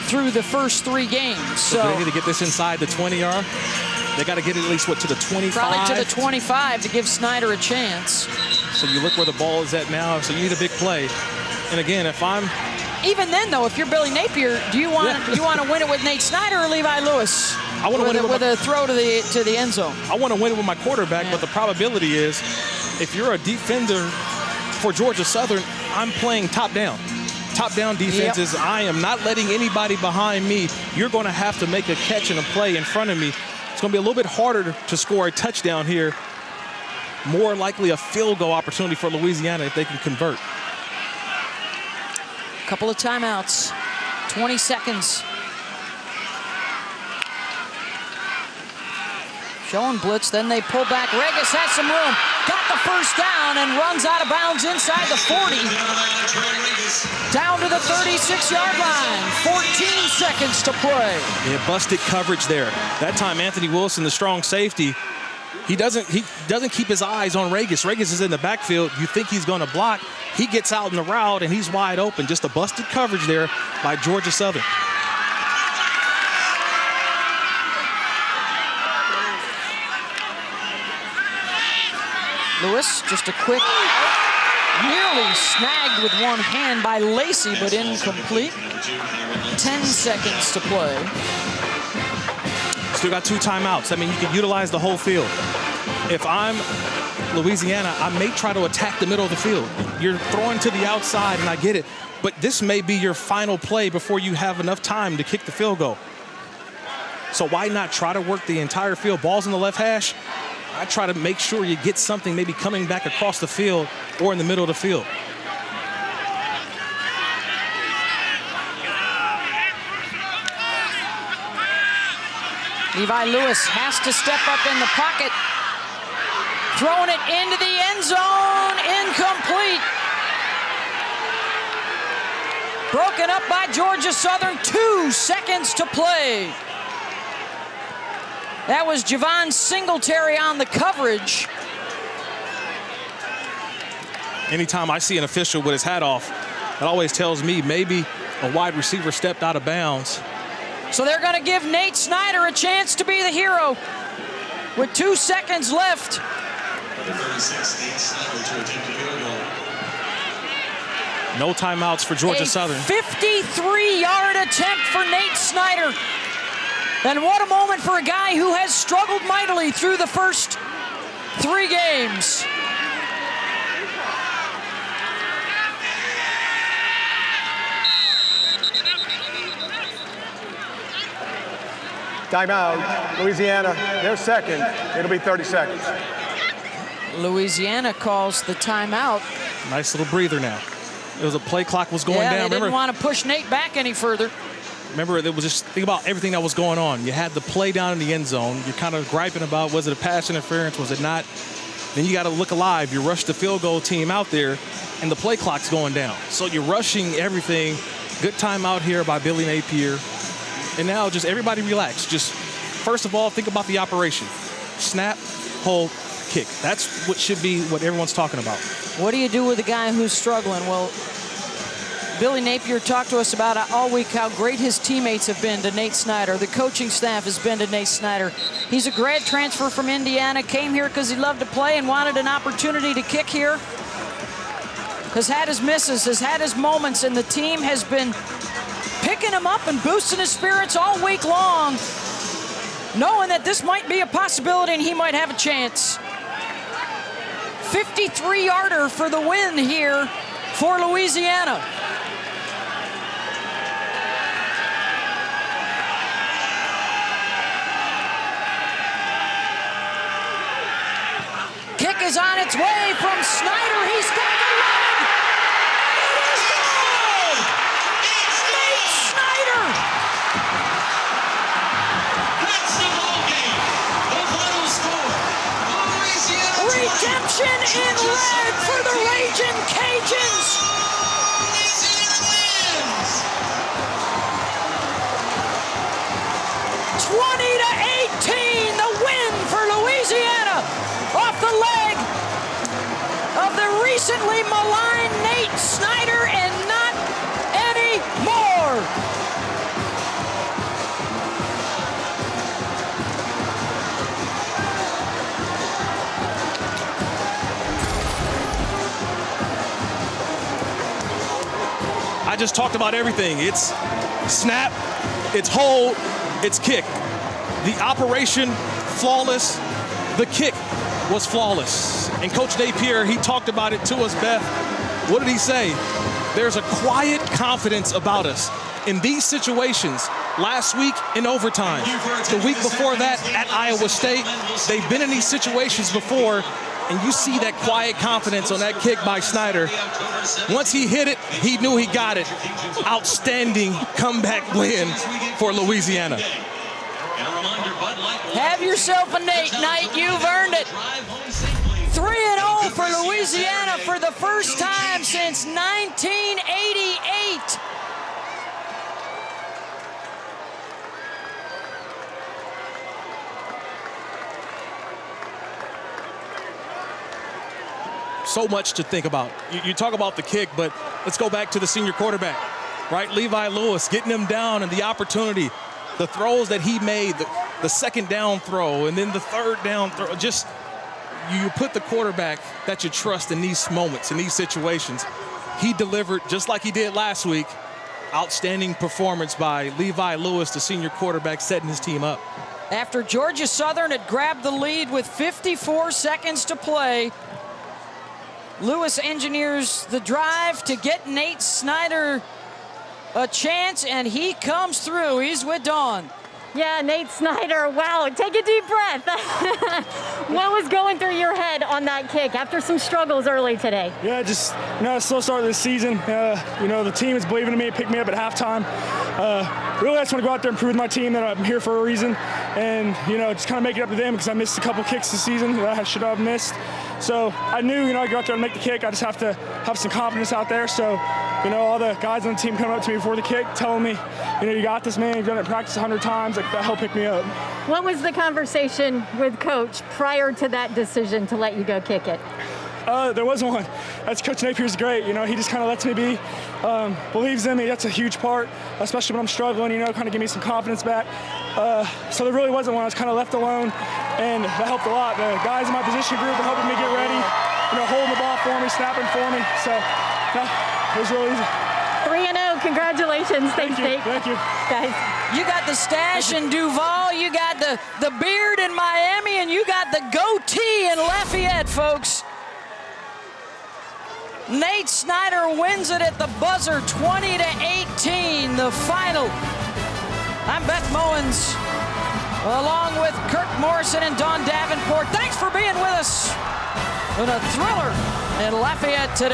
through the first 3 games. So they need to get this inside the 20-yard. They got to get it at least, what, to the 25? Probably to the 25 to give Snyder a chance. So you look where the ball is at now, so you need a big play. And again, if I'm... Even then, though, if you're Billy Napier, do you want to win it with Nate Snyder or Levi Lewis? I want to win it with a throw to the end zone. I want to win it with my quarterback, but the probability is if you're a defender for Georgia Southern, I'm playing top down. Top down defense is I am not letting anybody behind me. You're going to have to make a catch and a play in front of me. It's going to be a little bit harder to score a touchdown here. More likely a field goal opportunity for Louisiana if they can convert. Couple of timeouts, 20 seconds. Showing blitz, then they pull back. Regis has some room, got the first down and runs out of bounds inside the 40. Down to the 36-yard line, 14 seconds to play. Yeah, busted coverage there. That time Anthony Wilson, the strong safety, he doesn't keep his eyes on Regis. Regis is in the backfield. You think he's going to block. He gets out in the route and he's wide open. Just a busted coverage there by Georgia Southern. Lewis, just a quick Nearly snagged with one hand by Lacey, but incomplete. 10 seconds to play. Still got 2 timeouts. I mean, you can utilize the whole field. If I'm Louisiana, I may try to attack the middle of the field. You're throwing to the outside, and I get it. But this may be your final play before you have enough time to kick the field goal. So why not try to work the entire field? Ball's in the left hash. I try to make sure you get something maybe coming back across the field or in the middle of the field. Levi Lewis has to step up in the pocket. Throwing it into the end zone, incomplete. Broken up by Georgia Southern, 2 seconds to play. That was Javon Singletary on the coverage. Anytime I see an official with his hat off, it always tells me maybe a wide receiver stepped out of bounds. So they're going to give Nate Snyder a chance to be the hero with 2 seconds left. No timeouts for Georgia Southern. 53-yard attempt for Nate Snyder. And what a moment for a guy who has struggled mightily through the first 3 games. Timeout. Louisiana, their second. It'll be 30 seconds. Louisiana calls the timeout. Nice little breather now. It was a play clock was going down. They didn't want to push Nate back any further. Remember, it was just think about everything that was going on. You had the play down in the end zone. You're kind of griping about, was it a pass interference? Was it not? Then you got to look alive. You rush the field goal team out there, and the play clock's going down. So you're rushing everything. Good timeout here by Billy Napier. And now just everybody relax. Just first of all, think about the operation. Snap, hold, kick. That's what should be what everyone's talking about. What do you do with a guy who's struggling? Well, Billy Napier talked to us about all week how great his teammates have been to Nate Snyder. The coaching staff has been to Nate Snyder. He's a grad transfer from Indiana, came here because he loved to play and wanted an opportunity to kick here. Has had his misses, has had his moments, and the team has been picking him up and boosting his spirits all week long, knowing that this might be a possibility and he might have a chance. 53-yarder for the win here for Louisiana. Kick is on its way from Snyder. He's got the leg. It is good. It's Nate Snyder. That's the ball game. The final score. Louisiana. Redemption in red for the Ragin' Cajuns. Louisiana wins. 20-18, the win for Louisiana. Off the leg of the recently maligned Nate Snyder, and not anymore. I just talked about everything. It's snap, it's hold, it's kick. The operation, flawless. The kick was flawless. And Coach Napier, he talked about it to us, Beth. What did he say? There's a quiet confidence about us. In these situations, last week in overtime, the week before that at Iowa State, they've been in these situations before, and you see that quiet confidence on that kick by Snyder. Once he hit it, he knew he got it. Outstanding comeback win for Louisiana. Have yourself a Nate night. You've earned it. 3-0 for Louisiana for the first time since 1988. So much to think about. You talk about the kick, but let's go back to the senior quarterback, right? Levi Lewis getting him down and the opportunity, the throws that he made, the second down throw, and then the third down throw. Just you put the quarterback that you trust in these moments, in these situations. He delivered just like he did last week. Outstanding performance by Levi Lewis, the senior quarterback, setting his team up. After Georgia Southern had grabbed the lead with 54 seconds to play, Lewis engineers the drive to get Nate Snyder a chance, and he comes through. He's with Dawn. Yeah, Nate Snyder, wow, take a deep breath. What was going through your head on that kick after some struggles early today? Yeah, just, a slow start of the season. The team is believing in me, picked me up at halftime. Really, I just want to go out there and prove to my team that I'm here for a reason and, just kind of make it up to them because I missed a couple kicks this season that I should have missed. So I knew, I'd go out there and make the kick. I just have to have some confidence out there. So, all the guys on the team coming up to me before the kick telling me, you got this, man. You've done it in practice 100 times. Like, that helped pick me up. What was the conversation with Coach prior to that decision to let you go kick it? There wasn't one. That's Coach Napier's great. He just kind of lets me be, believes in me. That's a huge part, especially when I'm struggling, kind of give me some confidence back. So there really wasn't one. I was kind of left alone, and that helped a lot. The guys in my position group were helping me get ready, holding the ball for me, snapping for me. So, it was real easy. 3-0, congratulations. Thanks, Nate. Thank you. Guys. You got the stash in Duval, you got the beard in Miami, and you got the goatee in Lafayette, folks. Nate Snyder wins it at the buzzer, 20-18, the final. I'm Beth Mowens, along with Kirk Morrison and Don Davenport. Thanks for being with us in a thriller in Lafayette today.